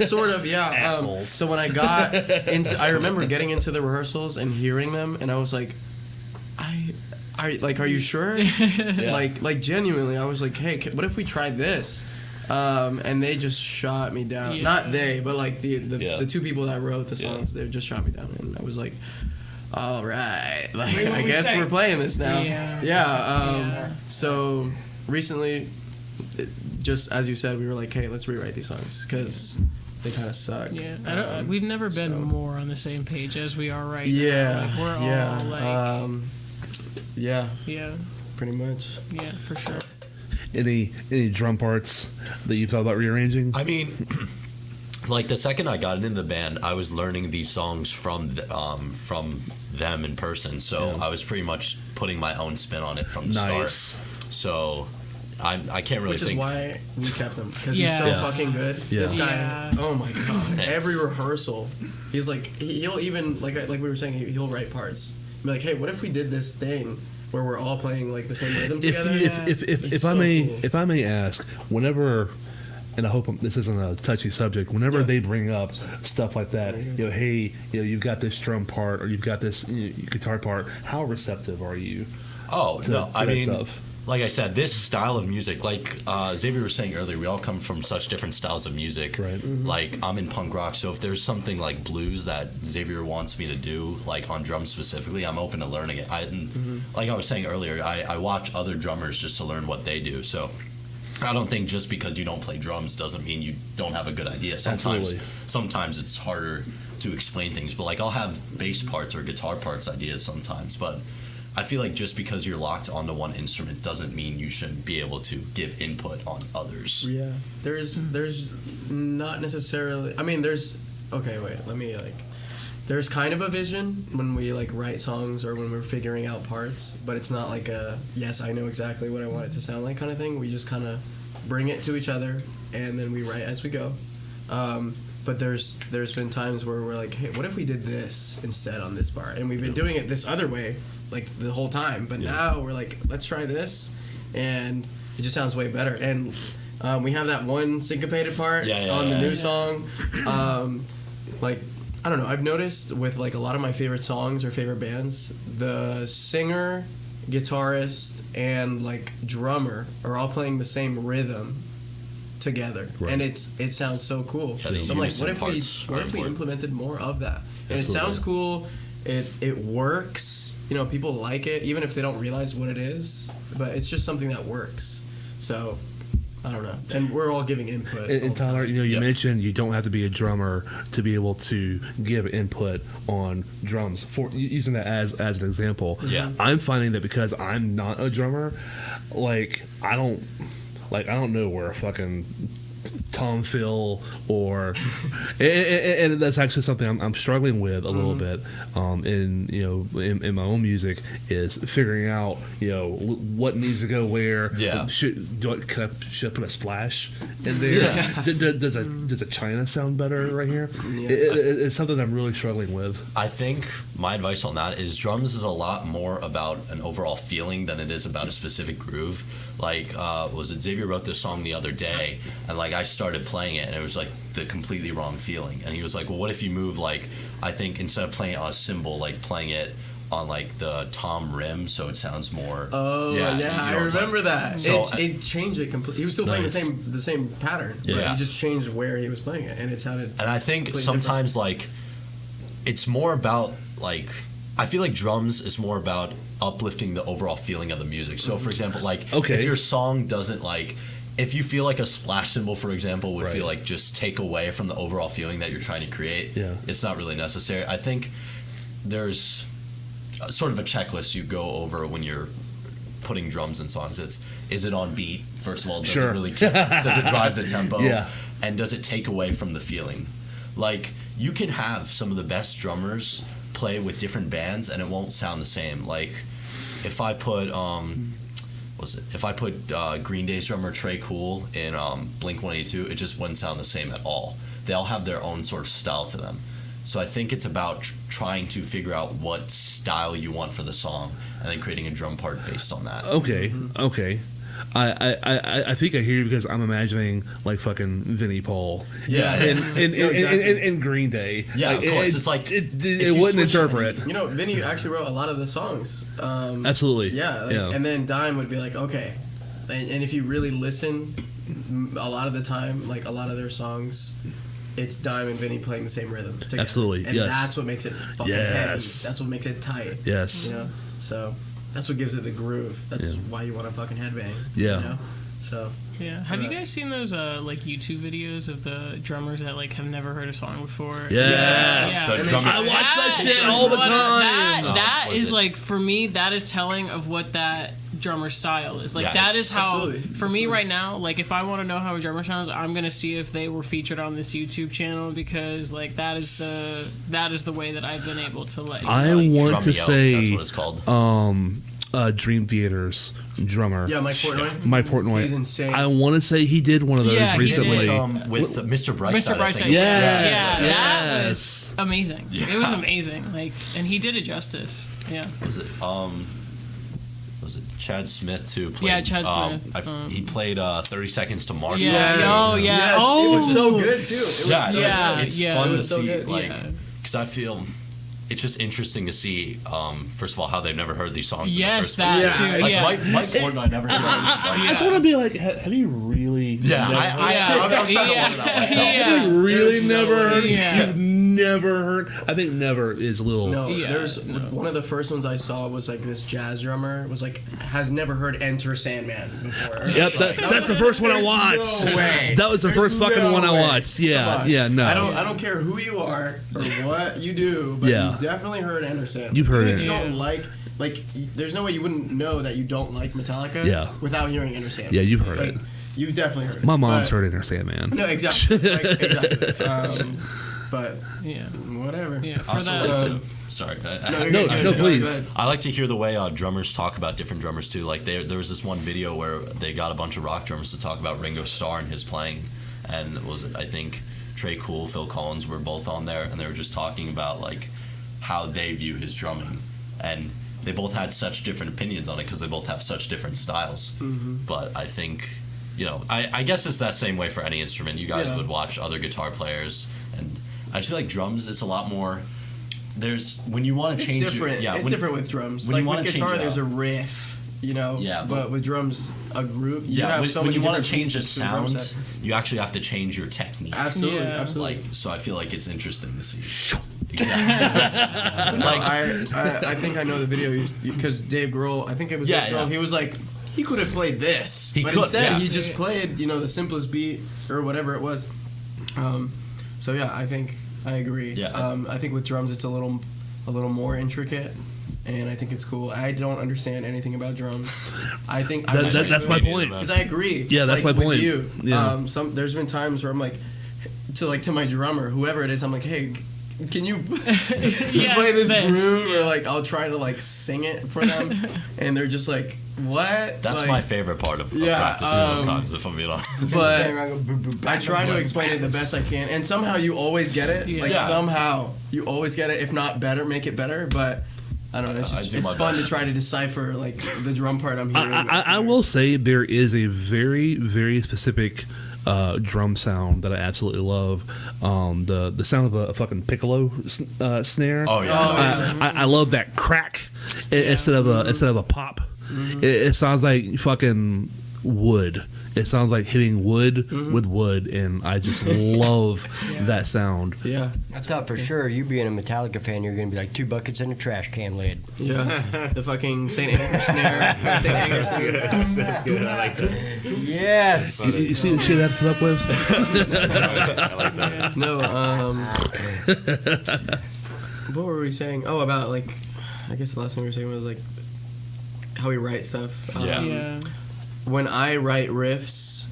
Sort of, yeah. Assholes. So when I got into, I remember getting into the rehearsals and hearing them, and I was like, are you sure? Like genuinely, I was like, hey, what if we tried this? And they just shot me down. Yeah. Not they, but like the Yeah. 2 people that wrote the songs, they just shot me down, and I was like, all right, like I guess we're playing this now. Yeah. Yeah. So recently, just as you said, we were like, hey, let's rewrite these songs because they kind of suck. Yeah. We've never been more on the same page as we are right Yeah. now. Like, we're Yeah. all like, Yeah. yeah, Pretty much. yeah, for sure. Any drum parts that you thought about rearranging? I mean, like the second I got into the band, I was learning these songs from them in person. So Yeah. I was pretty much putting my own spin on it from the Nice. start. So I can't really Which is think. why we kept him because Yeah. he's so Yeah. fucking good. Yeah. This guy, Yeah. oh my god! Every rehearsal, he's like, he'll even like we were saying, he'll write parts. Be like, hey, what if we did this thing where we're all playing like the same rhythm together? If It's I so may cool. if I may ask, whenever, and I hope this isn't a touchy subject, whenever Yeah. they bring up stuff like that, hey, you've got this drum part or you've got this guitar part, how receptive are you? Oh to- no, to I that mean, stuff? like I said, this style of music, like Xavier was saying earlier, we all come from such different styles of music. Right. Like I'm in punk rock, so if there's something like blues that Xavier wants me to do, like on drums specifically, I'm open to learning it. Like I was saying earlier, I watch other drummers just to learn what they do. So I don't think just because you don't play drums doesn't mean you don't have a good idea. Absolutely. Sometimes it's harder to explain things, but like I'll have bass parts or guitar parts ideas sometimes, but I feel like just because you're locked onto one instrument doesn't mean you shouldn't be able to give input on others. Yeah, there's not necessarily. I mean, there's okay. Wait, let me like. There's kind of a vision when we like write songs or when we're figuring out parts, but it's not like a yes, I know exactly what I want it to sound like kind of thing. We just kind of bring it to each other and then we write as we go. But there's been times where we're like, hey, what if we did this instead on this part? And we've been doing it this other way like the whole time, but now we're like, let's try this, and it just sounds way better. And we have that one syncopated part on the new song. Like, I don't know, I've noticed with like a lot of my favorite songs or favorite bands, the singer, guitarist, and like drummer are all playing the same rhythm together, Right. and it sounds so cool. Yeah, the So I'm like, what unison if parts are we important. implemented more of that? And Absolutely. it sounds cool. It works. You know, people like it even if they don't realize what it is. But it's just something that works. So I don't know. And we're all giving input. And Tyler, you Yep. mentioned you don't have to be a drummer to be able to give input on drums. For using that as an example, Yeah. I'm finding that because I'm not a drummer, I don't know where a fucking Tom Phil or and that's actually something I'm struggling with a little bit in my own music is figuring out what needs to go where. Yeah. Should I put a splash in there? Does a China sound better right here? It's something I'm really struggling with. I think my advice on that is drums is a lot more about an overall feeling than it is about a specific groove. Like, Xavier wrote this song the other day, and like I started playing it, and it was like the completely wrong feeling. And he was like, "Well, what if you move like I think instead of playing it on a cymbal, like playing it on like the tom rim, so it sounds more." Oh you yeah, know I what I'm remember that. So, it changed it completely. He was still playing Nice. the same pattern. But Yeah. he just changed where he was playing it, and it sounded. And I think completely sometimes like it's more about like I feel like drums is more about uplifting the overall feeling of the music. So for example, like Okay. if your song doesn't like if you feel like a splash cymbal, for example, would Right. feel like just take away from the overall feeling that you're trying to create, it's not really necessary. I think there's sort of a checklist you go over when you're putting drums in songs. Is it on beat? First of all, does Sure. it really does it drive the tempo? Yeah. And does it take away from the feeling? Like you can have some of the best drummers play with different bands and it won't sound the same. Like if I put Green Day's drummer Trey Cool in Blink 182, it just wouldn't sound the same at all. They all have their own sort of style to them. So I think it's about trying to figure out what style you want for the song and then creating a drum part based on that. Okay. I think I hear you because I'm imagining like fucking Vinnie Paul. Yeah. In Green Day. Yeah, of course. It's like it wouldn't interpret. You know, Vinny actually wrote a lot of the songs. Absolutely. Yeah, and then Dime would be like, okay, and if you really listen, a lot of the time, like a lot of their songs, it's Dime and Vinny playing the same rhythm together. Absolutely, and yes. that's what makes it fucking heavy. That's what makes it tight. Yes. You know, so that's what gives it the groove. That's why you want to fucking headbang. Yeah. You know? So. Yeah. Have you guys seen those like YouTube videos of the drummers that like have never heard a song before? Yes. Yeah. I watch that shit all the time. That is like, for me, that is telling of what that drummer style is. Like, that is how, for me right now, like, if I want to know how a drummer sounds, I'm going to see if they were featured on this YouTube channel, because, like, that is the way that I've been able to, like, I want to Drumeo, say, that's what it's called. Dream Theater's drummer. Yeah, Mike Portnoy. Mike Portnoy. He's insane. I want to say he did one of those Yeah, he recently. did. With Mr. Brightside. Mr. I think. Brightside. Yes. That was amazing. Yeah. It was amazing. Like, and he did it justice. Yeah. Was it Chad Smith too? Played, Yeah, Chad Smith. He played 30 Seconds to Mars. Yeah. Oh, yeah. Yes, Oh, it was so good too. It was It's fun it to was so see, good. like, because I feel it's just interesting to see. First of all, how they've never heard these songs. Yes, in the first that place. too. Like Yeah. Mike Portnoy never heard I these just want to be like, have you really? Yeah, I'm starting to wonder that myself. Have you really never heard? Yeah. You've never heard? I think never is a little. No, Yeah, there's no. one of the first ones I saw was like this jazz drummer was like has never heard Enter Sandman before. Yep, that's the first one I watched. No way. That was the first fucking no one I way. watched. Come Yeah, on. yeah, no. I don't care who you are or what you do, but Yeah. you definitely heard Enter Sandman. You've heard Even if it. you don't like there's no way you wouldn't know that you don't like Metallica Yeah. without hearing Enter Sandman. Yeah, you've heard Like, it. You've definitely heard it. My mom's But- heard Enter Sandman. No, exactly. Exactly. But Yeah. whatever. Yeah. I For also that. like to. Sorry. you're No, good. no, Go please. ahead. I like to hear the way drummers talk about different drummers too. Like there was this one video where they got a bunch of rock drummers to talk about Ringo Starr and his playing, and I think Trey Cool, Phil Collins were both on there, and they were just talking about like how they view his drumming, and they both had such different opinions on it because they both have such different styles. Mm-hmm. But I think, I guess it's that same way for any instrument. You guys Yeah. would watch other guitar players, and I feel like drums, it's a lot more. When you want to It's change, different. when- Different with drums. when you Like wanna with change guitar, it there's up. a riff, Yeah, but with drums, a group. You Yeah, have when, so when many you want to different change a pieces to the drum sound, set. you actually have to change your technique. Absolutely, Yeah. absolutely. Like, so I feel like it's interesting to see. Exactly. No, I think I know the video because Dave Grohl. I think it was Yeah, Dave Grohl. yeah. He was like, he could have played this, He but could, instead yeah. he just played, the simplest beat or whatever it was. So yeah, I think I agree. Yeah. I think with drums it's a little more intricate. And I think it's cool. I don't understand anything about drums. I think That's my point. because I agree. Yeah, that's like, my with point. You, Yeah. there's been times where I'm like, to my drummer, whoever it is, I'm like, hey, can you Yes, play this this, groove? yeah. Or like, I'll try to like sing it for them, and they're just like, what? That's like, my favorite part of Yeah, practicing sometimes, if I'm being honest. But I try to explain it the best I can, and somehow you always get it. Yeah. Like Yeah. somehow you always get it. If not better, make it better. But I don't know. It's I just do it's my fun best. to try to decipher like the drum part I'm hearing. I will say there is a very, very specific drum sound that I absolutely love. The sound of a fucking piccolo snare. Oh, yeah. I love that crack instead of a pop. It sounds like fucking wood. It sounds like hitting wood with wood, and I just love that sound. Yeah, I thought for sure you being a Metallica fan, you're gonna be like 2 buckets and a trash can lid. yeah. The fucking Saint Anger snare. Saint Anger snare. That's good. I like that. Yes. You see the shit I have to put up with? I like that. No. What were we saying? Oh, about like, I guess the last thing we were saying was like how we write stuff. Yeah. Yeah. When I write riffs,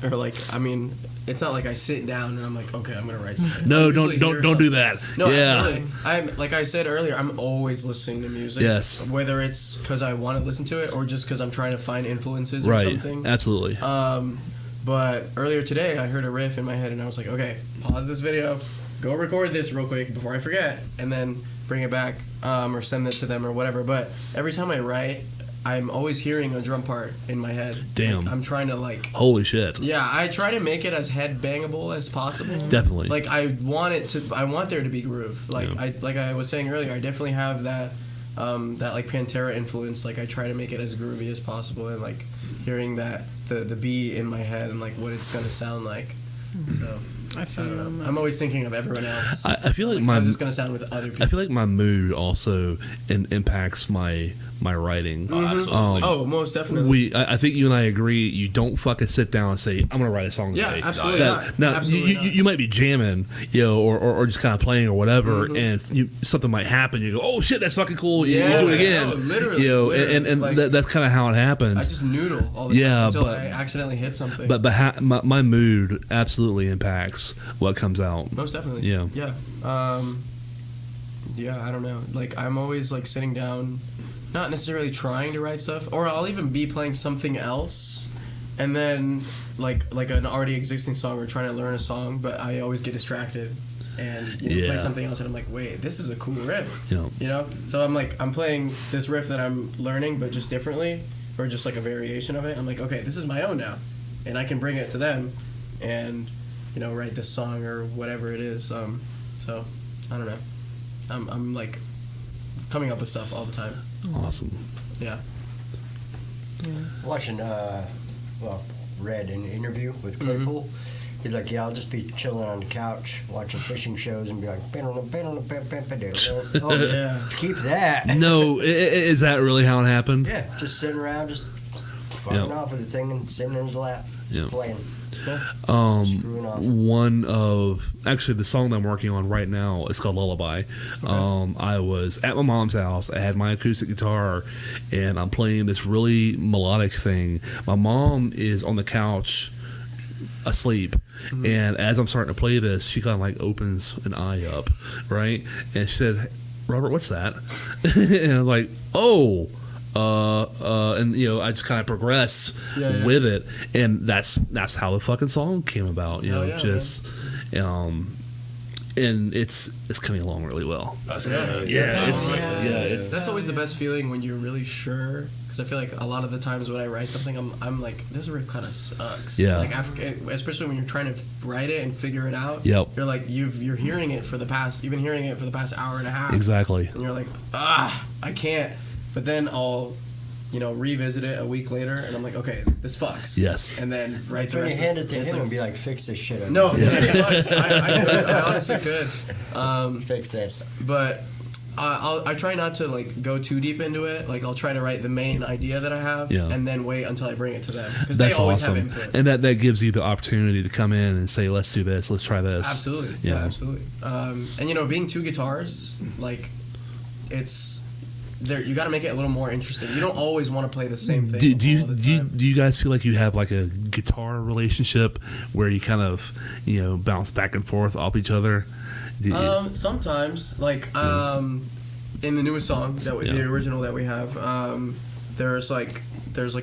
or like, I mean, it's not like I sit down and I'm like, okay, I'm gonna write something. No, I usually hear don't do something. that. No, yeah. absolutely. I'm like I said earlier, I'm always listening to music. Yes. Whether it's because I want to listen to it or just because I'm trying to find influences or Right. something. Absolutely. But earlier today, I heard a riff in my head and I was like, okay, pause this video, go record this real quick before I forget, and then bring it back or send it to them or whatever. But every time I write, I'm always hearing a drum part in my head. Damn. Like, I'm trying to like. Holy shit. Yeah, I try to make it as head bangable as possible. Definitely. Like I want there to be groove. Like Yeah. I was saying earlier, I definitely have that like Pantera influence. Like I try to make it as groovy as possible, and like hearing that the beat in my head and like what it's gonna sound like. So I feel I you don't on know. that. I'm always thinking of everyone else. I feel like how's this gonna sound with other people? I feel like my mood also impacts my writing. Absolutely. Oh, most definitely. I think you and I agree. You don't fucking sit down and say, "I'm gonna write a song Yeah, today." absolutely not. Now, Absolutely not. you might be jamming, or just kind of playing or whatever, and something might happen. You go, "Oh shit, that's fucking cool." Yeah, you do it again. no, literally, and literally. Like, that's kind of how it happens. I just noodle all the Yeah, time until but- I accidentally hit something. but my mood absolutely impacts what comes out. Most definitely. Yeah. Yeah. Yeah, I don't know. Like, I'm always, like, sitting down, not necessarily trying to write stuff, or I'll even be playing something else, and then, like an already existing song or trying to learn a song, but I always get distracted and play Yeah. something else, and I'm like, wait, this is a cool riff. You know. So I'm playing this riff that I'm learning, but just differently, or just, like, a variation of it. I'm like, okay, this is my own now, and I can bring it to them, and write this song or whatever it is. So I don't know. I'm like coming up with stuff all the time. Awesome. Yeah. Watching, read an interview with Claypool. He's like, yeah, I'll just be chilling on the couch watching fishing shows and be like, oh Yeah. keep that. No, is that really how it happened? Yeah, just sitting around, just fucking off with the thing and sitting in his lap, just playing. Screwing off. One of actually the song that I'm working on right now is called Lullaby. I was at my mom's house. I had my acoustic guitar, and I'm playing this really melodic thing. My mom is on the couch, asleep, and as I'm starting to play this, she kind of like opens an eye up, right? And she said, "Robert, what's that?" And I'm like, "Oh." And I just kind of progressed with it, and that's how the fucking song came about. And it's coming along really well. That's That's always the best feeling when you're really sure. Because I feel like a lot of the times when I write something, I'm like, this riff kind of sucks. Yeah. Like especially when you're trying to write it and figure it out. Yep. You're like you're hearing it you've been hearing it for the past hour and a half. Exactly. And you're like, I can't. But then I'll, revisit it a week later, and I'm like, okay, this fucks. Yes. And then write the When you rest. hand it to it's him like, and be like, fix this shit up. no, pretty much. I could. I honestly could. Fix this. But I try not to like go too deep into it. Like I'll try to write the main idea that I have, and then wait until I bring it to them because they That's always awesome. have input. And that gives you the opportunity to come in and say, "Let's do this. Let's try this." Absolutely. Yeah. Yeah, absolutely. And being two guitars, like it's there. You got to make it a little more interesting. You don't always want to play the same thing. Do all the time. you guys feel like you have like a guitar relationship where you kind of bounce back and forth off each other? Sometimes, like in the newest song the original that we have, there's like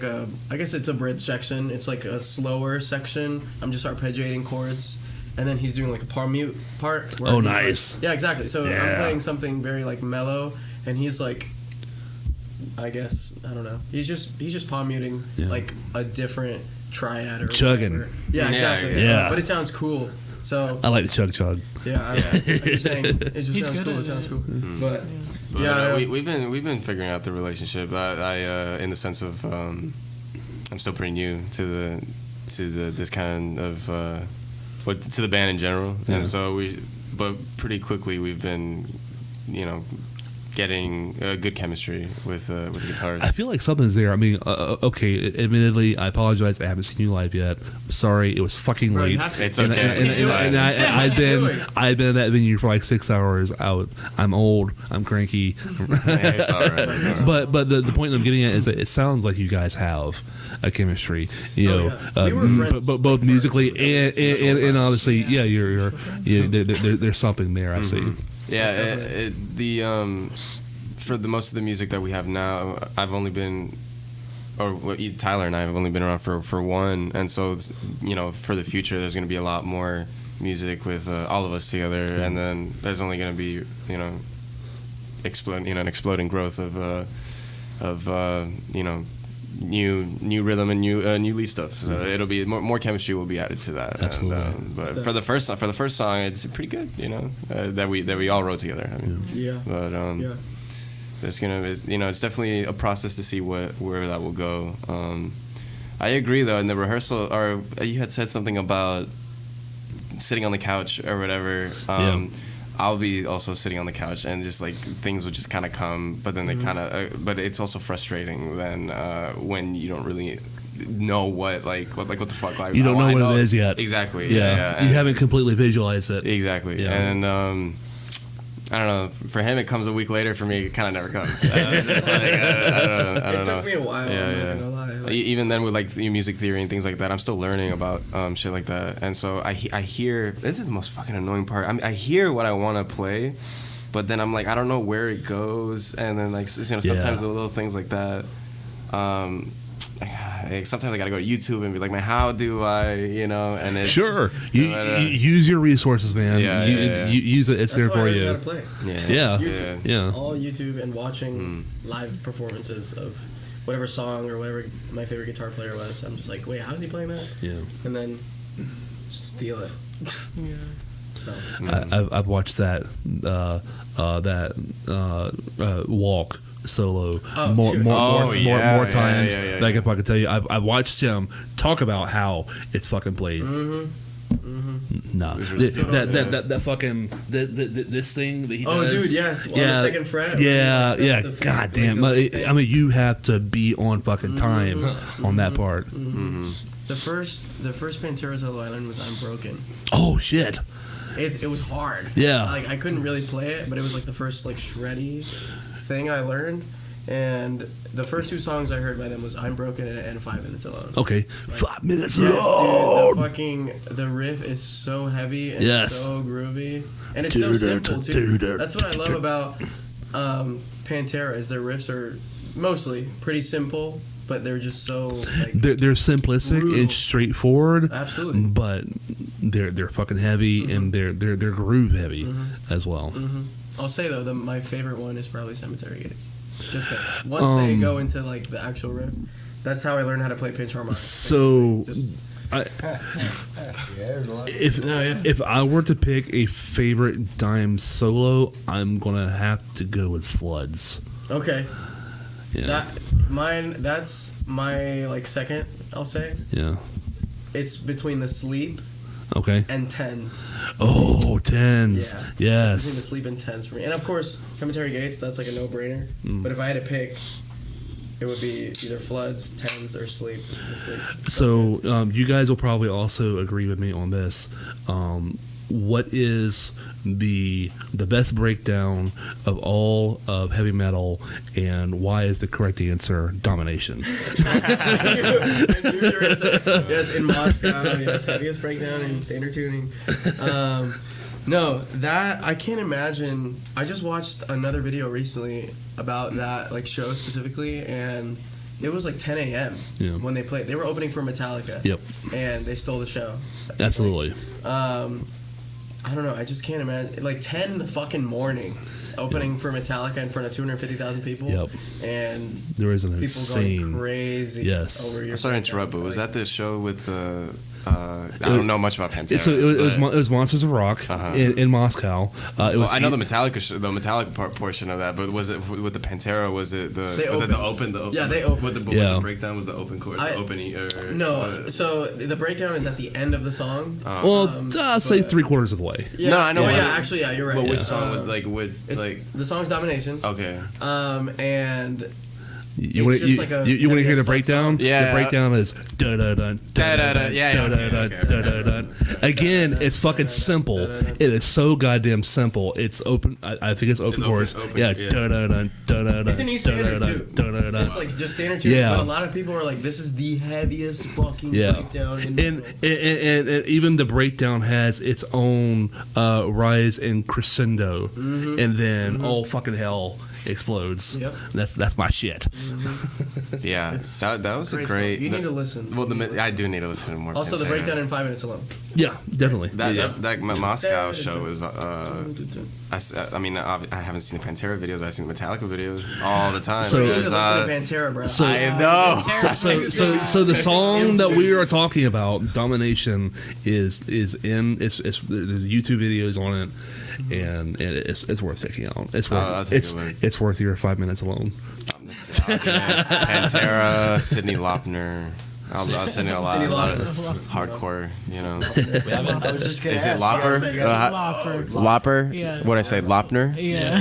a, I guess it's a bridge section. It's like a slower section. I'm just arpeggiating chords, and then he's doing like a palm mute part. Where Oh, he's nice. like, yeah, exactly. So Yeah. I'm playing something very like mellow, and he's like, I guess I don't know. He's just palm muting like a different triad or Chugging. whatever. Yeah, exactly. Yeah. But it sounds cool. So I like the chug. yeah, I'm just saying, it just He's sounds good cool. at It sounds it. cool. But But yeah, we've been figuring out the relationship. I in the sense of I'm still pretty new to this kind of to the band in general, and so but pretty quickly we've been getting good chemistry with the guitars. I feel like something's there. I mean, okay, admittedly, I apologize. I haven't seen you live yet. Sorry, it was fucking Bro, you late. have to. It's okay. And I've been at that venue for like 6 hours out. I'm old. I'm cranky. It's all right. But the point I'm getting at is that it sounds like you guys have chemistry. yeah. We were friends, but both musically and obviously, Yeah. there's something there. I see. Yeah, for the most of the music that we have now, I've only been, Tyler and I have only been around for one, and so for the future, there's going to be a lot more music with all of us together, and then there's only going to be an exploding growth of new rhythm and new lead stuff. So it'll be more chemistry will be added to that. Absolutely. But for the first song, it's pretty good. That we all wrote together. I mean, Yeah. But it's definitely a process to see where that will go. I agree though. In the rehearsal, or you had said something about sitting on the couch or whatever. I'll be also sitting on the couch and just like things will just kind of come, but then they kind of. But it's also frustrating then when you don't really know what the fuck. Like You don't know what it is yet. Exactly. Yeah. You haven't completely visualized it. Exactly. Yeah. And I don't know. For him, it comes a week later. For me, it kind of never comes. It's like, I don't know. It took me a while. I'm not gonna lie. Like, Even then, with like music theory and things like that, I'm still learning about shit like that. And so I hear, this is the most fucking annoying part. I hear what I want to play, but then I'm like, I don't know where it goes. And then like sometimes the little things like that. Sometimes I gotta go to YouTube and be like, man, how do I, and it's Sure, use your resources, man. Use it. It's that's there why for I you. gotta play. Yeah. YouTube. Yeah. All YouTube and watching live performances of whatever song or whatever my favorite guitar player was. I'm just like, wait, how's he playing that? Yeah. And then steal it. Yeah. So I've watched that walk solo more times than I can tell you. I've watched him talk about how it's fucking played. No, that fucking this thing that he does. Oh, dude, yes. On the second fret. Yeah. The God damn. I mean, you have to be on fucking time on that part. The first Pantera solo I learned was "I'm Broken." Oh shit. It was hard. Yeah. Like I couldn't really play it, but it was like the first like shreddy thing I learned. And the first two songs I heard by them was "I'm Broken" and "5 Minutes Alone." Okay, 5 minutes Yes, alone. dude, the riff is so heavy and Yes. so groovy, and it's so simple too. That's what I love about Pantera is their riffs are mostly pretty simple, but they're just so like They're simplistic groove. and straightforward. Absolutely. But they're fucking heavy and they're groove heavy as well. I'll say though, my favorite one is probably Cemetery Gates. Just 'cause once they go into like the actual riff, that's how I learned how to play pinch harmonics. So, there's a lot. if I were to pick a favorite Dime solo, I'm gonna have to go with Floods. Okay. Yeah, That's my like second. I'll say yeah. it's between the Sleep Okay. and Tens. Oh, Tens. Yeah. Yes. It's between the Sleep and Tens for me, and of course Cemetery Gates. That's like a no-brainer. But if I had to pick, it would be either Floods, Tens, or Sleep. The Sleep. So you guys will probably also agree with me on this. What is the best breakdown of all of heavy metal, and why is the correct answer Domination? Yes, in Moscow. Yes, heaviest breakdown in standard tuning. No, that I can't imagine. I just watched another video recently about that like show specifically, and it was like 10 a.m. when they played. They were opening for Metallica. Yep. And they stole the show. Absolutely. I don't know. I just can't imagine. Like 10 in the fucking morning, opening for Metallica in front of 250,000 people. Yep. And There is an people insane. going crazy. Yes. Over your I'm sorry to interrupt, but was that the show with the? I don't know much about Pantera. So it was Monsters of Rock in Moscow. It was I know the Metallica portion of that, but was it with the Pantera? Was it the? They was it the opened. open? Yeah, they opened. With the breakdown was the open chord, the opening. No, so the breakdown is at the end of the song. Well, I'll say 3/4 of the way. Yeah, no, I know. Oh, yeah, actually, yeah, you're right. But which Yeah. song was like? The song's Domination. Okay. And You want It's just like a you want to hear the heavy-as fuck breakdown? song. Yeah. The breakdown is da da da da da da Yeah, da okay, da da da da. Again, it's fucking simple. It is so goddamn simple. It's open. I think it's open chorus. Yeah, da da da da da da. It's an E standard too. It's like just standard tune. Yeah. But a lot of people are like, this is the heaviest fucking Yeah. breakdown in the And, world. and even the breakdown has its own rise and crescendo, and then all fucking hell explodes. Yep. That's my shit. Yeah, It's that was a Great great. song. You need to listen. Well, You need to I do need to listen to more. Also, the Pantera. breakdown in 5 minutes alone. Yeah, definitely. That Moscow show was. I mean, I haven't seen the Pantera videos, but I've seen the Metallica videos all the time. So- You need to because, listen to Pantera, bro. so- I know. So the song that we are talking about, Domination, is in there's YouTube videos on it, and it's worth checking out. It's I'll worth take a look. it's worth your 5 minutes alone. Pantera, Sidney Laupner. I'll send you a lot of hardcore. You know, I was just gonna is it ask, Lopper? Lopper. Lopper? Yeah. What'd I say? Lopner? Yeah.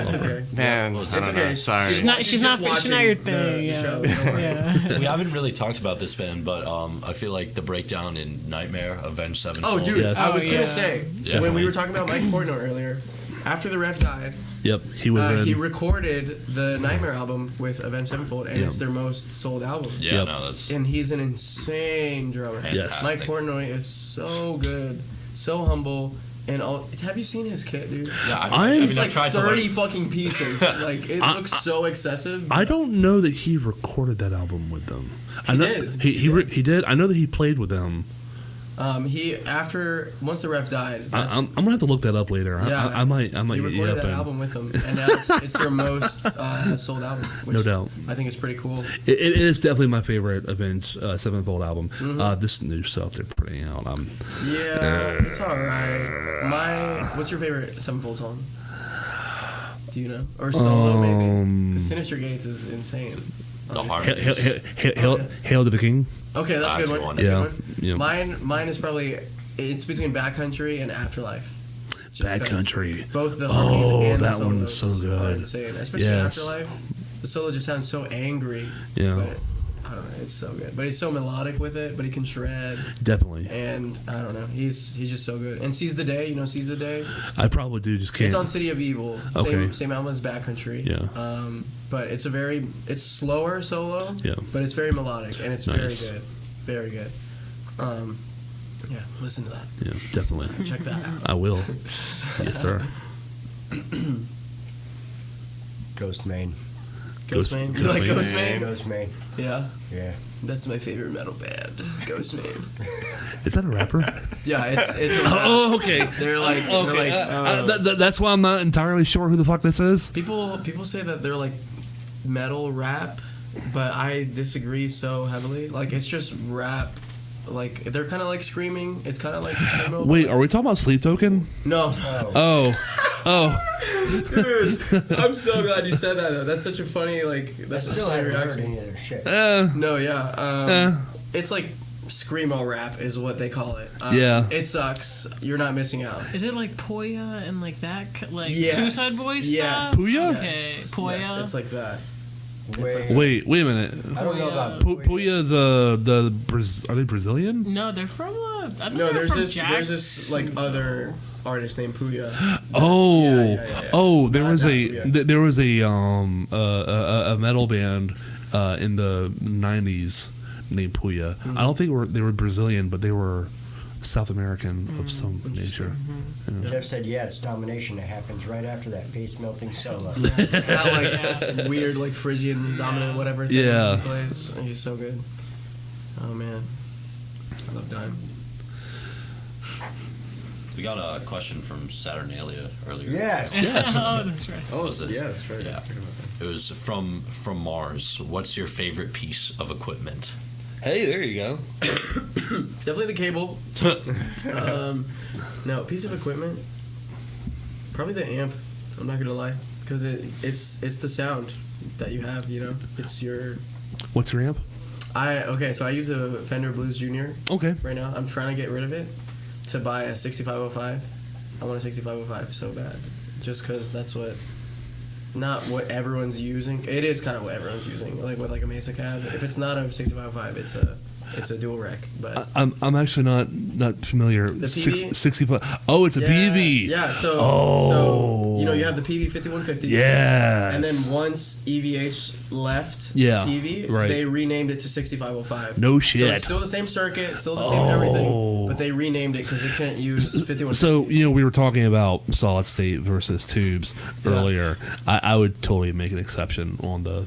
It's okay. Man, It's I don't okay. know. Sorry. She's not Just finishing out your watching thing. the Yeah. show, don't worry. Yeah. We haven't really talked about this band, but I feel like the breakdown in Nightmare, Avenged Sevenfold. Oh, dude, Yes. I was Oh, gonna yeah. say Yeah. when we were talking about Mike Portnoy earlier, after the ref died, Yep, he was in. he recorded the Nightmare album with Avenged Sevenfold, and Yeah. it's their most sold album. Yeah, Yep. no, that's And he's an insane drummer. Yes. Mike fantastic. Portnoy is so good, so humble, and all. Have you seen his kit, dude? Yeah, It's I've like tried 30 to fucking pieces. Like it looks so excessive. I don't know that he recorded that album with them. I know did. he did. I know that he played with them. Once the ref died, that's- I'm gonna have to look that up later. Yeah. I might he hit you recorded up that and- album with them, and now it's their most sold album. Which No doubt. I think it's pretty cool. It is definitely my favorite Avenged Sevenfold album. Mm-hmm. This new stuff they're putting out. Yeah, it's all right. What's your favorite Sevenfold song? Do you know? Or solo maybe? 'Cause Sinister Gates is insane. the Hail, harmonies. Hail to the King. Okay, that's a good one. That's a Yeah, good one. yeah. Mine is probably it's between Backcountry and Afterlife. Just Bad 'cause Country. Both the harmonies Oh, and the that one is solos so are good. insane. Especially Yes. Afterlife. The solo just sounds so angry. Yeah. But I don't know. It's so good. But he's so melodic with it. But he can shred. Definitely. And I don't know. He's just so good. And Seize the Day. You know Seize the Day. I probably do. Just can't. It's on City of Evil. Okay. Same album as Backcountry. Yeah. But it's it's slower solo. Yeah. But it's very melodic and it's very Nice. good. Very good. Yeah, listen to that. Yeah, definitely. Check that out. I will. Yes, sir. Ghost Main. Ghostman. Ghost- You like Ghostman. Ghostman? Ghost Main. Yeah. Yeah. That's my favorite metal band. Ghostman. Is that a rapper? Yeah, it's a rap. Oh, okay. They're like That's why I'm not entirely sure who the fuck this is. people say that they're like metal rap, but I disagree so heavily. Like it's just rap. Like they're kind of like screaming. It's kind of like screamo. Wait, are we talking about Sleep Token? No. Oh, Dude, I'm so glad you said that though. That's such a funny that's Still a funny haven't heard reaction. any of their shit. No, yeah. It's like screamo rap is what they call it. Yeah. It sucks. You're not missing out. Is it like Poya and like that, like Yes. Suicide Boys Yes. stuff? Puya? Okay, Poya. Yes, it's like that. Wait, wait a minute. I don't know about Puya, are they Brazilian? No, they're from I don't No, know. there's from this like other artist named Puya. Oh, yeah. oh, there Not was that a Puya. there was a metal band in the '90s named Puya. I don't think they were Brazilian, but they were South American of some nature. Jeff said yes, Domination. That happens right after that face melting solo. That like weird like Phrygian dominant whatever thing Yeah. he plays. He's so good. Oh man, I love Dime. We got a question from Saturnalia earlier. Yes. Oh, that's right. Oh, Was it? yeah, that's right. Yeah. It was from Mars. What's your favorite piece of equipment? Hey, there you go. Definitely the cable. No, piece of equipment. Probably the amp. I'm not gonna lie, because it's the sound that you have. You know, it's your. What's your amp? So I use a Fender Blues Junior Okay. right now. I'm trying to get rid of it to buy a 6505. I want a 6505 so bad, just because that's what not what everyone's using. It is kind of what everyone's using, like with like a Mesa cab. If it's not a 6505, it's a dual rec. But I'm actually not familiar. The PV? 65. Oh, it's a PV. Yeah. So you have the PV 5150. Yes. And then once EVH left PV, right. they renamed it to 6505. No shit. So it's still the same circuit, still the same everything, but they renamed it because they couldn't use 5150. So we were talking about solid state versus tubes earlier. I would totally make an exception on the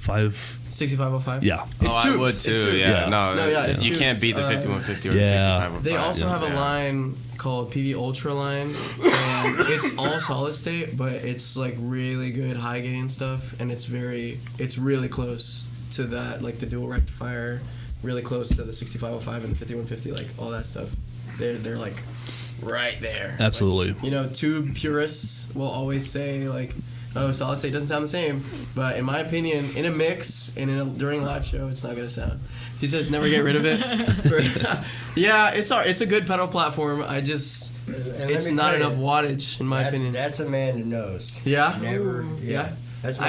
6505. Yeah. It's I tubes. would It's too. tubes. Yeah. It's You tubes. can't beat the 5150 or the Yeah. 6505. They also have a line called PV Ultra line, and it's all solid state, but it's like really good high gain stuff, and it's really close to that, like the dual rectifier, really close to the 6505 and the 5150, like all that stuff. They're like right there. Absolutely. Like, tube purists will always say like, oh, solid state doesn't sound the same, but in my opinion, in a mix and during a live show, it's not gonna sound. He says never get rid of it. Yeah, it's a good pedal platform. It's not enough wattage in my opinion. That's a man who knows. Yeah. Never. Yeah. That's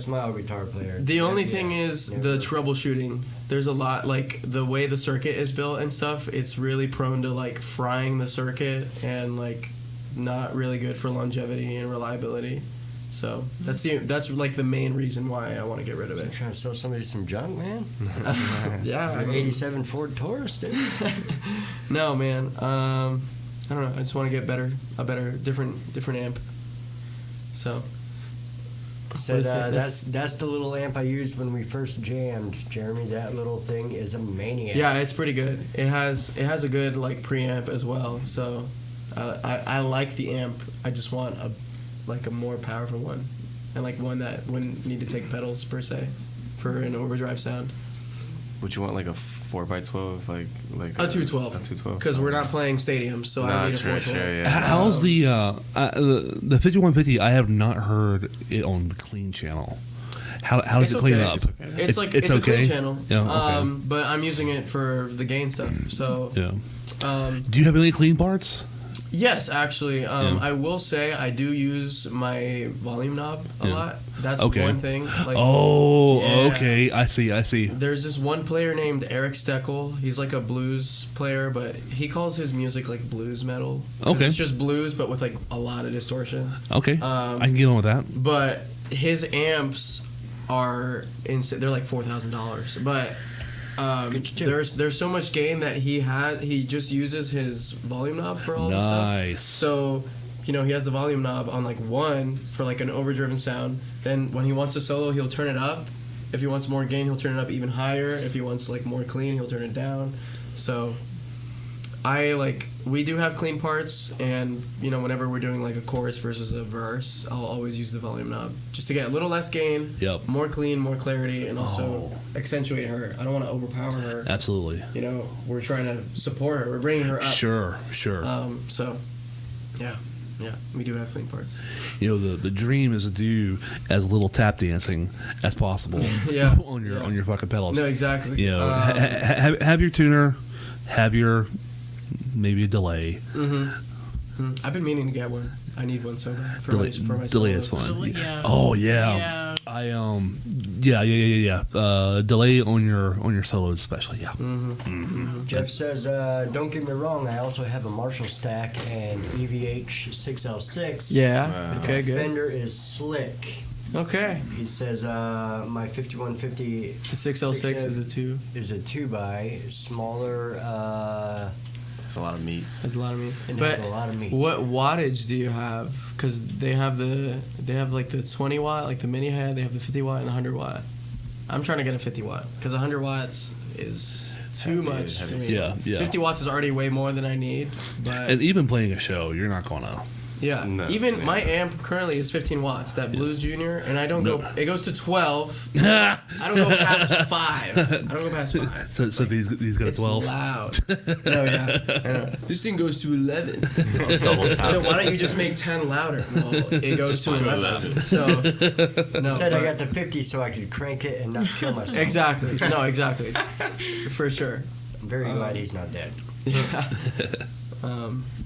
my old guitar player. The only thing is never. the troubleshooting. There's a lot, like the way the circuit is built and stuff. It's really prone to like frying the circuit and like not really good for longevity and reliability. So that's like the main reason why I want to get rid of I'm it. trying to sell somebody some junk, man. Yeah, I An mean, 87 Ford Taurus, dude. no, man. I don't know. I just want to get a better, different amp. So. Said that's the little amp I used when we first jammed, Jeremy. That little thing is a maniac. Yeah, it's pretty good. It has a good like preamp as well. So, I like the amp. I just want a more powerful one, and like one that wouldn't need to take pedals per se, for an overdrive sound. Would you want like a 4x12, like A 212. A 212. Because we're not playing stadiums, so I don't need a 412. How's the 5150? I have not heard it on the clean channel. How does it clean okay. up? It's it's a okay. clean channel. Yeah, okay. But I'm using it for the gain stuff. So. Yeah. Do you have any clean parts? Yes, actually. I will say I do use my volume knob a lot. That's one thing. Like, okay. I see. There's this one player named Eric Steckel. He's like a blues player, but he calls his music like blues metal. Okay. It's just blues, but with like a lot of distortion. Okay. I can get on with that. But his amps are they're like $4,000. But there's so much gain that he just uses his volume knob for all this stuff. Nice. So, he has the volume knob on like 1 for like an overdriven sound. Then when he wants a solo, he'll turn it up. If he wants more gain, he'll turn it up even higher. If he wants like more clean, he'll turn it down. So we do have clean parts, and whenever we're doing like a chorus versus a verse, I'll always use the volume knob just to get a little less gain, more clean, more clarity, and also accentuate her. I don't want to overpower her. Absolutely. We're trying to support her. We're bringing her up. Sure. So, yeah, we do have clean parts. The dream is to do as little tap dancing as possible. on your fucking pedals. No, exactly. Have your tuner, have your maybe a delay. I've been meaning to get one. I need one so bad for my delay is fun. Yeah. Oh yeah. I delay on your solos especially. Yeah. Jeff says, don't get me wrong, I also have a Marshall stack and EVH 6L6. Yeah. Okay, good. Fender is slick. Okay. He says, my 5150 The 6L6 is a 2. Is a 2x, smaller. That's a lot of meat. That's a lot of meat. It But has a lot of meat. what wattage do you have? Because they have like the 20 watt, like the mini head. They have the 50 watt and the 100 watt. I'm trying to get a 50 watt because 100 watts is too much for me. Yeah. 50 watts is already way more than I need. But And even playing a show, you're not gonna. yeah, my amp currently is 15 watts. That Blues Junior, and I don't go. It goes to 12. I don't go past 5. So these got a It's 12. loud. No, yeah. I know. This thing goes to 11. Double tap. Why don't you just make 10 louder? Well, it goes to 11. So, no. Said I got the 50 so I could crank it and not kill myself. Exactly. No, exactly. For sure. I'm very glad he's not dead. Yeah.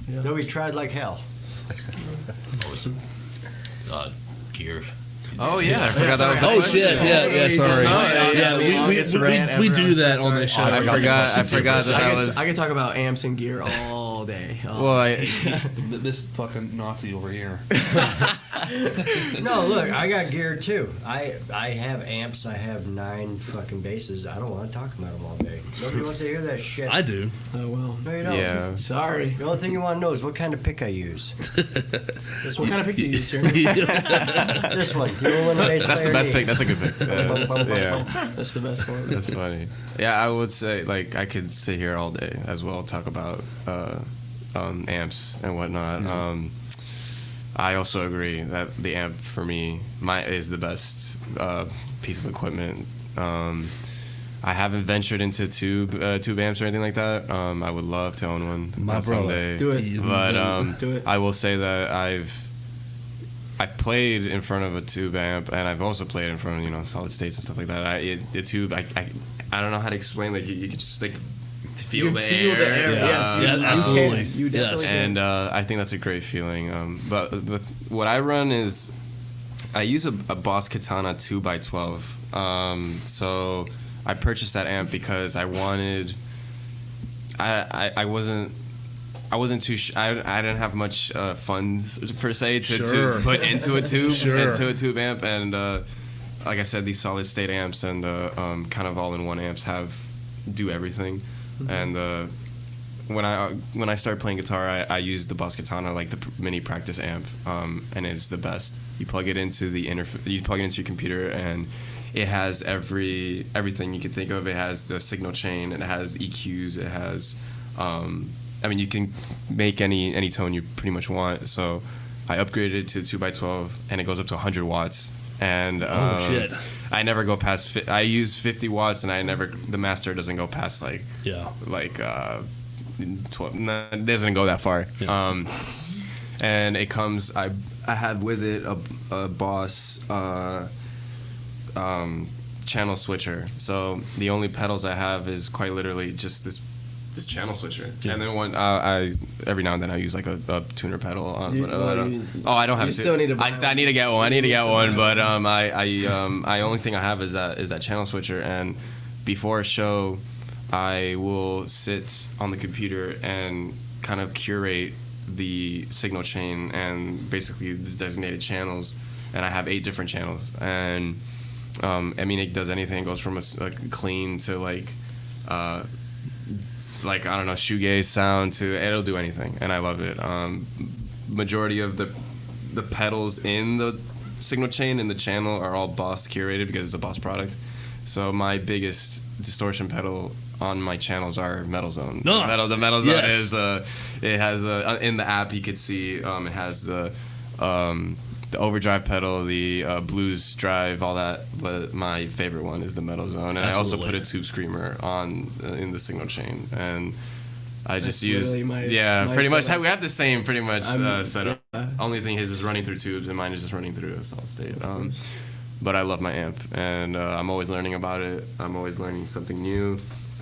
Though he tried like hell. Awesome. gear. Oh yeah, I forgot that was the Oh question. shit! Yeah, sorry. Yeah, We do that on this show. I forgot that was. I could talk about amps and gear all day. Well, This fucking Nazi over here. No, look, I got gear too. I have amps. I have 9 fucking basses. I don't want to talk about them all day. Nobody wants to hear that shit. I do. Oh well. No, you don't. yeah. Sorry. The only thing you want to know is what kind of pick I use. What kind of pick do you use, Jeremy? This one. Do you know when the bass That's the player best pick. needs? That's a good pick. Yeah, That's the best one. that's funny. Yeah, I would say like I could sit here all day as well, talk about amps and whatnot. I also agree that the amp for me is the best piece of equipment. I haven't ventured into tube amps or anything like that. I would love to own one My someday. Do it. But Do it. I will say that I've played in front of a tube amp, and I've also played in front of solid states and stuff like that. The tube, I don't know how to explain. Like you could just like feel the air. Yes, Yeah, absolutely. You definitely And I think that's a great feeling. But what I run is I use a Boss Katana 2x12. So I purchased that amp because I wanted. I wasn't too. I didn't have much funds per se to put into a tube into a tube amp, and like I said, these solid state amps and kind of all-in-one amps do everything. And when I started playing guitar, I used the Boss Katana, like the mini practice amp, and it's the best. You plug it into you plug it into your computer, and it has everything you can think of. It has the signal chain, and it has EQs. It has, I mean, you can make any tone you pretty much want. So I upgraded it to 2x12, and it goes up to 100 watts. And shit. I never go past. I use 50 watts, and the master doesn't go past 12. No, it doesn't go that far. Yeah. And it comes. I had with it a Boss channel switcher. So the only pedals I have is quite literally just this channel switcher. Yeah. And then I every now and then I use like a tuner pedal on. I don't have. Still need to buy I need to get one. I need to get one. But I only thing I have is that channel switcher. And before a show, I will sit on the computer and kind of curate the signal chain and basically the designated channels. And I have 8 different channels. And I mean, it does anything. It goes from a clean to like I don't know, shoegaze sound to it'll do anything, and I love it. Majority of the pedals in the signal chain and the channel are all Boss curated because it's a Boss product. So my biggest distortion pedal on my channels are Metal Zone. The Metal Zone is it has in the app you could see it has the overdrive pedal, the blues drive, all that. But my favorite one is the Metal Zone, and I also put a tube screamer on in the signal chain, and I just use pretty much. We have the same pretty much setup. Yeah. Only thing is running through tubes, and mine is just running through a solid state. But I love my amp, and I'm always learning about it. I'm always learning something new.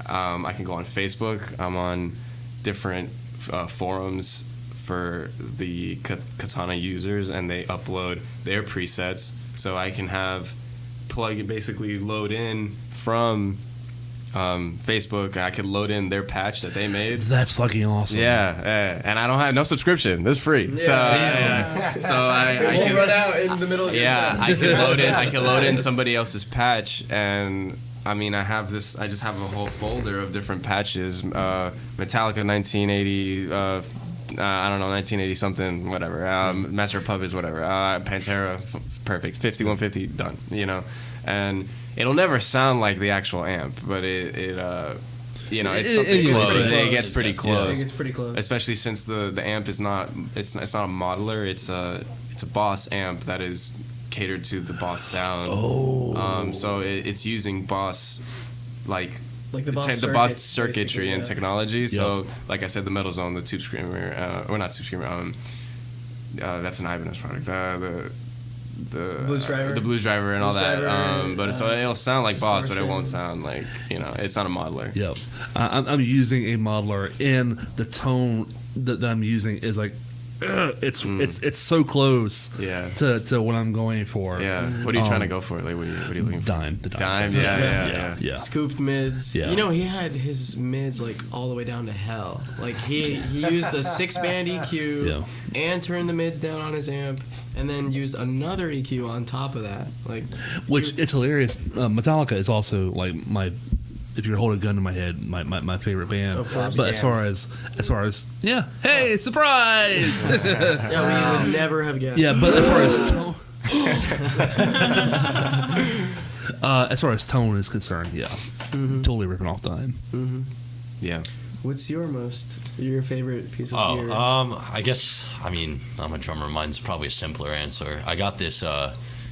I can go on Facebook. I'm on different forums for the Katana users, and they upload their presets, so I can basically load in from Facebook. I could load in their patch that they made. That's fucking awesome. Yeah, and I don't have no subscription. It's free. So I can run out in the middle of your set. I can load in somebody else's patch, and I mean, I just have a whole folder of different patches. Metallica 1980. I don't know, 1980 something, whatever. Master of Puppets, whatever. Pantera, perfect. 5150, done. And it'll never sound like the actual amp, but it's something close. It gets pretty close. It gets pretty close. Especially since the amp is not a modeler. It's a Boss amp that is catered to the Boss sound. So it's using Boss the Boss circuitry and technology. So, like I said, the Metal Zone, the Tube Screamer, or not Tube Screamer, that's an Ibanez product. The Blues Driver. The Blues Driver and all that. Driver, so it'll sound like Boss, but it won't sound like, it's not a modeler. Yep. I'm using a modeler, and the tone that I'm using is like it's so close. Yeah. To what I'm going for. Yeah. What are you trying to go for? Like, what are you looking for? Dime. The Dime. dime. Yeah. Scooped mids. Yeah. You know, he had his mids like all the way down to hell. Like he used a 6-band EQ and turned the mids down on his amp, and then used another EQ on top of that. Like, which it's hilarious. Metallica is also like my. If you're holding a gun to my head, my favorite band. Of course. But as far as hey, surprise! yeah, we would never have guessed. Yeah, but as far as tone is concerned, totally ripping off Dime. Yeah. What's your favorite piece of gear? I guess, I'm a drummer. Mine's probably a simpler answer. I got this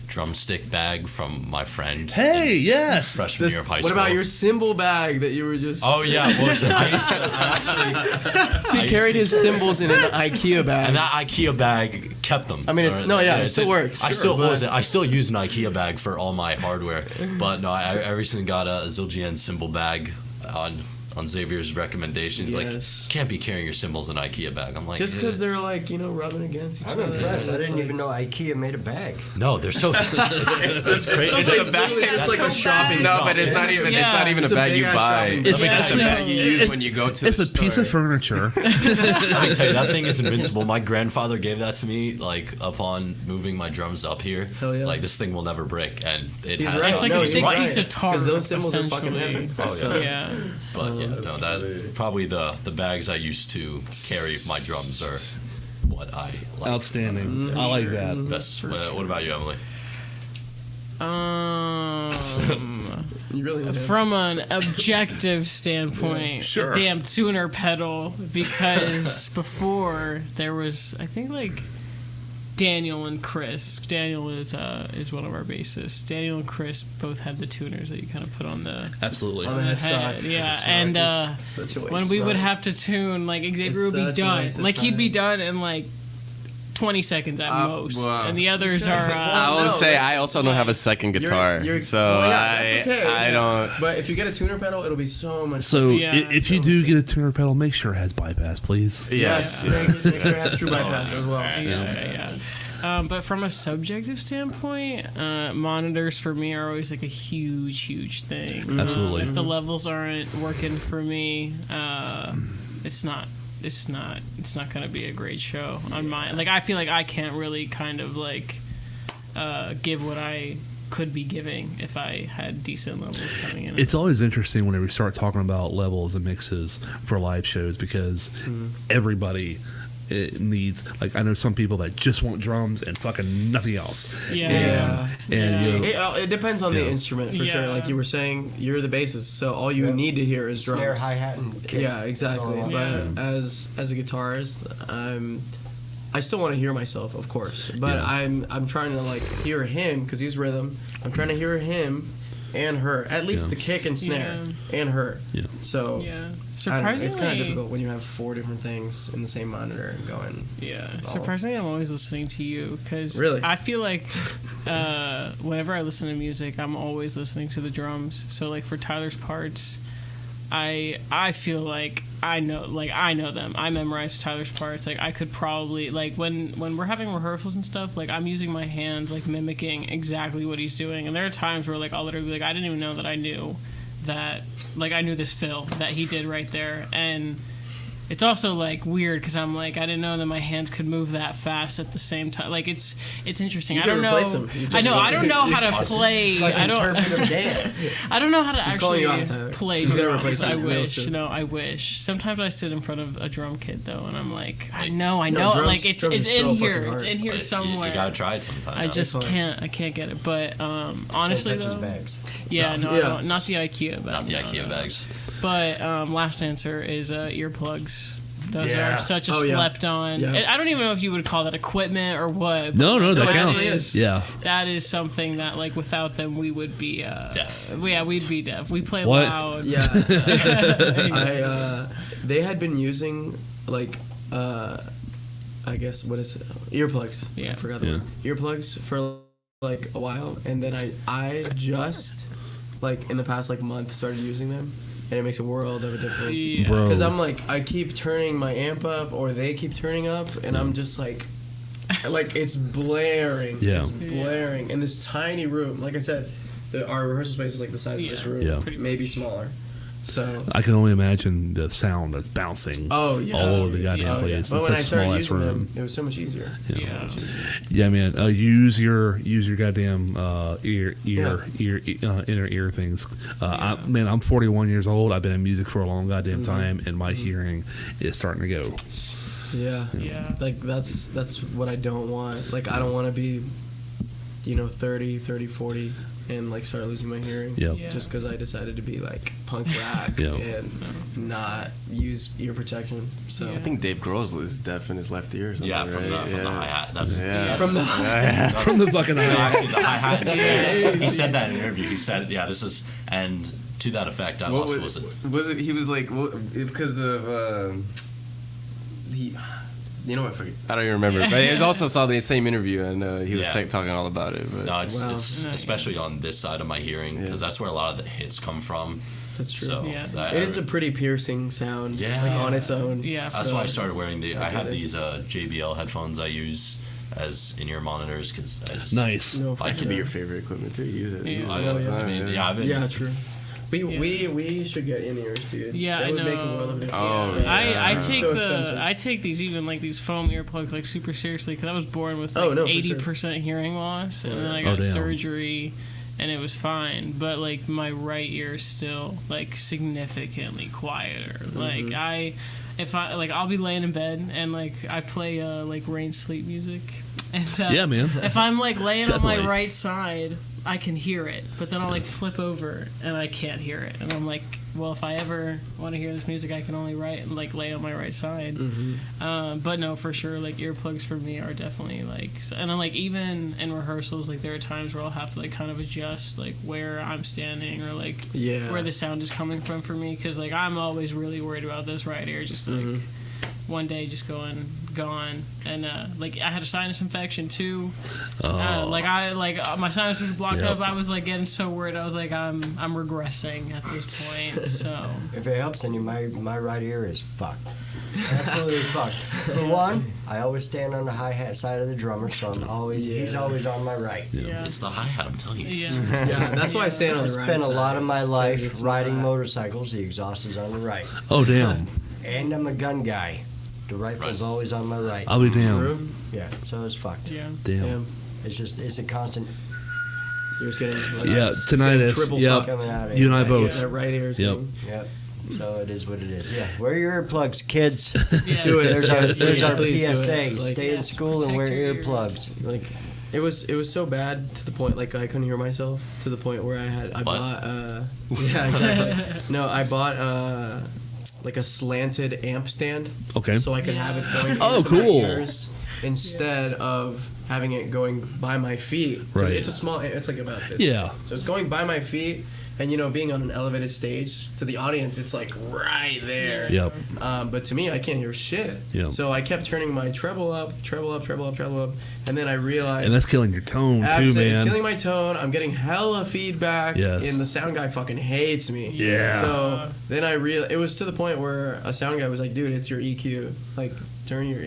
drumstick bag from my friend. Hey, yes. Freshman year of high school. What about your cymbal bag that you were just... Oh, yeah. I He carried his cymbals in an IKEA bag. And that IKEA bag kept them. It still works. I still use an IKEA bag for all my hardware. But no, I recently got a Zildjian cymbal bag on Xavier's recommendation. He's like, can't be carrying your cymbals in an IKEA bag. I'm like, just because they're like, rubbing against each other. I'm impressed. I didn't even know IKEA made a bag. No, they're so. It's crazy. It's a bag. Just like a shopping. No, but it's not even. It's not even a bag you buy. It's just a bag you use when you go to. It's the a piece of furniture. Let me tell you, that thing is invincible. My grandfather gave that to me, like upon moving my drums up here. Hell yeah. It's like, this thing will never break, and it He's has. right. It's like No, a he's big right. piece of tar. Because those cymbals are fucking essentially. heavy. Oh, yeah. So, yeah. But yeah, no, that probably the bags I used to carry my drums are what I like. Outstanding. I like that. Best. What about you, Emily? You really would have. From an objective standpoint, Sure. damn tuner pedal, because before there was, I think, like Daniel and Chris. Daniel is one of our bassists. Daniel and Chris both had the tuners that you kind of put on the Absolutely. On the headstock. yeah, and Such a waste when of we would time. have to tune, like Xavier would be such a done, waste of like he'd be time. done in like 20 seconds at most, wow. and the others are. I will no, say that's- I also don't have a second guitar, so that's okay. I don't. But if you get a tuner pedal, it'll be so much. So Yeah, if you do get a tuner pedal, make sure it has bypass, please. Yes. Make sure it has true bypass as well. Yeah. But from a subjective standpoint, monitors for me are always like a huge thing. Absolutely. If the levels aren't working for me, it's not going to be a great show on my. Like, I feel like I can't really kind of like give what I could be giving if I had decent levels coming in. It's always interesting whenever we start talking about levels and mixes for live shows because everybody needs, like, I know some people that just want drums and fucking nothing else. Yeah. And you know, It depends on the Yeah. instrument for Yeah. sure. Like you were saying, you're the bassist, so all you need to hear is drums. Snare, hi-hat, and kick. Yeah, exactly. That's all I But as a guitarist, I still want to hear myself, of course. But Yeah. I'm trying to like hear him because he's rhythm. I'm trying to hear him and her, at least Yeah. the kick and snare and her. Yeah. So Yeah. I don't know, Surprisingly, it's kind of difficult when you have 4 different things in the same monitor going. Yeah, Oh. surprisingly, I'm always listening to you because Really? I feel like whenever I listen to music, I'm always listening to the drums. So like for Tyler's parts, I feel like I know them. I memorize Tyler's parts. Like I could probably like when we're having rehearsals and stuff. Like I'm using my hands, like mimicking exactly what he's doing. And there are times where like I'll literally be like, I didn't even know that I knew that. Like I knew this fill that he did right there, and it's also like weird because I'm like I didn't know that my hands could move that fast at the same time. Like it's interesting. You I can don't know. replace 'em. You can I know. I don't know how to replace 'em. play. It's like I don't. interpretive dance. I don't know how to She's calling actually you out, Tyler. play She's gonna drums. replace I you real wish. soon. No, I wish. Sometimes I sit in front of a drum kit though, and I'm like, I know. drums- like it's drums in is so here. fucking It's hard. in here But somewhere. You gotta try it sometime. I just fine. can't. I can't get it. But honestly Don't touch his though, bags. yeah, no, Yeah. I don't- not the IKEA bag. not the no, IKEA no. bags. But last answer is earplugs. Those Yeah. are such a Oh, yeah. slept on. Yeah. I don't even know if you would call that equipment or what. no, that but counts. is- Yeah. That is something that like without them we would be Deaf. Yeah, we'd be deaf. We play What? loud. Yeah. They had been using like I guess what is it? Earplugs. Yeah. I forgot the Yeah. word. Earplugs for like a while, and then I just like in the past like month started using them, and it makes a world of a difference. Yeah. Bro. Because I'm like, I keep turning my amp up, or they keep turning up, and I'm just like it's blaring. Yeah. It's blaring in this tiny room. Like I said, our rehearsal space is like the size of this room, Yeah. maybe smaller. So. I can only imagine the sound that's bouncing Oh yeah. all over the goddamn place. Yeah. It's But when such I a started small ass using room. them, it was so much easier. Yeah. Yeah. Yeah, man. Use your goddamn inner ear things. I'm 41 years old. I've been in music for a long goddamn time, and my hearing is starting to go. Yeah. Yeah. Like that's what I don't want. Like I don't want to be, 30, 40 and like start losing my hearing. Yep. Yeah. Just because I decided to be like punk rock Yeah. and not use ear protection. So Yeah. I think Dave Grohl is deaf in his left ear or something, Yeah, from right? the hi-hat. That's, Yeah. that's From the From the fucking No, eye. actually, the hi-hat. He said that in an interview. He said, yeah, this is, and to that effect, I lost, was it? Was it? He was like, because of he. You know what? I don't even remember. But I also saw the same interview, and he was Yeah. talking all about it. But. No, it's Wow. especially on this side of my hearing, because that's where a lot of the hits come from. that's true. So Yeah. It is a pretty piercing sound. Yeah. Like on its own. Yeah. That's So- why I started wearing I have Okay. these JBL headphones I use as in-ear monitors, because I just... Nice. No, That for could be sure. Your favorite equipment too. Use it. Yeah. Use it I, all the yeah. time, I mean, yeah, I've been... Yeah, true. Yeah. We should get in-ears, dude. Yeah, that I would make a know. world of difference. Oh, I yeah. take So expensive. I take these even like these foam earplugs like super seriously because I was born with Oh, like no, for 80% hearing loss, and then I Oh, got damn. surgery, and it was fine. But like my right ear is still like significantly quieter. Like I'll be laying in bed and like I play like rain sleep music, and Yeah, man. if I'm like laying on Definitely. my right side, I can hear it, but then I'll like flip over and I can't hear it, and I'm like, well, if I ever want to hear this music, I can only lay on my right side. But no, for sure, like earplugs for me are definitely like, and then like even in rehearsals, like there are times where I'll have to like kind of adjust like where I'm standing or like Yeah. where the sound is coming from for me, because like I'm always really worried about this right ear just like one day just gone, and like I had a sinus infection too. My sinus was blocked Yep. up. I was like getting so worried. I was like, I'm regressing at this point. So If it helps, then my right ear is fucked. Absolutely fucked. For one, I always stand on the hi-hat side of the drummer, so he's always on my right. yeah, It's the hi-hat, I'm telling you. yeah. Yeah, that's why I stand on I the right spent a side. lot of my life It's riding not- motorcycles. The exhaust is on the right. Oh, damn. And I'm a gun guy. The rifle's Right. always on my right. I'll be damned. True. Yeah, so it's fucked. Yeah. Damn. It's a constant You're just getting like, Yeah, tinnitus. triple Yep. coming out of You and I it. both. that right ear is Yep. getting- Yep. So it is what it is. Yeah. Wear your earplugs, kids. Yeah. Do it. There's our, Yes, there's our please do it. PSA. Like, Stay in Yes, school and protect wear your ears. earplugs. Like it was so bad to the point like I couldn't hear myself, to the point where I What? bought yeah, exactly. No, I bought like a slanted amp stand Okay. so I could have it going Oh, into my cool. ears instead of having it going by my feet. 'Cause Right. It's a small it's like about this. Yeah. So it's going by my feet, and being on an elevated stage, to the audience it's like right there. Yep. But to me, I can't hear shit. Yeah. So I kept turning my treble up, and then I realized. And that's killing your tone, too, Absolutely, man. it's killing my tone. I'm getting hella feedback, Yes. and the sound guy fucking hates me. Yeah. So then I it was to the point where a sound guy was like, "Dude, it's your EQ. Like, turn your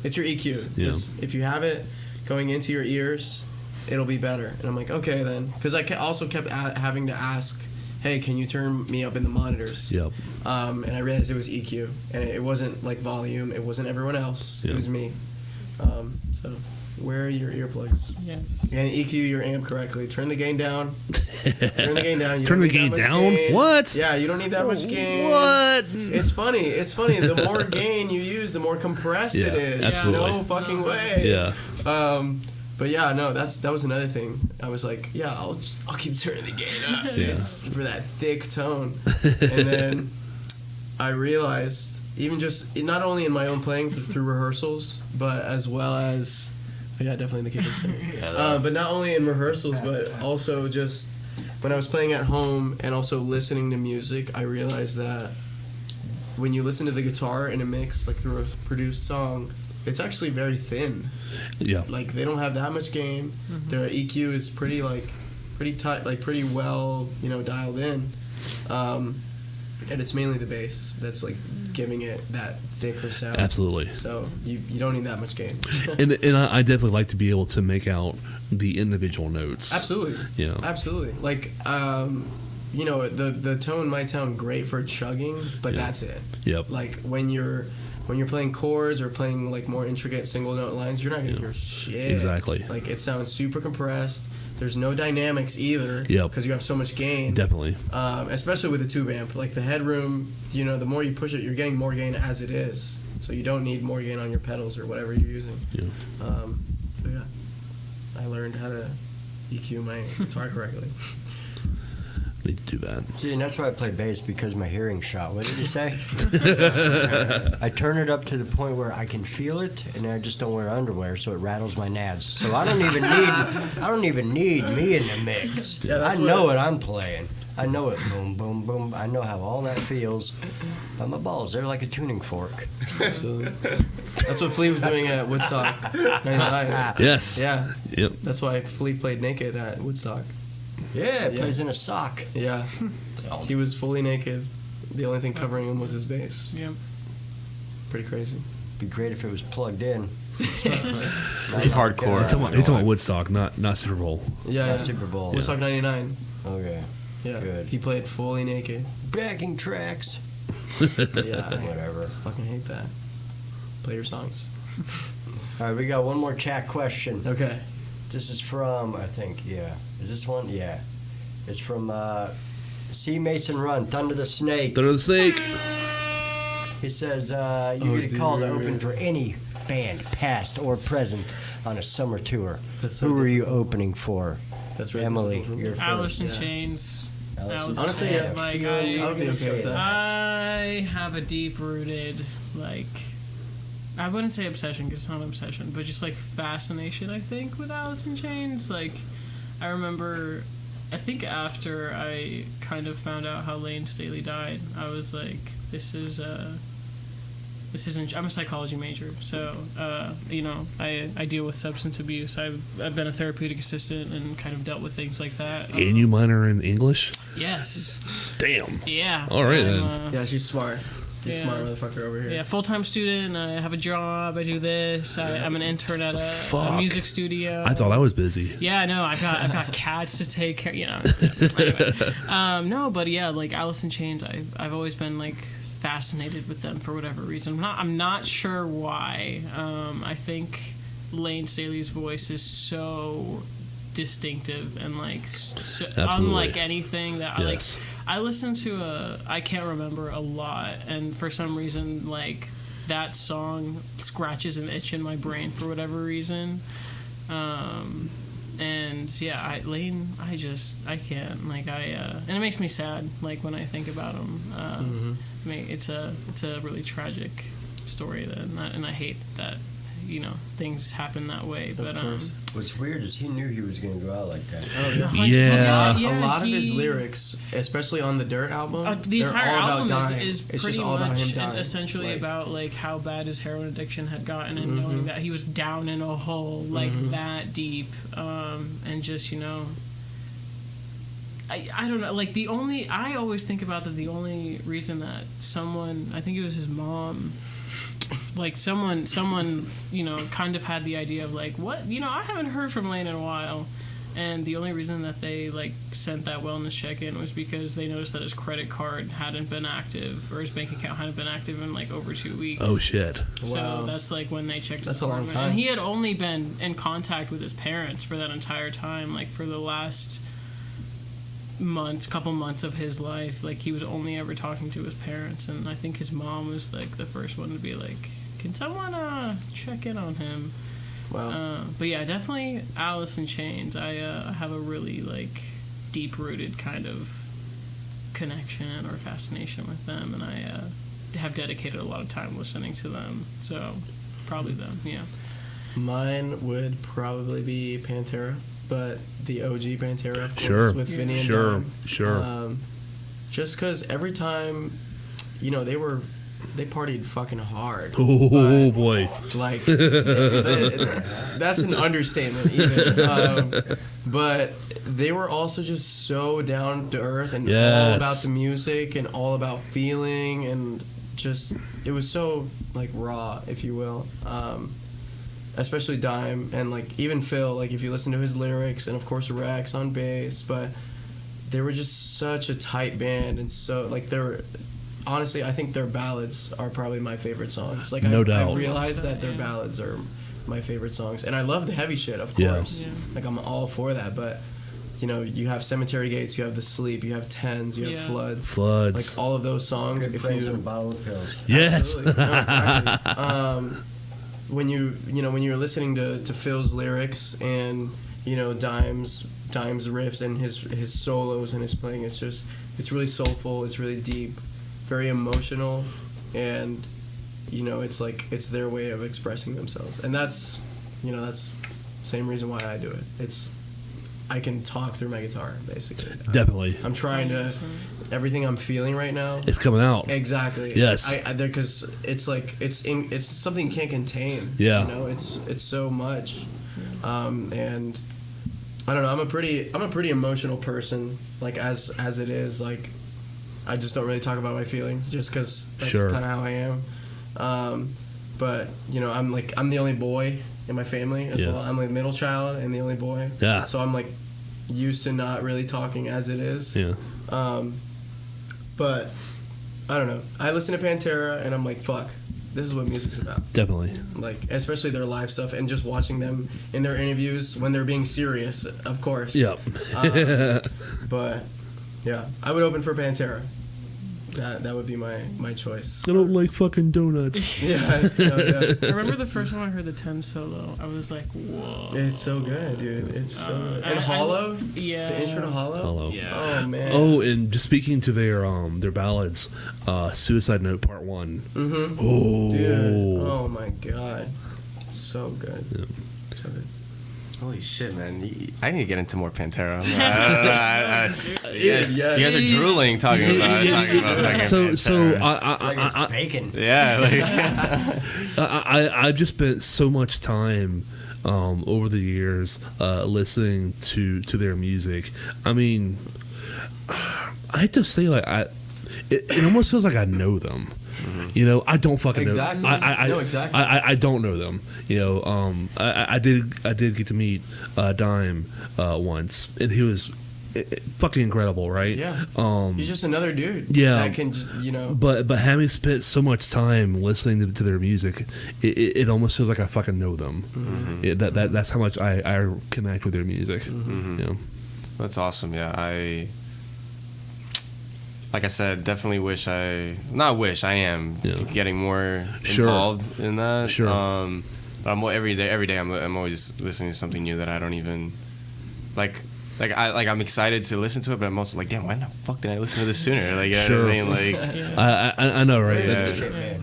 it's your EQ. Yeah. Just if you have it going into your ears, it'll be better." And I'm like, "Okay then," because I also kept having to ask, "Hey, can you turn me up in the monitors?" Yep. And I realized it was EQ, and it wasn't like volume. It wasn't everyone else. Yeah. It was me. So wear your earplugs. Yes. And EQ your amp correctly. Turn the gain down. Turn the gain down. You Turn don't the need gain that much down? gain. What? Yeah, you don't need that much gain. What? It's funny. The more gain you use, the more compressed it Yeah, is. absolutely. No fucking way. Yeah. But yeah, no, that was another thing. I was like, yeah, I'll keep turning the gain up. Yeah. It's for that thick tone. And then I realized, even just not only in my own playing through rehearsals, but as well as definitely the kids thing. But not only in rehearsals, but also just when I was playing at home and also listening to music, I realized that when you listen to the guitar in a mix, like through a produced song, it's actually very thin. Yeah. Like they don't have that much gain. Their EQ is pretty tight, like pretty well, dialed in. And it's mainly the bass that's like giving it that thicker sound. Absolutely. So you don't need that much gain. And I definitely like to be able to make out the individual notes. Absolutely. Yeah. Absolutely. Like, you know, the tone might sound great for chugging, but Yeah. that's it. Yep. Like when you're playing chords or playing like more intricate single note lines, you're not gonna hear shit. Exactly. Like it sounds super compressed. There's no dynamics either. Yep. Because you have so much gain. Definitely. Especially with the tube amp, like the headroom. You know, the more you push it, you're getting more gain as it is. So you don't need more gain on your pedals or whatever you're using. Yeah. But yeah, I learned how to EQ my guitar correctly. Need to do that. See, and that's why I play bass, because my hearing shot. What did you say? I turn it up to the point where I can feel it, and I just don't wear underwear, so it rattles my nads. So I don't even need me in the mix. Yeah, I that's know what what I'm playing. I know it. Boom, boom, boom. I know how all that feels. But my balls, they're like a tuning fork. Absolutely. That's what Flea was doing at Woodstock 99. Yes. Yeah, Yep. that's why Flea played naked at Woodstock. Yeah, it plays in a sock. Yeah, he was fully naked. The only thing covering him was his bass. Yep. Pretty crazy. Be great if it was plugged in. Hardcore. He's talking about Woodstock, not Super Bowl. Yeah, Not yeah. Super Bowl. Woodstock 99. Okay. Yeah, Good. he played fully naked. Backing tracks. Yeah, I Whatever. fucking hate that. Play your songs. All right, we got one more chat question. Okay. This is from, I think, yeah. Is this one? Yeah. It's from C. Mason Run, Thunder the Snake. Thunder the Snake. He says, you get a call to dear. open for any band, past or present, on a summer tour. That's so Who were you opening for? That's really Emily, difficult. you're first. Alice in yeah. Chains. Alice in Honestly, Chains. yeah, like, Feeling I would be you okay say with that. I have a deep-rooted, like, I wouldn't say obsession because it's not an obsession, but just like fascination, I think, with Alice in Chains. Like, I remember, I think after I kind of found out how Lane Staley died, I was like, this isn't, I'm a psychology major, so, you know, I deal with substance abuse. I've been a therapeutic assistant and kind of dealt with things like that. And you minor in English? Yes. Damn. Yeah. All right, I'm, then. Yeah, she's smart. She's Yeah. smart motherfucker over here. Yeah, full-time student. I have a job. I do this. I'm an intern at a Fuck. music studio. I thought I was busy. Yeah, no, I've got cats to take care. You know. Anyway. No, but yeah, like Alice in Chains. I've always been like fascinated with them for whatever reason. I'm not sure why. I think Lane Staley's voice is so distinctive and like so unlike anything that Yes. I listen to I can't remember a lot, and for some reason like that song scratches an itch in my brain for whatever reason. And yeah, Lane, I can't, like, and it makes me sad, like, when I think about him. I mean, it's a really tragic story, and I hate that, you know, things happen that way. But What's weird is he knew he was going to go out like that. Oh, yeah. Yeah. A lot of his lyrics, especially on the Dirt album, the they're entire all album about dying. is It's pretty just all about much him dying. essentially Like, about like how bad his heroin addiction had gotten, and knowing that he was down in a hole like that deep, and just, you know, I don't know, like I always think about that the only reason that someone, I think it was his mom, like someone, you know, kind of had the idea of like, what, you know, I haven't heard from Lane in a while, and the only reason that they like sent that wellness check-in was because they noticed that his credit card hadn't been active, or his bank account hadn't been active in like over 2 weeks. Oh, shit. So that's like when they checked. That's his a long apartment. time. And he had only been in contact with his parents for that entire time, like for the last couple months of his life. Like he was only ever talking to his parents, and I think his mom was like the first one to be like, can someone check in on him? Wow. But yeah, definitely Alice in Chains. I have a really like deep-rooted kind of connection or fascination with them, and I have dedicated a lot of time listening to them. So probably them, yeah. Mine would probably be Pantera, but the OG Pantera, of course, Sure. with Vinny and Sure. Dime. Sure. Just because every time, you know, they were they partied fucking hard. Oh boy. Like that's an understatement even. But they were also just so down to earth and all about the music and all about feeling, and just it was so like raw, if you will. Especially Dime and like even Phil, like if you listen to his lyrics, and of course Rex on bass, but they were just such a tight band, and so like they were. Honestly, I think their ballads are probably my favorite songs. Like No doubt. I realized that their ballads are my favorite songs, and I love the heavy shit, of course. Yeah. Like I'm all for that, but you know, you have Cemetery Gates, you have The Sleep, you have Tens, you have Floods. Floods. Like all of those songs. Good friends and a bottle of pills. Yes. Absolutely. No, exactly. When when you're listening to Phil's lyrics and Dime's riffs and his solos and his playing, it's really soulful, it's really deep, very emotional, and it's their way of expressing themselves, and that's the same reason why I do it. I can talk through my guitar, basically. Definitely. I'm trying to everything I'm feeling right now. It's coming out. Exactly. Yes. Because it's like it's something you can't contain. Yeah. It's so much, and I don't know. I'm a pretty emotional person. Like as it is, like I just don't really talk about my feelings, just because that's Sure. kind of how I am. But I'm the only boy in my family as well. I'm like the middle child and the only boy. Yeah. So I'm like used to not really talking as it is. Yeah. But I don't know. I listen to Pantera and I'm like, fuck, this is what music's about. Definitely. Like, especially their live stuff and just watching them in their interviews when they're being serious, of course. Yep. But yeah, I would open for Pantera. That would be my choice. I don't like fucking donuts. Yeah. I remember the first time I heard the 10 solo, I was like, whoa. It's so good, dude. It's so good. And Hollow? Yeah. The intro to Hollow? Hello. Yeah. Oh, man. Oh, and just speaking to their ballads, Suicide Note Part 1. Mm-hmm. Oh. Dude. Oh, my God. So good. Yeah. So good. Holy shit, man! I need to get into more Pantera. You guys are drooling talking about fucking So Pantera. Like it's bacon. Yeah, I've just spent so much time over the years listening to their music. I mean, I have to say, like, it almost feels like I know them. Mm-hmm. I don't fucking Exactly. know. Exactly. I don't know them. I did get to meet Dime once, and he was fucking incredible, right? Yeah. He's just another dude. Yeah. That can, But having spent so much time listening to their music, it almost feels like I fucking know them. Mm-hmm. That's how much I connect with their music. Mm-hmm. That's awesome. Yeah, like I said, definitely I am getting more involved in that. Sure. But every day I'm always listening to something new that I don't even like. I'm excited to listen to it, but I'm also like, damn, why the fuck did I listen to this sooner? Like, you know what I mean? Like, I know, right?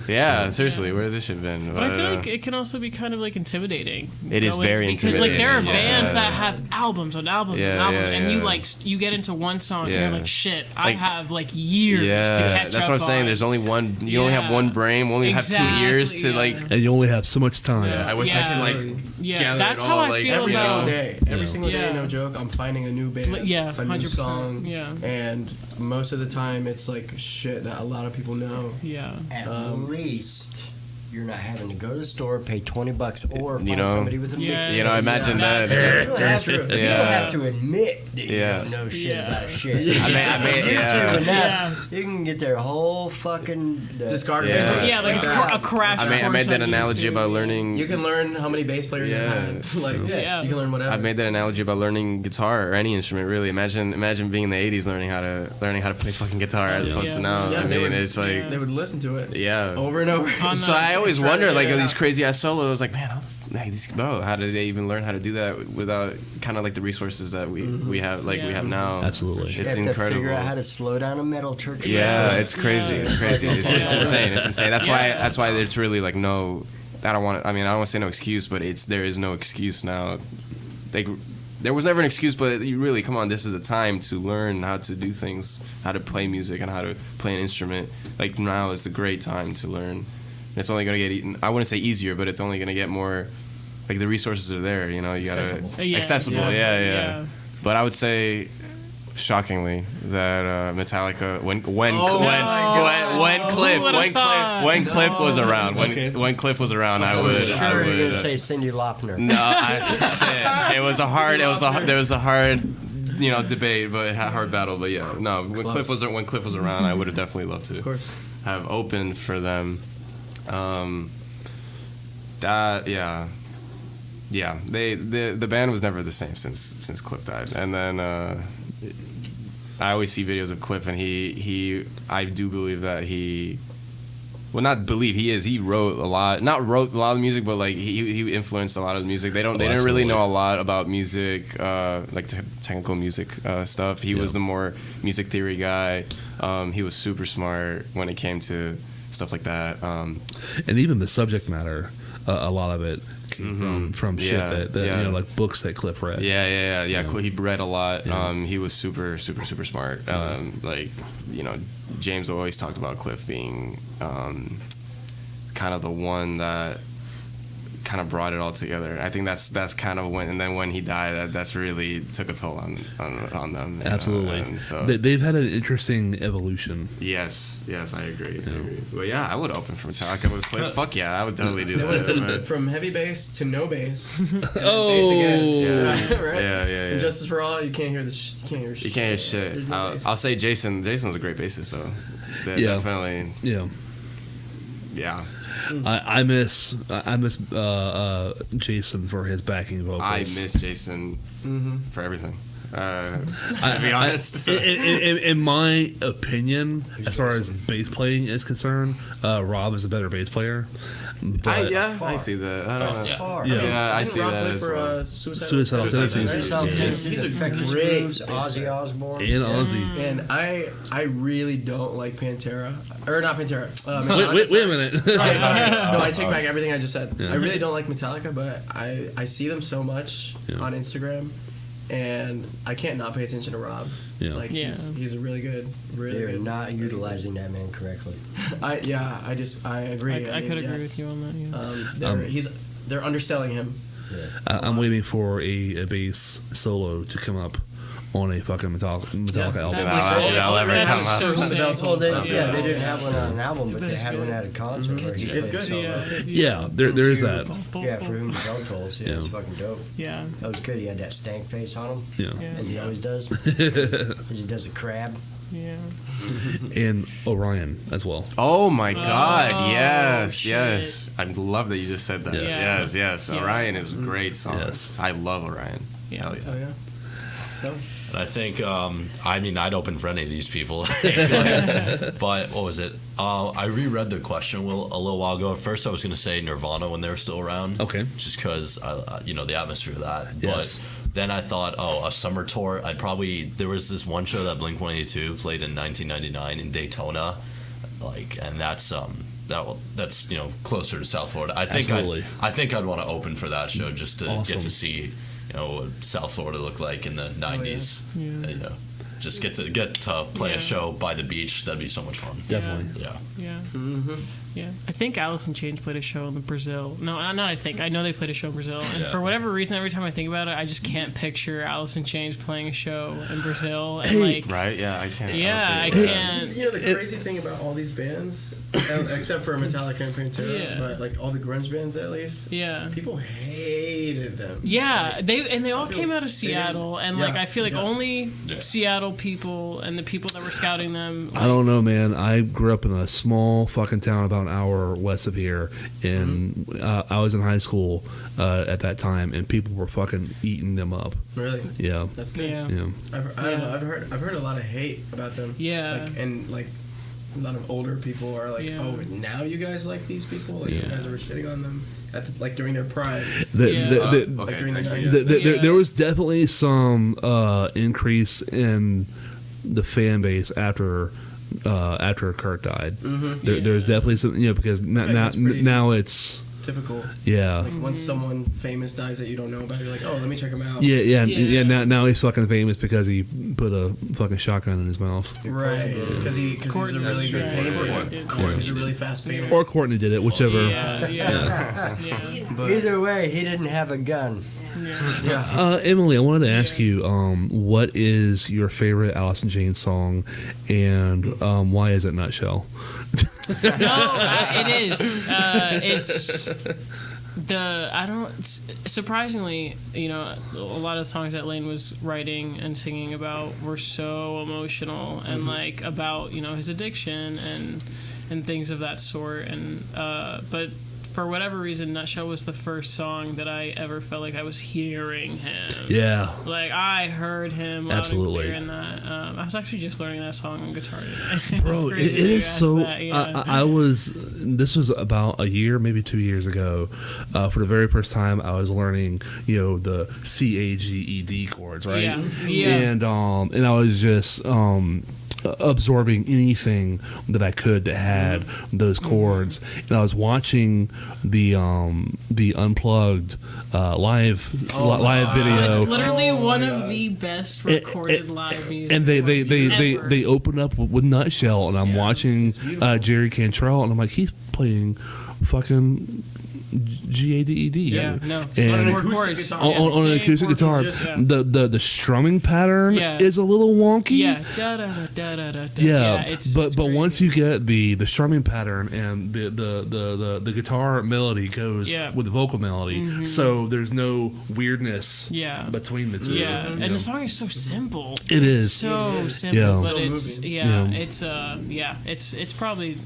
yeah, seriously, where's this shit been? But I feel like it can also be kind of like intimidating. It is very because like there are intimidating, bands yeah. that have albums on albums Yeah, on albums, yeah, and yeah. you get into one song and Yeah. you're like, shit, I Like, have like years to catch that's up what I'm saying. on. There's only one. You only have Yeah. one brain. Only have 2 years to Exactly, like. And you only have so much time. Yeah. I wish I could like Yeah, gather that's it how all. I like, feel Every about- single day. Every single day, Yeah. no joke, I'm finding a new band. Yeah, a new 100%. song. Yeah. And most of the time, it's like shit that a lot of people know. Yeah. At least you're not having to go to the store, pay $20, or find You know? somebody with a Yeah. mix. You know, imagine that. Very You true. don't Yeah. have to admit that you Yeah. don't know shit Yeah. about shit. I mean, YouTube yeah. and that, you can get their whole fucking Discography. Yeah. Yeah, like a crash. I course made that on analogy YouTube. about learning. You can learn how many bass players Yeah. you had. Like, Yeah. you can learn whatever. I made that analogy about learning guitar or any instrument. Really, imagine being in the '80s learning how to play fucking guitar as opposed to now. Yeah, I they mean, would- it's like They would listen to it yeah. over and over. So I always wonder, like, Yeah. these crazy ass solos. Like, man, how did they even learn how to do that without kind of like the resources that we have, like we have now? Absolutely. You It's have to incredible. figure out how to slow down a metal church. Yeah, band. it's crazy. Yeah. It's crazy. It's insane. It's insane. That's Yeah. why it's really like no. I don't want to say no excuse, but there is no excuse now. Like there was never an excuse, but you really, come on, this is the time to learn how to do things, how to play music and how to play an instrument. Like, now is a great time to learn. It's only going to get, I wouldn't say easier, but it's only going to get more, like, the resources are there, you know, you got to, accessible, yeah. But I would say, shockingly, that Metallica, when Cliff was around, when Cliff was around, I would. Sure, you're gonna say Cyndi Lauper. No, it was a hard, you know, debate, but hard battle. But yeah, no, when Cliff was around, I would have definitely loved to, of course, have opened for them. The band was never the same since Cliff died, and then I always see videos of Cliff, and I do believe that he wrote a lot, not wrote a lot of music, but like he influenced a lot of the music. They didn't really know a lot about music, like technical music stuff. He was the more music theory guy. He was super smart when it came to stuff like that. And even the subject matter, a lot of it came from shit that you know, like books that Cliff read. Yeah. He read a lot. He was super smart. Like, you know, James always talked about Cliff being kind of the one that kind of brought it all together. I think that's kind of when he died, that's really took a toll on them. Absolutely. So they've had an interesting evolution. Yes, I agree. Well, yeah, I would open for Metallica with Cliff. Fuck yeah, I would totally do that. From heavy bass to no bass. And Oh, bass again. Yeah. Right? Yeah. And Justice for All, you can't hear You can't hear shit. There's no bass. I'll say Jason. Jason was a great bassist, though. Definitely. Yeah. Yeah. I miss Jason for his backing vocals. I miss Jason for everything. To be honest. In my opinion, as far as bass playing is concerned, Rob is a better bass player. But I see that. I don't know. Yeah. I see Rob that play as for well. Suicidal Tendencies. He's a great Grooves, Ozzy Osbourne. And Ozzy. And I really don't like Pantera. Or not Pantera. Wait a minute. No, I take back everything I just said. Yeah. I really don't like Metallica, but I see them so much on Instagram, and I can't not pay attention to Rob. Yeah. Like he's a really good, You're good. not utilizing that man correctly. I agree. I could agree with you on that. Yeah. They're underselling him. I'm waiting for a bass solo to come up on a fucking Metallica album. That'll ever come up. So sick. Well, they didn't have one on an album, but they had one at a concert where he It's played good. solo. Yeah, there is that. Yeah, for whom the bell tolls. Yeah, Yeah. it's fucking dope. Yeah. That was good. He had that stank face on him, Yeah. as he always does. As he does a crab. Yeah. And Orion as well. Oh my God! Oh, yes. shit. I love that you just said that. Yes. Yes. Yeah. Orion is a great song. Yes. I love Orion. Yeah. Hell yeah. Oh yeah. So And I think, I'd open for any of these people. But what was it? I reread the question a little while ago. At first, I was going to say Nirvana when they were still around. Okay. Just because, the atmosphere of that. Yes. But then I thought, a summer tour. There was this one show that Blink-182 played in 1999 in Daytona. And that's closer to South Florida. I think I'd want to open for that show just to Awesome. get to see what South Florida looked like in the 90s. Yeah. And, just get to play a show by the beach. That'd be so much fun. Definitely. Yeah. Yeah. Yeah. I think Alice in Chains played a show in Brazil. No, not I think. I know they played a show in Brazil. And for whatever reason, every time I think about it, I just can't picture Alice in Chains playing a show in Brazil. And Right? Yeah, I can't. yeah, I can't. the crazy thing about all these bands, except for Metallica and Pantera, but all the grunge bands at least, Yeah. people hated them. Yeah, they all came out of Seattle, and I feel like only Seattle people and the people that were scouting them. I don't know, man. I grew up in a small fucking town about an hour west of here, and I was in high school at that time, and people were fucking eating them up. Really? Yeah. That's good. Yeah. Yeah. I don't know. I've heard a lot of hate about them. Yeah. A lot of older people are like, Yeah. oh, now you guys like these people? You Yeah. guys were shitting on them during their prime. Okay, during the actually, 90s. yeah. There was definitely some increase in the fan base after Kurt died. Mm-hmm. There's definitely some, because now it's pretty it's typical. Yeah. Like once someone famous dies that you don't know about, you're like, oh, let me check him out. Yeah. Now he's fucking famous because he put a fucking shotgun in his mouth. Right. Because he's a really good painter. He's a really fast painter. Or Courtney did it, whichever. Yeah. But, Either way, he didn't have a gun. yeah. Emily, I wanted to ask you, what is your favorite Alice in Chains song, and why is it Nutshell? It is. It's surprisingly, a lot of the songs that Lane was writing and singing about were so emotional and like about his addiction and things of that sort, and but for whatever reason, Nutshell was the first song that I ever felt like I was hearing him. Yeah. Like, I heard him loud Absolutely. and clear in that. I was actually just learning that song on guitar today. Bro, it is so... This was about a year, maybe 2 years ago. For the very first time, I was learning, the C-A-G-E-D chords, right? Yeah. And I was just... absorbing anything that I could that had those chords, and I was watching the unplugged live video. It's literally one of the best recorded live music. And they opened up with Nutshell, and I'm watching Jerry Cantrell, and I'm like, he's playing fucking G-A-D-E-D. Yeah, no. And on an acoustic guitar. On an acoustic guitar. The strumming pattern is a little wonky. Yeah. Da da da da da da. Yeah, it's but crazy. once you get the strumming pattern and the guitar melody goes with the vocal melody, so there's no weirdness between the two. Yeah, and the song is so simple. It is so simple, Yeah. but So it's probably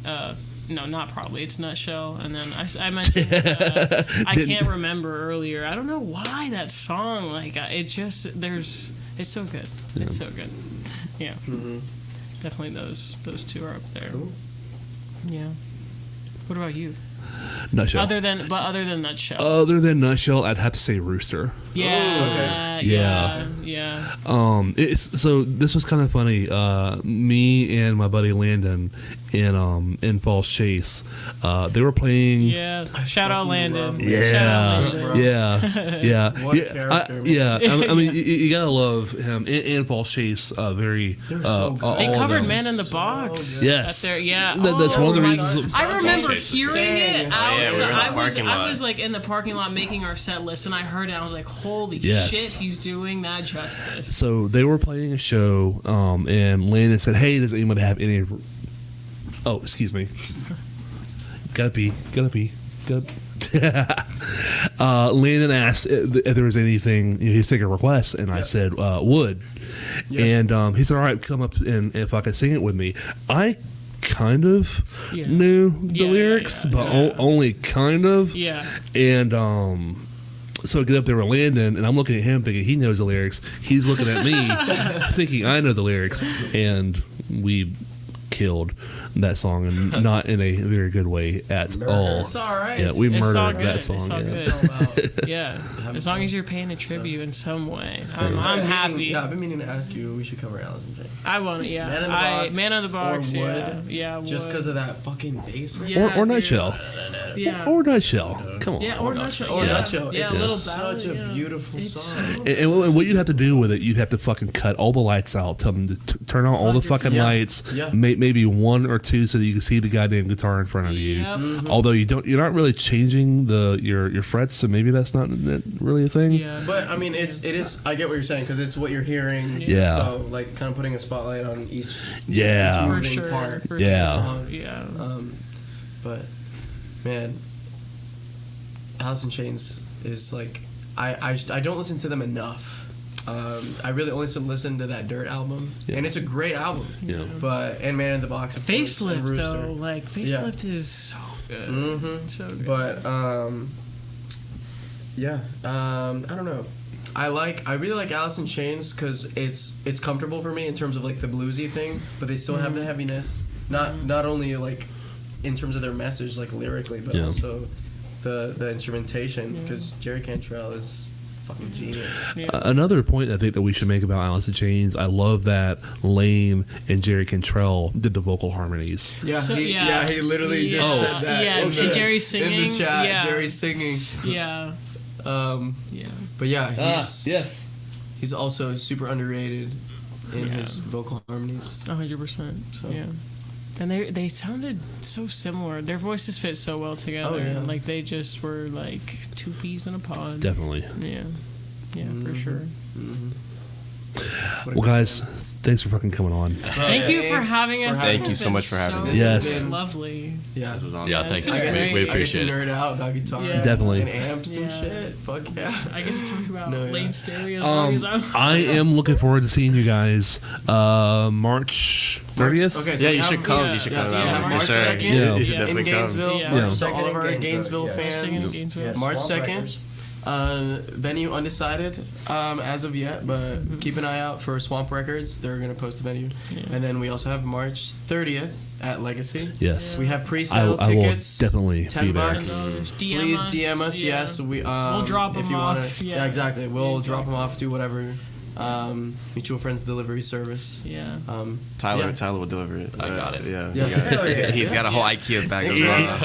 no, not probably. It's Nutshell, and then I mentioned I can't remember earlier. I don't know why that song it's so good. It's so good. Yeah, definitely those two are up there. Cool. Yeah. What about you? Nutshell. Other than Nutshell. Other than Nutshell, I'd have to say Rooster. Yeah. Yeah. So this was kind of funny. Me and my buddy Landon in Falls Chase, they were playing. Yeah. Shout out Landon. Yeah. Shout out Landon. Yeah. What a character, I mean, you gotta love him and Falls Chase. Very. They're so good. They all of covered them. Man in the Box. Yes. Up there. Yeah. That's one of the my reasons. God. I remember Chase was hearing it out. we were in the I parking lot. was like in the parking lot making our set list, and I heard it. I was like, "Holy Yes. shit, he's doing that justice." So they were playing a show, and Landon said, "Hey, does anybody have any?" Oh, excuse me. Gotta pee. Landon asked if there was anything. He was taking requests, and I said, "Would." Yes. And he said, "All right, come up and if I could sing it with me." I kind of knew the lyrics, but only kind of. Yeah. And so I get up there with Landon, and I'm looking at him thinking he knows the lyrics. He's looking at me thinking I know the lyrics, and we killed that song, and not in a very good way at all. It's all right. Yeah, we It's all murdered good. that It's song. all Yeah. good. It's all about. Yeah. As long as you're paying a tribute in some way, I'm I've happy. Yeah, I've been meaning to ask you. We should cover Alice in Chains. I want it. Yeah. Man in the Box Man in the Box. or Yeah. Wood, Yeah. Just Wood. because of that fucking bass. Right? Yeah, Or dude. Nutshell. Yeah. Or Nutshell. Come on. Yeah, or Nutshell. Or yeah. Nutshell. Yeah, It's a little such ballad, a yeah. beautiful It's song. And what you'd have to do with it, you'd have to fucking cut all the lights out. Tell them to turn on all the fucking Yeah. lights. Yeah. Maybe one or two so that you can see the goddamn guitar in front of you. Yep. Although you're not really changing your frets, so maybe that's not really a thing. Yeah. But I mean, it is. I get what you're saying because it's what you're hearing. Yeah. So like, kind of putting a spotlight on each. Yeah. Each For moving sure. part. For Yeah. Sure. Yeah. But man, Alice in Chains is like I don't listen to them enough. I really only listen to that Dirt album, and it's a great album. Yeah. But and Man in the Box, of course, and Facelift Rooster. though, like Facelift is so good. Mm-hmm. So good. But I don't know. I really like Alice in Chains because it's comfortable for me in terms of like the bluesy thing, but they still have the heaviness. Not only like in terms of their message, like lyrically, but Yeah. also the instrumentation because Jerry Cantrell is fucking genius. Yeah. Another point I think that we should make about Alice in Chains, I love that Lane and Jerry Cantrell did the vocal harmonies. Yeah, So- he literally just Yeah. said that. Yeah, in the, Jerry singing. in the chat. Yeah. Jerry singing. Yeah. Yeah, but yeah, Yes. he's also super underrated in Yeah. his vocal harmonies. 100%. So- Yeah. And they sounded so similar. Their voices fit so well together. Oh, yeah. Like they just were like two peas in a pod. Definitely. Yeah. Yeah, for sure. Well, guys, thanks for fucking coming on. Thank you for having us. Thank This you has so much been for having so us. Yes. Lovely. Yeah, This was awesome. Yeah, Yeah, thank it's you. just great. We I get appreciate to it. nerd out about guitar. Yeah. Definitely. And amps and Yeah. shit. Fuck yeah. I get to talk about No, yeah. Lane Stereo as long as I'm. I am looking forward to seeing you guys March 30th. Okay, so Yeah, we you have- should come. yeah, You should yeah, come so we out. have For March sure. 2nd Yeah. You should in definitely come. Gainesville. Yeah. March Yeah. 2nd, all of our Second in Gainesville Gainesville, fans. Second in Gainesville. Yeah, March Swamp 2nd. Records. Venue undecided as of yet, but keep an eye out for Swamp Records. They're going to post the venue. Yeah. And then we also have March 30th at Legacy. Yes. We have pre-sale I will tickets. definitely $10 be there. bucks. DM Please us. DM us. Yeah. Yes, we. We'll drop if them you wanna, off. Yeah, exactly. We'll Yeah, drop them off. Do whatever. Mutual Friends Delivery Service. Yeah. Tyler, Yeah. Tyler will deliver it. I got it. Yeah, Yeah. he got Hell it. yeah. He's got a whole IKEA bag of Yeah.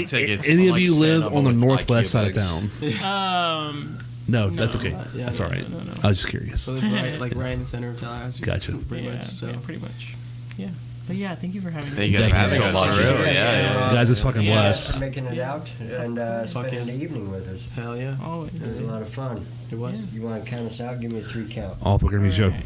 tickets. Any of Like you live Santa on the with northwest IKEA side of bags. town? No, that's No. okay. Yeah, That's yeah, all right. no. I was just curious. So right in the center of Tallahassee. Gotcha. Pretty yeah, much. So. yeah, pretty much. Yeah. But yeah, thank you for having me. Thank you guys Thank for you having so us. much. For real. Yeah. Yeah. Guys, it's fucking Yeah. blessed. For making it out and spending yeah. the evening with us. Hell yeah. Always. It was a lot of fun. It was. You want to count us out? Give me a 3 count. All for Grimmy Show. Alright.